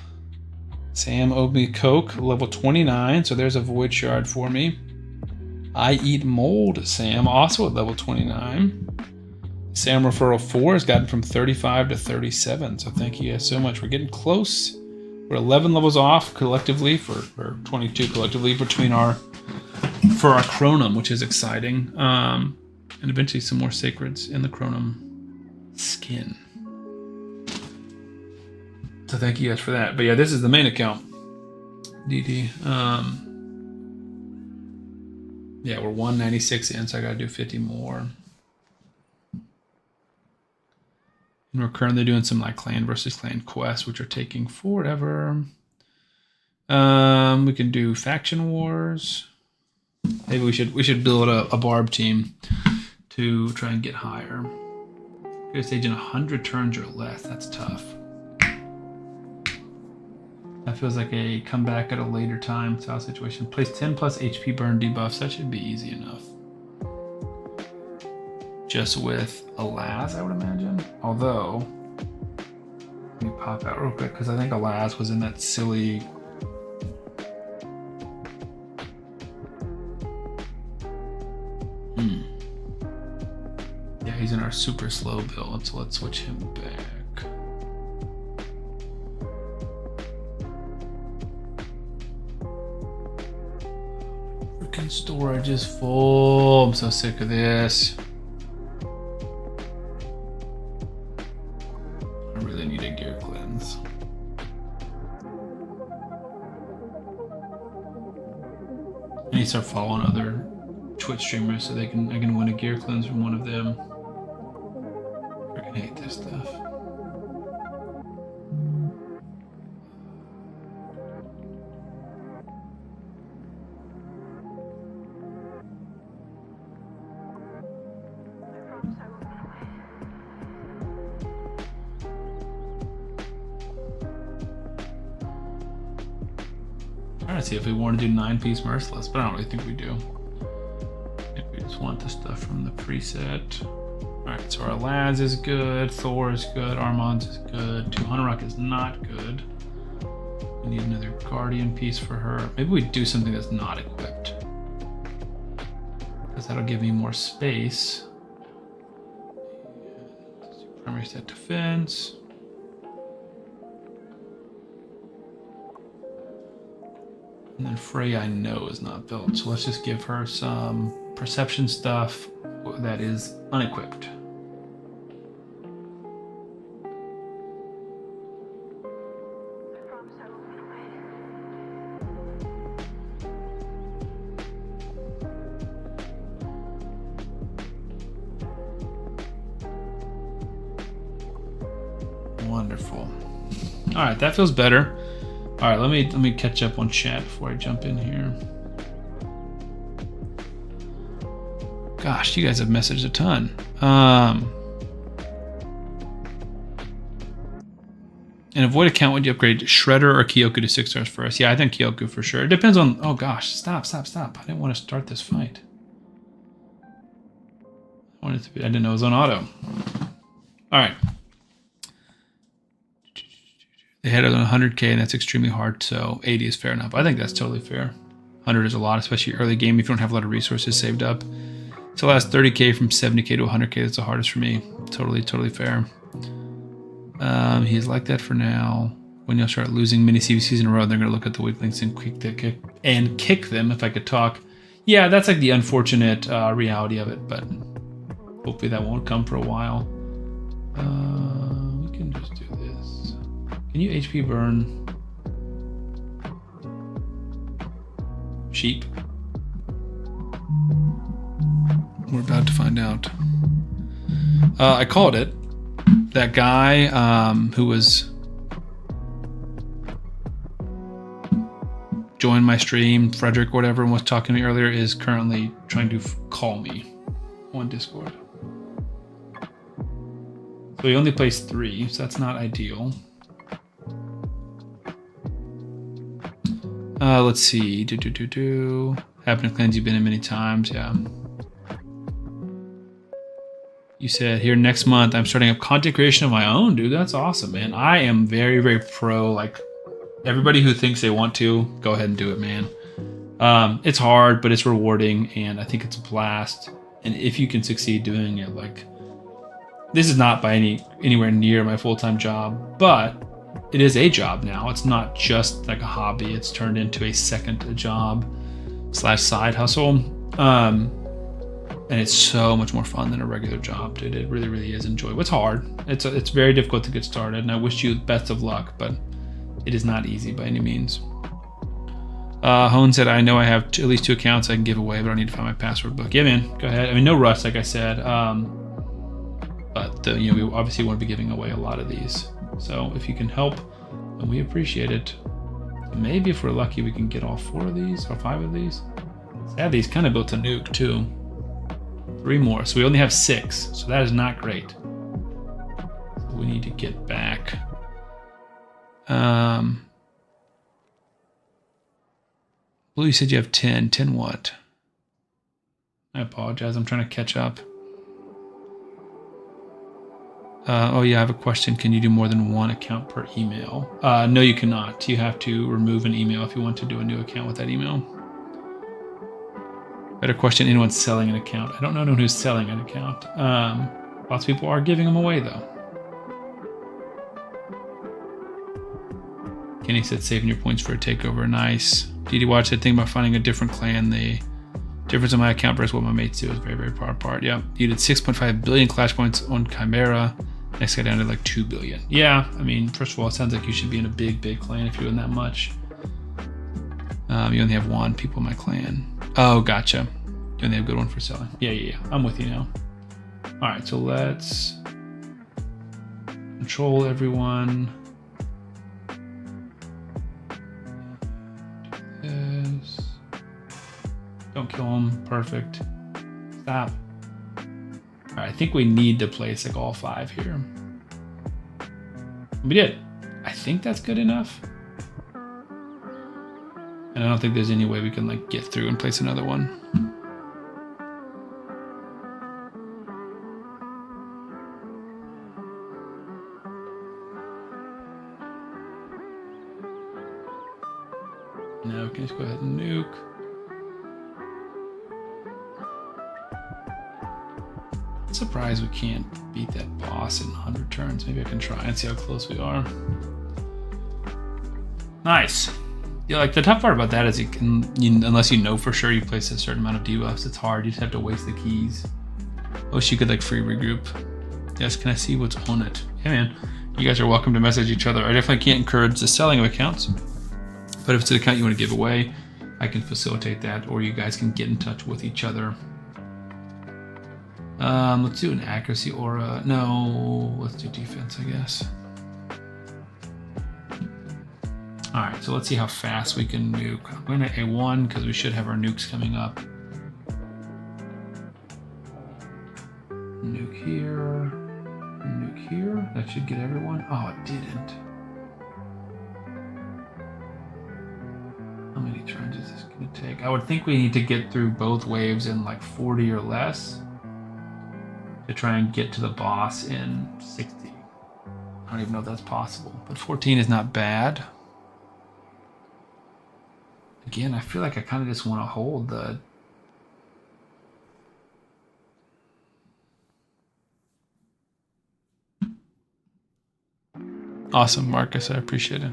Sam owed me Coke, level 29, so there's a void shard for me. I Eat Mold, Sam, also at level 29. Sam referral 4 has gotten from 35 to 37, so thank you guys so much. We're getting close. We're 11 levels off collectively, or 22 collectively for our Chronum, which is exciting. And eventually some more Sacreds in the Chronum skin. So thank you guys for that. But yeah, this is the main account. DD. Yeah, we're 196 in, so I gotta do 50 more. And we're currently doing some like clan versus clan quests, which are taking forever. We can do faction wars. Maybe we should build a barb team to try and get higher. Get a stage in 100 turns or less. That's tough. That feels like a comeback at a later time style situation. Place 10 plus HP burn debuffs. That should be easy enough. Just with Alaz, I would imagine. Although, let me pop out real quick because I think Alaz was in that silly. Yeah, he's in our super slow build, so let's switch him back. Freaking storage is full. I'm so sick of this. I really need a gear cleanse. I need to start following other Twitch streamers so I can win a gear cleanse from one of them. Freaking hate this stuff. Trying to see if we want to do 9-piece merciless, but I don't really think we do. I think we just just want the stuff from the preset. Alright, so our Laz is good, Thor is good, Armand's is good, Tuhanarok is not good. We need another Guardian piece for her. Maybe we do something that's not equipped, because that'll give me more space. Primary set defense. And then Freya I know is not built, so let's just give her some perception stuff that is unequipped. Wonderful. All right, that feels better. All right, let me catch up on chat before I jump in here. Gosh, you guys have messaged a ton. And avoid account, would you upgrade Shredder or Kyoku to 6 stars first? Yeah, I think Kyoku for sure. It depends on. Oh gosh, stop. I didn't want to start this fight. I didn't know it was on auto. All right. They had it on 100K, and that's extremely hard, so 80 is fair enough. I think that's totally fair. 100 is a lot, especially early game if you don't have a lot of resources saved up. So last 30K from 70K to 100K, that's the hardest for me. Totally fair. He's like that for now. When you'll start losing mini CVCs in a row, they're going to look at the weak links and kick them, if I could talk. Yeah, that's like the unfortunate reality of it, but hopefully that won't come for a while. We can just do this. Can you HP burn sheep? We're about to find out. I called it. That guy who was joined my stream, Frederick, whatever, and was talking to me earlier, is currently trying to call me on Discord. So he only plays 3, so that's not ideal. Let's see. Happen to clans you've been in many times, yeah. You said here next month I'm starting up content creation of my own, dude. That's awesome, man. I am very pro. Like, everybody who thinks they want to, go ahead and do it, man. It's hard, but it's rewarding, and I think it's a blast. And if you can succeed doing it, like, this is not by anywhere near my full-time job, but it is a job now. It's not just like a hobby. It's turned into a second job / side hustle. And it's so much more fun than a regular job, dude. It really is enjoyable. It's hard. It's very difficult to get started, and I wish you the best of luck, but it is not easy by any means. Hone said, I know I have at least 2 accounts I can give away, but I need to find my password book. Yeah, man, go ahead. I mean, no rush, like I said. But we obviously want to be giving away a lot of these. So if you can help, then we appreciate it. Maybe if we're lucky, we can get all 4 of these or 5 of these. Sadly, he's kind of built a nuke too. 3 more, so we only have 6, so that is not great. So we need to get back. Blue, you said you have 10. 10 what? I apologize, I'm trying to catch up. Oh yeah, I have a question. Can you do more than 1 account per email? No, you cannot. You have to remove an email if you want to do a new account with that email. Better question, anyone selling an account? I don't know who's selling an account. Lots of people are giving them away, though. Kenny said saving your points for a takeover. Nice. DD Watch said think about finding a different clan. The difference in my account versus what my mates do is very far apart. Yep. You did 6.5 billion clash points on Chimera. Next guy down to like 2 billion. Yeah, I mean, first of all, it sounds like you should be in a big clan if you're doing that much. You only have 1 people in my clan. Oh, gotcha. You only have a good one for selling. Yeah. I'm with you now. All right, so let's control everyone. Do this. Don't kill him. Perfect. Stop. All right, I think we need to place like all 5 here. We did. I think that's good enough. And I don't think there's any way we can like get through and place another one. No, we can just go ahead and nuke. I'm surprised we can't beat that boss in 100 turns. Maybe I can try and see how close we are. Nice. Yeah, like the tough part about that is unless you know for sure you place a certain amount of debuffs, it's hard. You just have to waste the keys. I wish you could like free regroup. Yes, can I see what's on it? Hey man, you guys are welcome to message each other. I definitely can't encourage the selling of accounts, but if it's an account you want to give away, I can facilitate that, or you guys can get in touch with each other. Let's do an accuracy aura. No, let's do defense, I guess. All right, so let's see how fast we can nuke. I'm going to A1 because we should have our nukes coming up. Nuke here, nuke here. That should get everyone. Oh, it didn't. How many turns is this going to take? I would think we need to get through both waves in like 40 or less to try and get to the boss in 60. I don't even know if that's possible, but 14 is not bad. Again, I feel like I kind of just want to hold the... Awesome, Marcus. I appreciate it.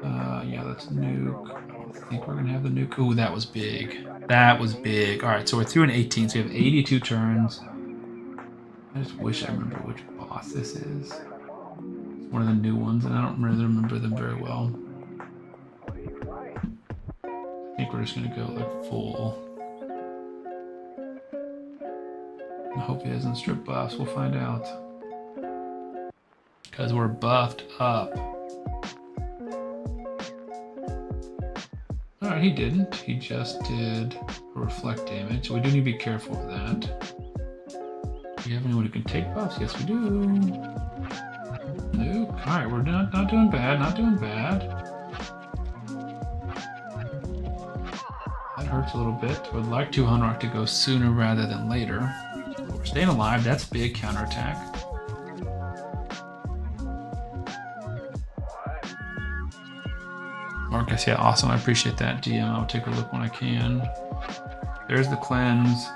Yeah, let's nuke. I don't think we're going to have the nuke. Ooh, that was big. That was big. All right, so we're through an 18, so we have 82 turns. I just wish I remember which boss this is. It's one of the new ones, and I don't really remember them very well. I think we're just going to go like full. I hope he doesn't strip buffs. We'll find out. Because we're buffed up. Alright, he didn't. He just did a reflect damage. So we do need to be careful of that. Do you have anyone who can take buffs? Yes, we do. Nuke. Alright, we're not doing bad. Not doing bad. That hurts a little bit. Would like 200 to go sooner rather than later. We're staying alive. That's big counterattack. Marcus, yeah, awesome. I appreciate that, DM. I'll take a look when I can. There's the cleanse.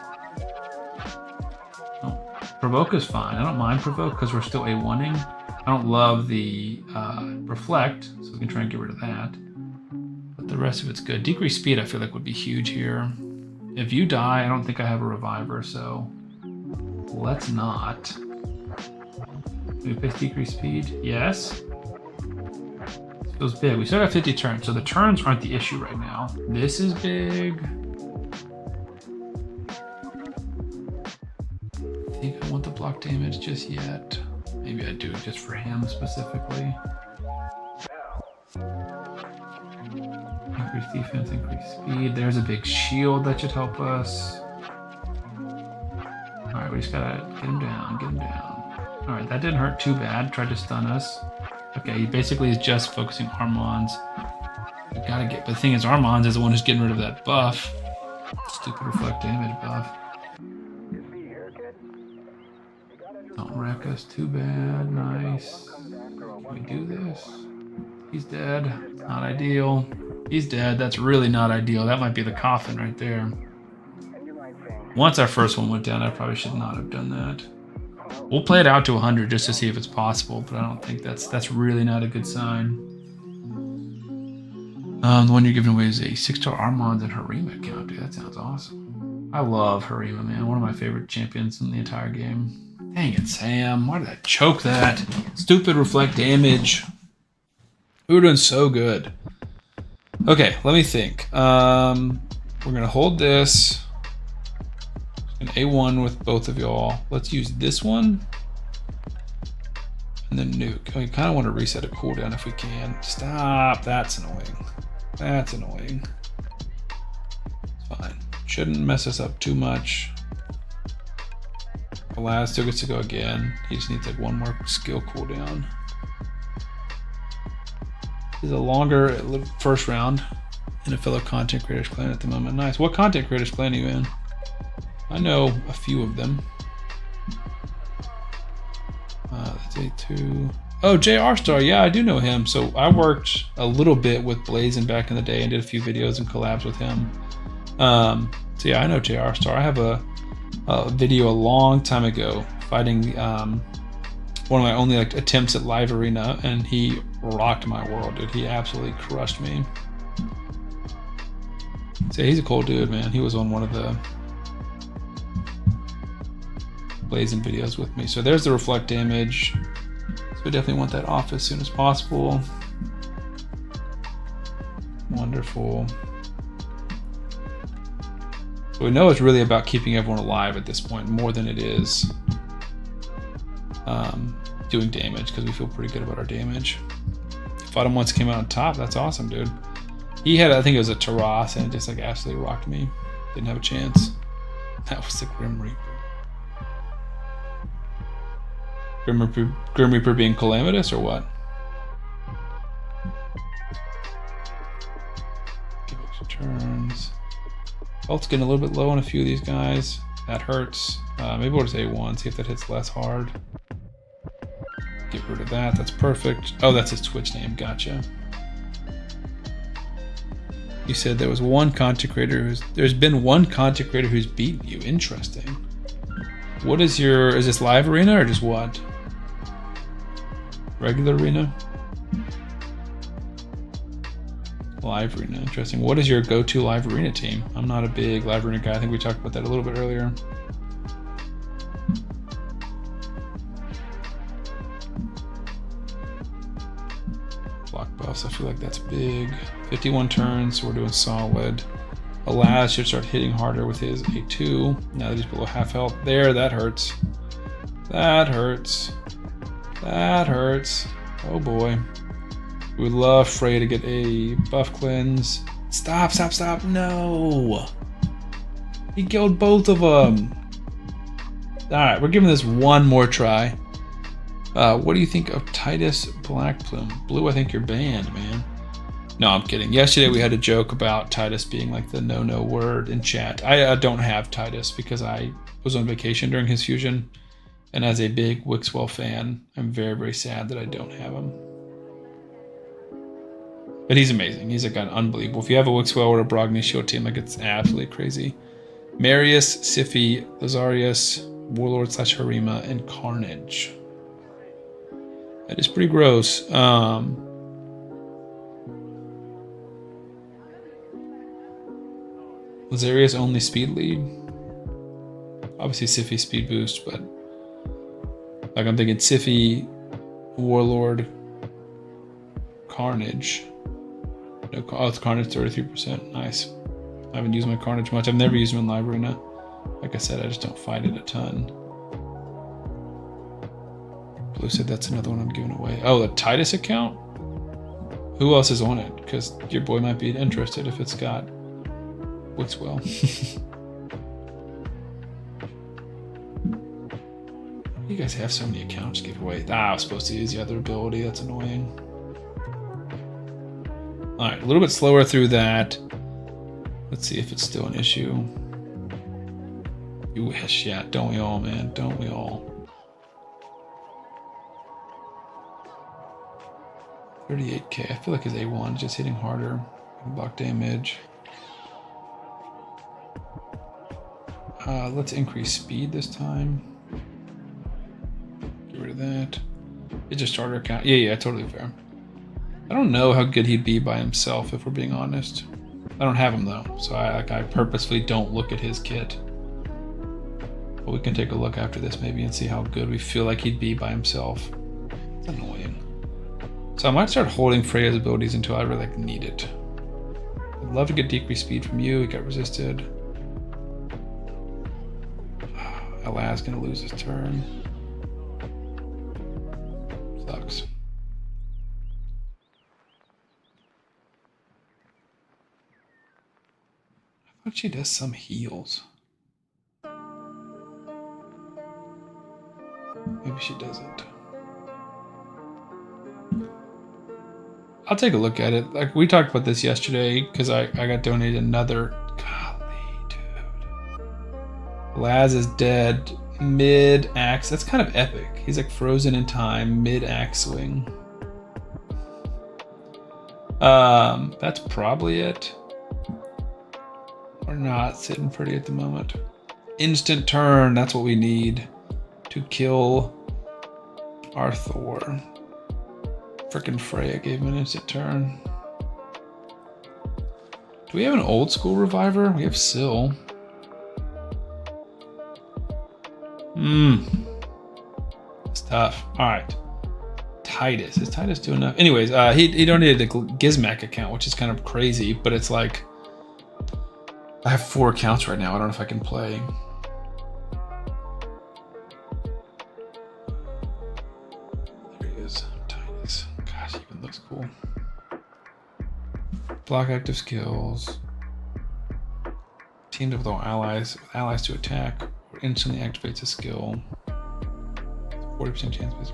Oh, provoke is fine. I don't mind provoke because we're still A1ing. I don't love the reflect, so we can try and get rid of that. But the rest of it's good. Decrease speed, I feel like would be huge here. If you die, I don't think I have a reviver, so let's not. Can we pick decrease speed? Yes. Feels big. We still got 50 turns, so the turns aren't the issue right now. This is big. I think I want the block damage just yet. Maybe I do just for him specifically. Increase defense, increase speed. There's a big shield that should help us. All right, we just gotta get him down, get him down. All right, that didn't hurt too bad. Tried to stun us. Okay, he basically is just focusing Armands. We gotta get, but the thing is, Armands is the one who's getting rid of that buff. Stupid reflect damage buff. Don't wreck us too bad. Nice. Can we do this? He's dead. Not ideal. He's dead. That's really not ideal. That might be the coffin right there. Once our first one went down, I probably should not have done that. We'll play it out to 100 just to see if it's possible, but I don't think that's really not a good sign. The one you're giving away is a 6-star Armands and Harima account, dude. That sounds awesome. I love Harima, man. One of my favorite champions in the entire game. Dang it, Sam. Why did I choke that? Stupid reflect damage. We were doing so good. Okay, let me think. We're going to hold this. An A1 with both of y'all. Let's use this one. And then nuke. We kind of want to reset a cooldown if we can. Stop. That's annoying. That's annoying. It's fine. Shouldn't mess us up too much. Vlad still gets to go again. He just needs like one more skill cooldown. This is a longer first round in a fellow content creators clan at the moment. Nice. What content creators clan are you in? I know a few of them. That's A2. Oh, JR Star. Yeah, I do know him. So I worked a little bit with Blazin back in the day and did a few videos and collabs with him. So yeah, I know JR Star. I have a video a long time ago fighting one of my only like attempts at live arena, and he rocked my world, dude. He absolutely crushed me. So he's a cool dude, man. He was on one of the Blazin videos with me. So there's the reflect damage. So we definitely want that off as soon as possible. Wonderful. So we know it's really about keeping everyone alive at this point more than it is doing damage, because we feel pretty good about our damage. Fought him once, came out on top. That's awesome, dude. He had, I think it was a Taras, and it just like absolutely rocked me. Didn't have a chance. That was the Grim Reaper. Grim Reaper being calamitous or what? Give extra turns. Health's getting a little bit low on a few of these guys. That hurts. Maybe we'll just A1, see if that hits less hard. Get rid of that. That's perfect. Oh, that's his Twitch name. Gotcha. You said there was one content creator there's been one content creator who's beaten you. Interesting. What is is this live arena or just what? Regular arena? Live arena, interesting. What is your go-to live arena team? I'm not a big live arena guy. I think we talked about that a little bit earlier. Block buffs, I feel like that's big. 51 turns, so we're doing solid. Alaz should start hitting harder with his A2. Now that he's below half health. There, that hurts. That hurts. That hurts. Oh boy. We would love Frey to get a buff cleanse. Stop, stop, stop. No. He killed both of them. Alright, we're giving this one more try. What do you think of Titus Blackplume? Blue, I think you're banned, man. No, I'm kidding. Yesterday we had a joke about Titus being like the no word in chat. I don't have Titus because I was on vacation during his fusion. And as a big Wixwell fan, I'm very, very sad that I don't have him. But he's amazing. He's like unbelievable. If you have a Wixwell or a Brogni Shield team, like it's absolutely crazy. Marius, Siphi, Lazarius, Warlord / Harima, and Carnage. That is pretty gross. Lazarius only speed lead. Obviously Siphi speed boost, but like I'm thinking Siphi, Warlord, Carnage. No, oh, it's Carnage 33%. Nice. I haven't used my Carnage much. I've never used him in Live Arena. Like I said, I just don't fight it a ton. Blue said that's another one I'm giving away. Oh, the Titus account? Who else is on it? Because your boy might be interested if it's got Wixwell. You guys have so many accounts to give away. I was supposed to use the other ability. That's annoying. Alright, a little bit slower through that. Let's see if it's still an issue. You wish, yeah. Don't we all, man? Don't we all? 38k. I feel like his A1 is just hitting harder. Block damage. Let's increase speed this time. Get rid of that. It's just starter account. Yeah, totally fair. I don't know how good he'd be by himself, if we're being honest. I don't have him though, so I purposefully don't look at his kit. But we can take a look after this maybe and see how good we feel like he'd be by himself. It's annoying. So I might start holding Freya's abilities until I really need it. I'd love to get decreased speed from you. He got resisted. Alaz gonna lose his turn. Sucks. I thought she does some heals. Maybe she doesn't. I'll take a look at it. Like we talked about this yesterday because I got donated another. Golly, dude. Laz is dead. mid-axe. That's kind of epic. He's like frozen in time, mid-axe swing. That's probably it. We're not sitting pretty at the moment. Instant turn, that's what we need to kill our Thor. Frickin' Freya gave him an instant turn. Do we have an old school reviver? We have Syl. It's tough. Alright. Titus. Is Titus doing enough? Anyways, he donated the Gizmac account, which is kind of crazy, but it's like I have 4 accounts right now. I don't know if I can play. There he is. Titus. Gosh, he even looks cool. Block active skills. Teamed up with all allies to attack or instantly activates a skill. 40% chance of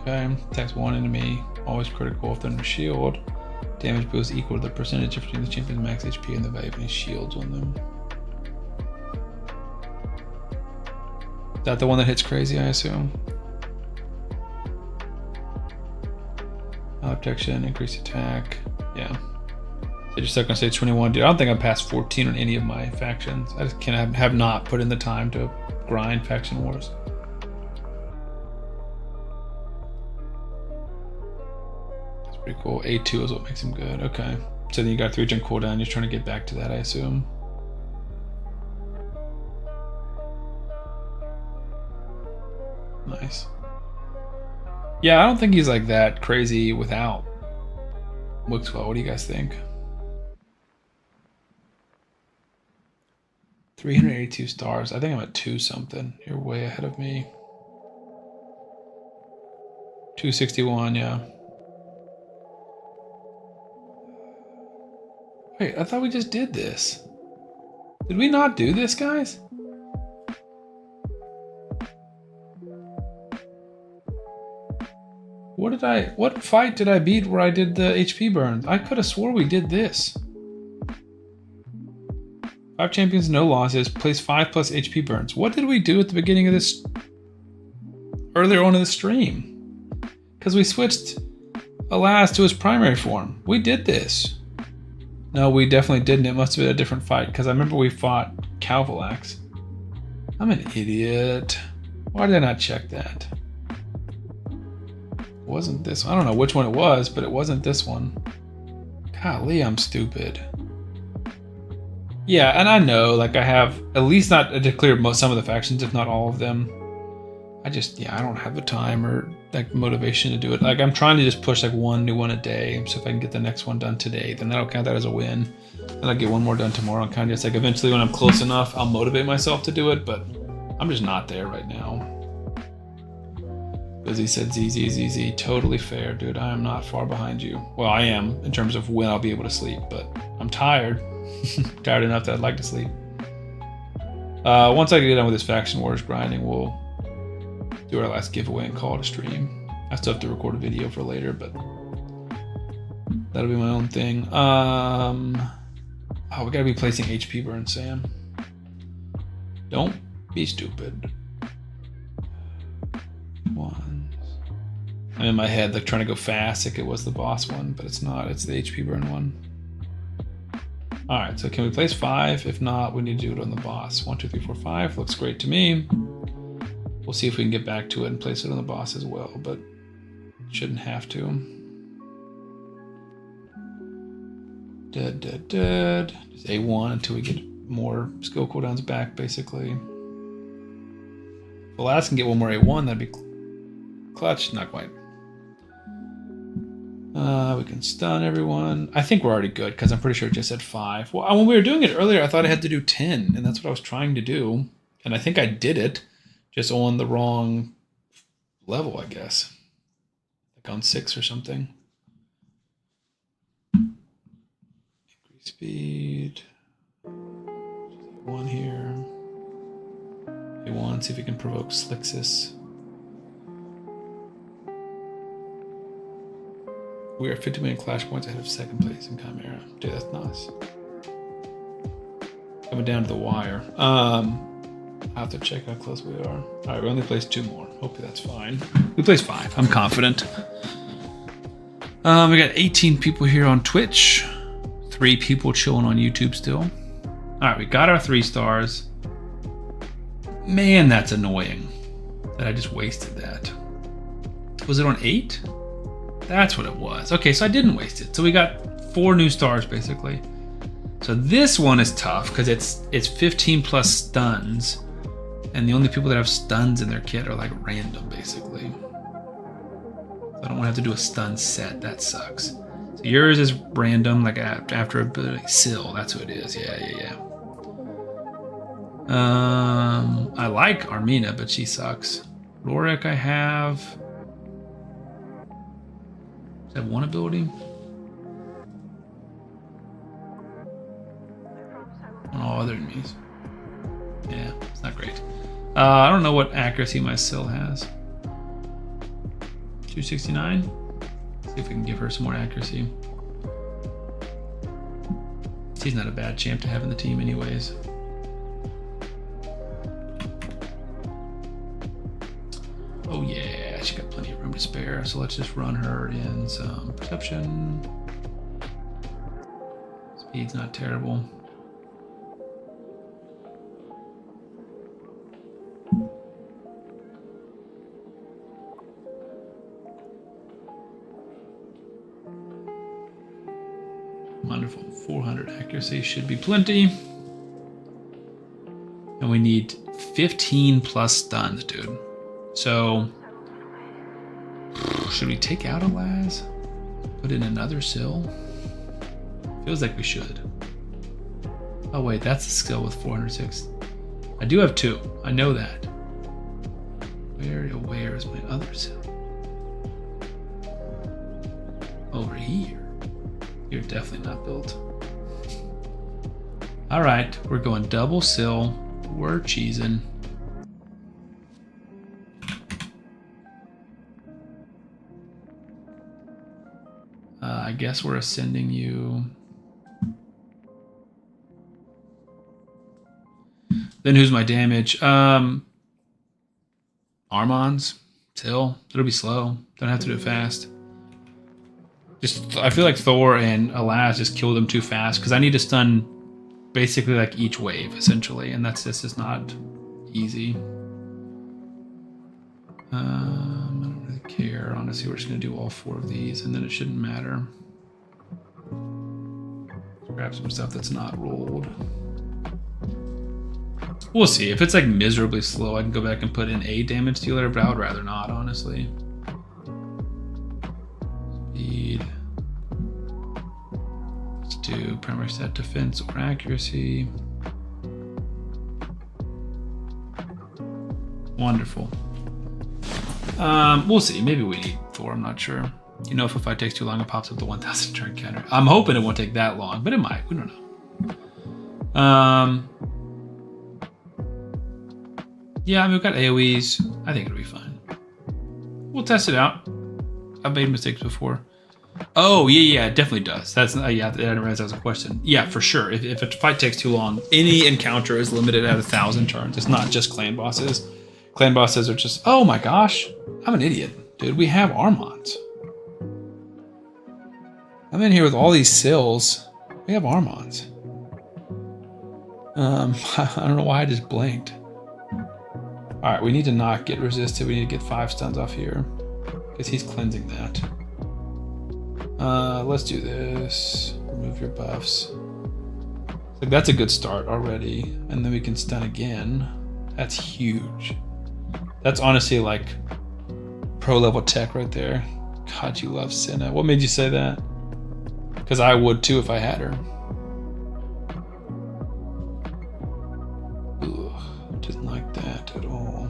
Okay, attacks one enemy, always critical if they're under shield. Damage boost equal to the percentage between the champion's max HP and the value of any shields on them. Is that the one that hits crazy, I assume? Protection, increased attack. Yeah. So you're stuck on stage 21. Dude, I don't think I passed 14 on any of my factions. I just have not put in the time to grind faction wars. That's pretty cool. A2 is what makes him good. Okay. So then you got 3-gen cooldown. You're trying to get back to that, I assume. Nice. Yeah, I don't think he's like that crazy without Wixwell. What do you guys think? 382 stars. I think I'm at 2 something. You're way ahead of me. 261, yeah. Wait, I thought we just did this. Did we not do this, guys? What fight did I beat where I did the HP burn? I could have swore we did this. 5 champions, no losses, place 5 plus HP burns. What did we do at the beginning of this, earlier on in the stream? Because we switched Alas to his primary form. We did this. No, we definitely didn't. It must have been a different fight, because I remember we fought Calvalax. I'm an idiot. Why did I not check that? Wasn't this one? I don't know which one it was, but it wasn't this one. Golly, I'm stupid. Yeah, and I know, like, I have at least not declared some of the factions, if not all of them. I don't have the time or like motivation to do it. Like, I'm trying to just push like one new one a day. So if I can get the next one done today, then that'll count that as a win. And I'll get one more done tomorrow. And kind of just like eventually when I'm close enough, I'll motivate myself to do it. But I'm just not there right now. Busy said ZZ, totally fair, dude. I am not far behind you. Well, I am in terms of when I'll be able to sleep, but I'm tired. Tired enough that I'd like to sleep. Once I get done with this faction wars grinding, we'll do our last giveaway and call it a stream. I still have to record a video for later, but that'll be my own thing. Oh, we gotta be placing HP burn, Sam. Don't be stupid. Ones. I'm in my head like trying to go fast like it was the boss one, but it's not. It's the HP burn one. All right, so can we place 5? If not, we need to do it on the boss. 1, 2, 3, 4, 5. Looks great to me. We'll see if we can get back to it and place it on the boss as well, but shouldn't have to. Dead. Just A1 until we get more skill cooldowns back, basically. If the last can get one more A1, that'd be clutch. Not quite. We can stun everyone. I think we're already good because I'm pretty sure it just said 5. Well, when we were doing it earlier, I thought I had to do 10, and that's what I was trying to do. And I think I did it, just on the wrong level, I guess. Like on 6 or something. Increase speed. 1 here. A1, see if we can provoke Slixus. We are 50 million clash points ahead of second place in Chimera. Dude, that's nice. Coming down to the wire. I have to check how close we are. All right, we only placed 2 more. Hopefully that's fine. We placed 5. I'm confident. We got 18 people here on Twitch. 3 people chilling on YouTube still. All right, we got our 3 stars. Man, that's annoying that I just wasted that. Was it on 8? That's what it was. Okay, so I didn't waste it. So we got 4 new stars basically. So this one is tough because it's 15 plus stuns, and the only people that have stuns in their kit are like random basically. So I don't want to have to do a stun set. That sucks. So yours is random, like after ability. Syl, that's who it is. Yeah. I like Armina, but she sucks. Rorik I have. Does that have 1 ability? On all other enemies. Yeah, it's not great. I don't know what accuracy my Syl has. 269? See if we can give her some more accuracy. She's not a bad champ to have in the team anyways. Oh yeah, she got plenty of room to spare, so let's just run her in some perception. Speed's not terrible. Wonderful. 400 accuracy should be plenty. And we need 15 plus stuns, dude. So, should we take out a Laz? Put in another Syl? Feels like we should. Oh wait, that's a skill with 406. I do have 2. I know that. Where is my other Syl? Over here. You're definitely not built. All right, we're going double Syl. We're cheesing. I guess we're ascending you. Then who's my damage? Armons, Syl. It'll be slow. Don't have to do it fast. Just, I feel like Thor and Alaz just killed them too fast because I need to stun basically like each wave essentially, and this is not easy. I don't really care. Honestly, we're just gonna do all 4 of these, and then it shouldn't matter. Let's grab some stuff that's not rolled. We'll see. If it's like miserably slow, I can go back and put in a damage dealer, but I would rather not, honestly. Speed. Let's do primary set defense or accuracy. Wonderful. We'll see. Maybe we need Thor. I'm not sure. You know, if a fight takes too long, it pops up the 1,000 turn counter. I'm hoping it won't take that long, but it might. We don't know. Yeah, I mean, we've got AoEs. I think it'll be fine. We'll test it out. I've made mistakes before. Oh, yeah, it definitely does. That's yeah, I didn't realize that was a question. Yeah, for sure. If a fight takes too long, any encounter is limited at 1,000 turns. It's not just clan bosses. Clan bosses are just, oh my gosh, I'm an idiot. Dude, we have Armons. I'm in here with all these Syls. We have Armons. I don't know why I just blinked. All right, we need to not get resisted. We need to get 5 stuns off here because he's cleansing that. Let's do this. Remove your buffs. Like that's a good start already, and then we can stun again. That's huge. That's honestly like pro level tech right there. God, you love Senna. What made you say that? Because I would too if I had her. Ugh, didn't like that at all.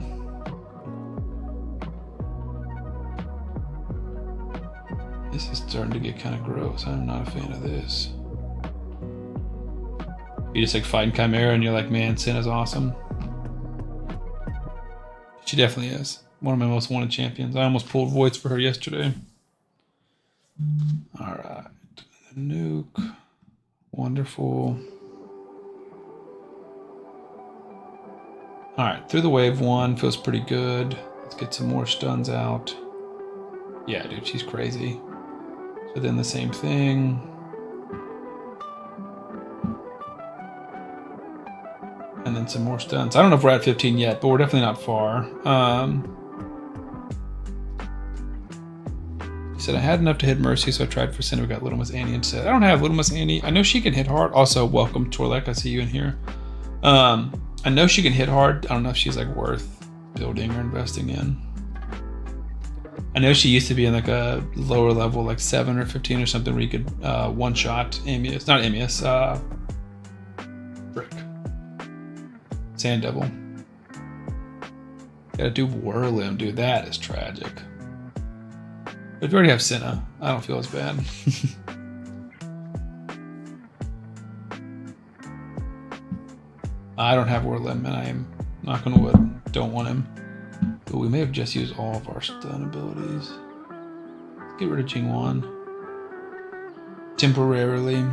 This is starting to get kind of gross. I'm not a fan of this. You just like fighting Chimera and you're like, man, Senna's awesome. She definitely is. One of my most wanted champions. I almost pulled voids for her yesterday. All right. The nuke. Wonderful. All right. Through the wave 1 feels pretty good. Let's get some more stuns out. Yeah, dude, she's crazy. So then the same thing. And then some more stuns. I don't know if we're at 15 yet, but we're definitely not far. He said, I had enough to hit Mercy, so I tried for Cinna. We got Little Miss Annie instead. I don't have Little Miss Annie. I know she can hit hard. Also, welcome, Torlek. I see you in here. I know she can hit hard. I don't know if she's like worth building or investing in. I know she used to be in like a lower level, like 7 or 15 or something, where you could one-shot Amius. Not Amius. Brick. Sand Devil. Gotta do Whirlim, dude. That is tragic. But if you already have Cinna, I don't feel as bad. I don't have Whirlim, and I am not gonna wood. Don't want him. But we may have just used all of our stun abilities. Let's get rid of Jingwan. Temporarily.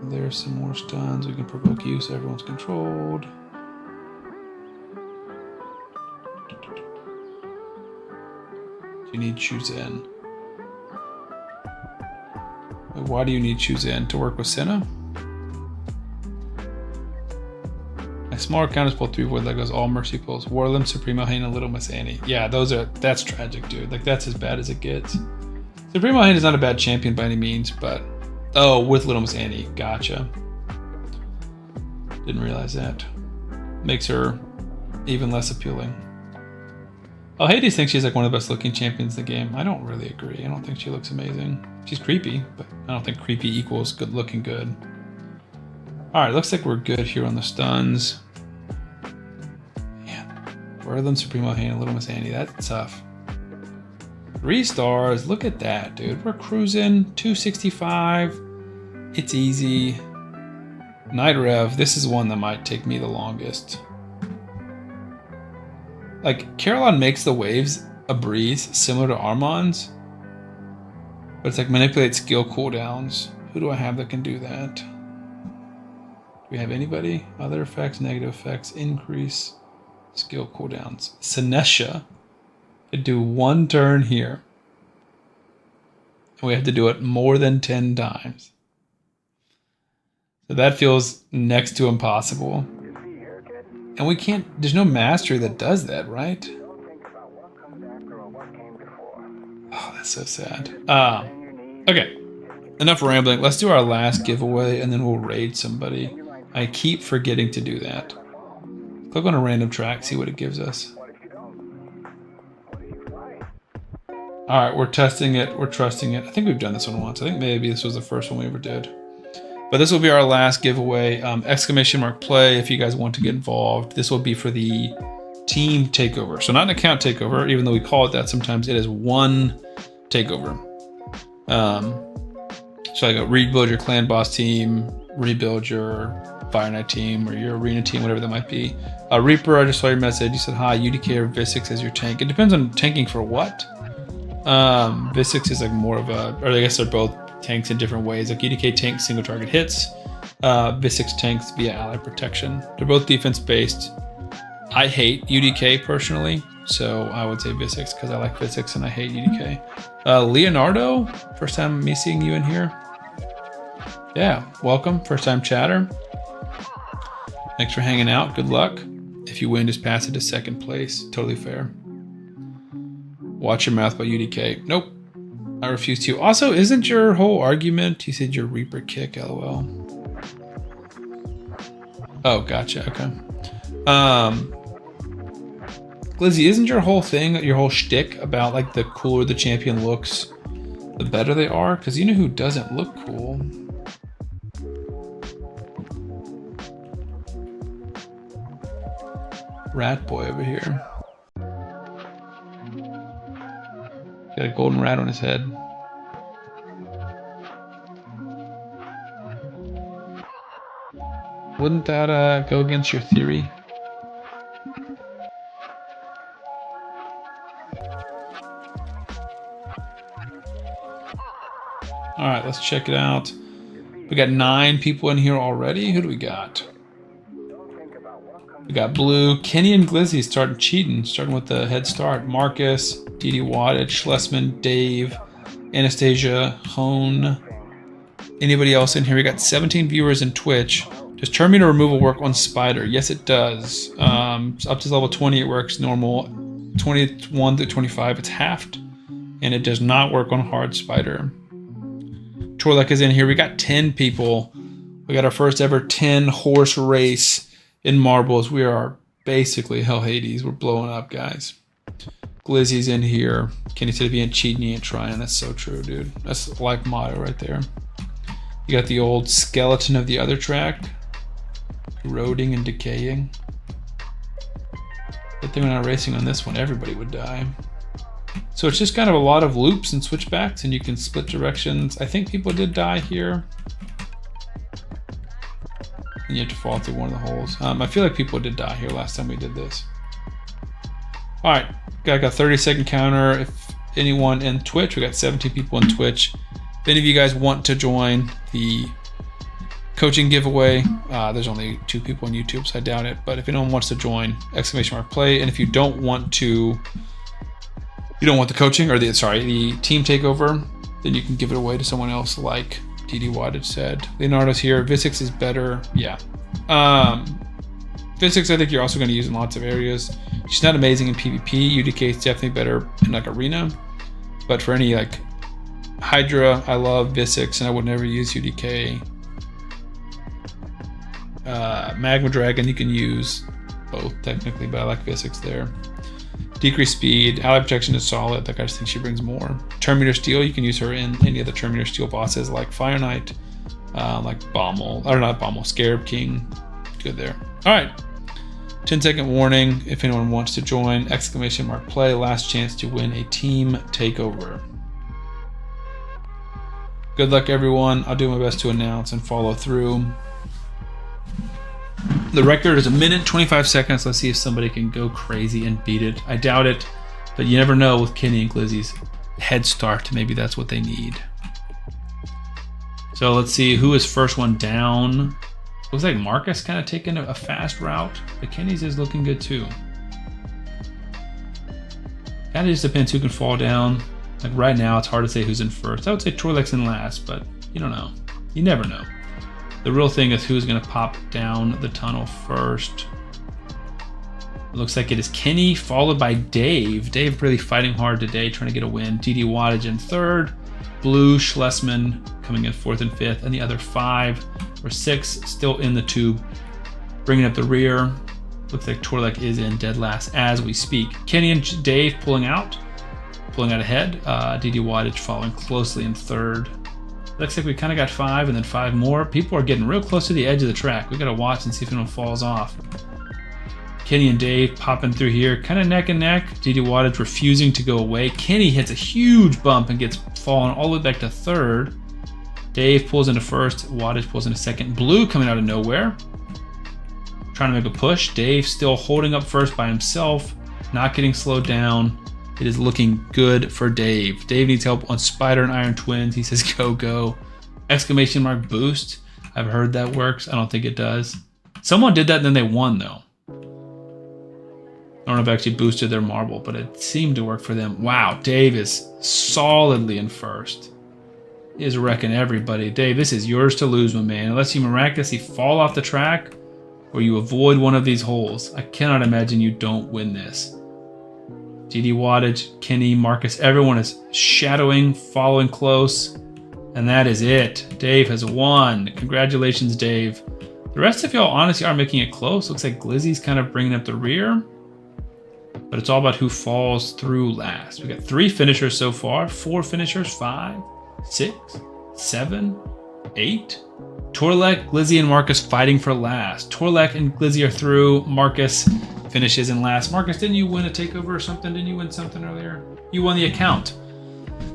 There's some more stuns. We can provoke you so everyone's controlled. You need Chuzen. Why do you need Chuzen? To work with Cinna? My smaller counters pull 3 void Legos, all mercy pulls. Whirlim, Supremo Hane, and Little Miss Annie. Yeah, that's tragic, dude. Like, that's as bad as it gets. Supremo Hane is not a bad champion by any means, but... Oh, with Little Miss Annie. Gotcha. Didn't realize that. Makes her even less appealing. Oh, Hades thinks she's like one of the best looking champions in the game. I don't really agree. I don't think she looks amazing. She's creepy, but I don't think creepy equals good looking good. All right, looks like we're good here on the stuns. Man, where are them Supremo Hane and Little Miss Annie? That's tough. 3 stars. Look at that, dude. We're cruising 265. It's easy. Night Rev. This is one that might take me the longest. Like, Caroline makes the waves a breeze, similar to Armand's. But it's like manipulate skill cooldowns. Who do I have that can do that? Do we have anybody? Other effects, negative effects, increase skill cooldowns. Sinesha could do 1 turn here. And we have to do it more than 10 times. So that feels next to impossible. And we can't, there's no mastery that does that, right? Oh, that's so sad. Okay, enough rambling. Let's do our last giveaway and then we'll raid somebody. I keep forgetting to do that. Click on a random track, see what it gives us. All right, we're testing it, we're trusting it. I think we've done this one once. I think maybe this was the first one we ever did. But this will be our last giveaway. !play if you guys want to get involved. This will be for the team takeover. So not an account takeover, even though we call it that sometimes. It is one takeover. So I go rebuild your clan boss team, rebuild your Fire Knight team or your arena team, whatever that might be. Reaper, I just saw your message. You said hi, UDK or Visix as your tank. It depends on tanking for what. Visix is like more of a, or I guess they're both tanks in different ways. Like UDK tanks single target hits, Visix tanks via ally protection. They're both defense based. I hate UDK personally, so I would say Visix because I like Visix and I hate UDK. Leonardo, first time me seeing you in here. Yeah, welcome, first time chatter. Thanks for hanging out, good luck. If you win, just pass it to second place, totally fair. Watch your mouth by UDK. Nope. I refuse to. Also, isn't your whole argument, you said your Reaper kick, lol. Oh, gotcha, okay. Glizzy, isn't your whole thing, your whole shtick about like the cooler the champion looks, the better they are? Because you know who doesn't look cool? Rat boy over here. Got a golden rat on his head. Wouldn't that go against your theory? All right, let's check it out. We got 9 people in here already. Who do we got? We got Blue. Kenny and Glizzy starting cheating, starting with the head start. Marcus, DD Wattage, Schlesman, Dave, Anastasia, Hone. Anybody else in here? We got 17 viewers in Twitch. Does Terminator removal work on Spider? Yes, it does. Up to level 20, it works normal. 21 through 25, it's halved. And it does not work on hard Spider. Torlek is in here. We got 10 people. We got our first ever 10 horse race in marbles. We are basically Hell Hades. We're blowing up, guys. Glizzy's in here. Kenny said if you ain't cheating, you ain't trying. That's so true, dude. That's the life motto right there. You got the old skeleton of the other track. Eroding and decaying. Good thing we're not racing on this one. Everybody would die. So it's just kind of a lot of loops and switchbacks, and you can split directions. I think people did die here. And you have to fall through one of the holes. I feel like people did die here last time we did this. All right, got a 30-second counter. If anyone in Twitch, we got 17 people in Twitch. If any of you guys want to join the coaching giveaway, there's only 2 people on YouTube, so I doubt it. But if anyone wants to join, !play. And if you don't want to, you don't want the coaching or the team takeover, then you can give it away to someone else, like DD Wattage said. Leonardo's here. Visix is better. Yeah. Visix, I think you're also going to use in lots of areas. She's not amazing in PvP. UDK is definitely better in like arena. But for any like Hydra, I love Visix, and I would never use UDK. Magma Dragon, you can use both technically, but I like Visix there. Decreased speed, ally protection is solid. Like I just think she brings more. Terminator Steel, you can use her in any of the Terminator Steel bosses like Fire Knight, like Bommel, or not Bommel, Scarab King. Good there. All right, 10-second warning. If anyone wants to join, !play. Last chance to win a team takeover. Good luck, everyone. I'll do my best to announce and follow through. The record is 1 minute 25 seconds. Let's see if somebody can go crazy and beat it. I doubt it, but you never know with Kenny and Glizzy's head start. Maybe that's what they need. So let's see who is first one down. Looks like Marcus kind of taking a fast route, but Kenny's is looking good too. Kind of just depends who can fall down. Like right now, it's hard to say who's in first. I would say Torlek's in last, but you don't know. You never know. The real thing is who's going to pop down the tunnel first. It looks like it is Kenny, followed by Dave. Dave really fighting hard today, trying to get a win. DD Wattage in third. Blue, Schlesman coming in 4th and 5th. And the other 5 or 6 still in the tube. Bringing up the rear. Looks like Torlek is in dead last as we speak. Kenny and Dave pulling out ahead. DD Wattage following closely in third. Looks like we kind of got 5 and then 5 more. People are getting real close to the edge of the track. We got to watch and see if anyone falls off. Kenny and Dave popping through here, kind of neck and neck. DD Wattage refusing to go away. Kenny hits a huge bump and gets fallen all the way back to third. Dave pulls into first. Wattage pulls into second. Blue coming out of nowhere, trying to make a push. Dave still holding up first by himself, not getting slowed down. It is looking good for Dave. Dave needs help on Spider and Iron Twins. He says, go, go. ! Boost. I've heard that works. I don't think it does. Someone did that and then they won, though. I don't know if I actually boosted their marble, but it seemed to work for them. Wow, Dave is solidly in first. He is wrecking everybody. Dave, this is yours to lose, my man. Unless you miraculously fall off the track or you avoid one of these holes. I cannot imagine you don't win this. DD Wattage, Kenny, Marcus, everyone is shadowing, following close, and that is it. Dave has won. Congratulations, Dave. The rest of y'all honestly are making it close. Looks like Glizzy's kind of bringing up the rear, but it's all about who falls through last. We got 3 finishers so far, 4 finishers, 5, 6, 7, 8. Torlek, Glizzy, and Marcus fighting for last. Torlek and Glizzy are through. Marcus finishes in last. Marcus, didn't you win a takeover or something? Didn't you win something earlier? You won the account.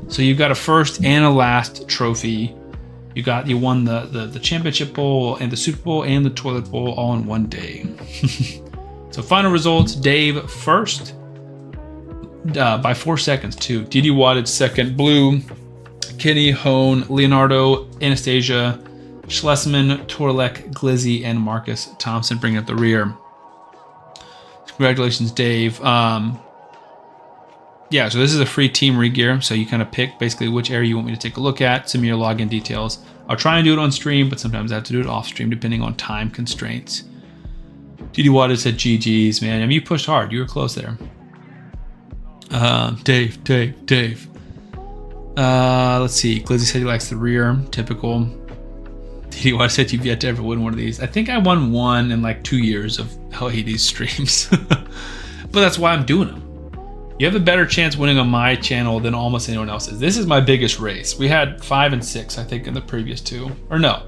So you've got a first and a last trophy. You won the championship bowl and the Super Bowl and the toilet bowl all in one day. So final results, Dave first by 4 seconds too. DD Wattage second. Blue Kenny, Hone, Leonardo, Anastasia, Schlesman, Torlek, Glizzy, and Marcus Thompson bringing up the rear. Congratulations, Dave. Yeah, so this is a free team regear, so you kind of pick basically which area you want me to take a look at, send me your login details. I'll try and do it on stream, but sometimes I have to do it off stream depending on time constraints. DD Water said GG's, man. I mean, you pushed hard. You were close there. Dave. Let's see. Glizzy said he likes the rear. Typical. DD Water said you've yet to ever win one of these. I think I won one in like 2 years of Hell Hades streams. But that's why I'm doing them. You have a better chance winning on my channel than almost anyone else's. This is my biggest race. We had 5 and 6, I think, in the previous 2. Or no,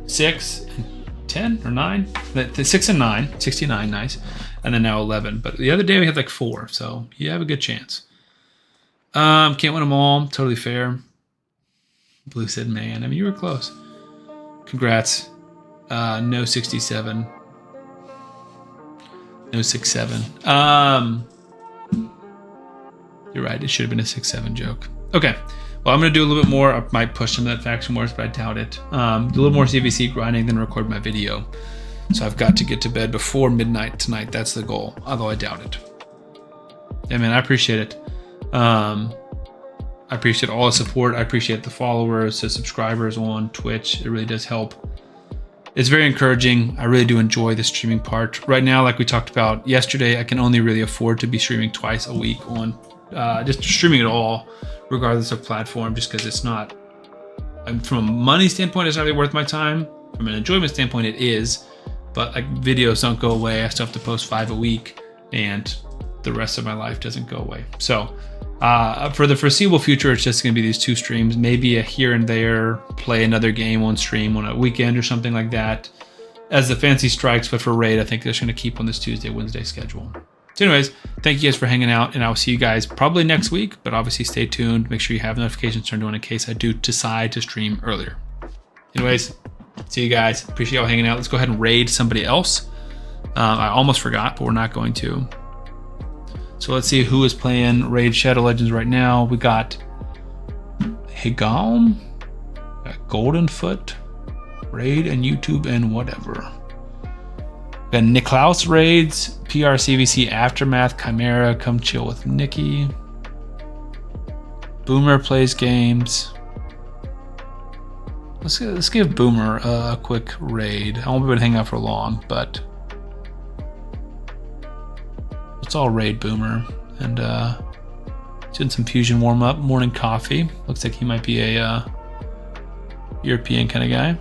6 and 10 or 9? 6 and 9, 69, nice. And then now 11. But the other day we had like 4, so you have a good chance. Can't win them all, totally fair. Blue said, man, I mean, you were close. Congrats. No 67. No 67. You're right, it should have been a 6-7 joke. Okay, well, I'm going to do a little bit more. I might push some of that faction wars, but I doubt it. Do a little more CVC grinding, then record my video. So I've got to get to bed before midnight tonight. That's the goal, although I doubt it. Yeah, man, I appreciate it. I appreciate all the support. I appreciate the followers, the subscribers on Twitch. It really does help. It's very encouraging. I really do enjoy the streaming part. Right now, like we talked about yesterday, I can only really afford to be streaming twice a week on just streaming at all, regardless of platform, just because it's not, from a money standpoint, it's not really worth my time. From an enjoyment standpoint, it is, but like videos don't go away. I still have to post 5 a week, and the rest of my life doesn't go away. So for the foreseeable future, it's just going to be these 2 streams, maybe a here and there, play another game on stream on a weekend or something like that as the fancy strikes. But for Raid, I think they're just going to keep on this Tuesday, Wednesday schedule. So anyways, thank you guys for hanging out, and I will see you guys probably next week, but obviously stay tuned. Make sure you have notifications turned on in case I do decide to stream earlier. Anyways, see you guys. Appreciate y'all hanging out. Let's go ahead and raid somebody else. I almost forgot, but we're not going to. So let's see who is playing Raid Shadow Legends right now. We got Higalm, Goldenfoot, Raid and YouTube and whatever. We got Niklaus raids, PRCVC Aftermath, Chimera, come chill with Nikki. Boomer plays games. Let's give Boomer a quick raid. I won't be able to hang out for long, but let's all raid Boomer. And doing some fusion warm up, morning coffee. Looks like he might be a European kind of guy.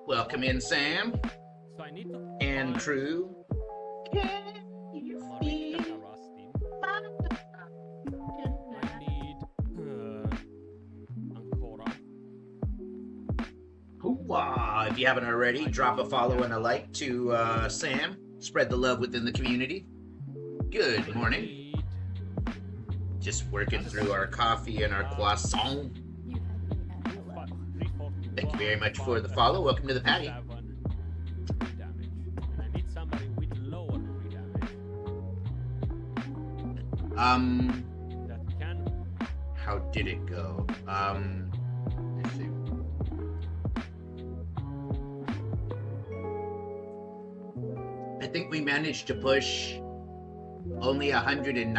Welcome in, Sam. So I need to And True. I need Ancora. Hoorah. If you haven't already, drop a follow and a like to Sam. Spread the love within the community. Good morning. Just working through our coffee and our croissant. Thank you very much for the follow. Welcome to the patty. I need somebody with lower free damage. That can. How did it go? Let's see. I think we managed to push only 109.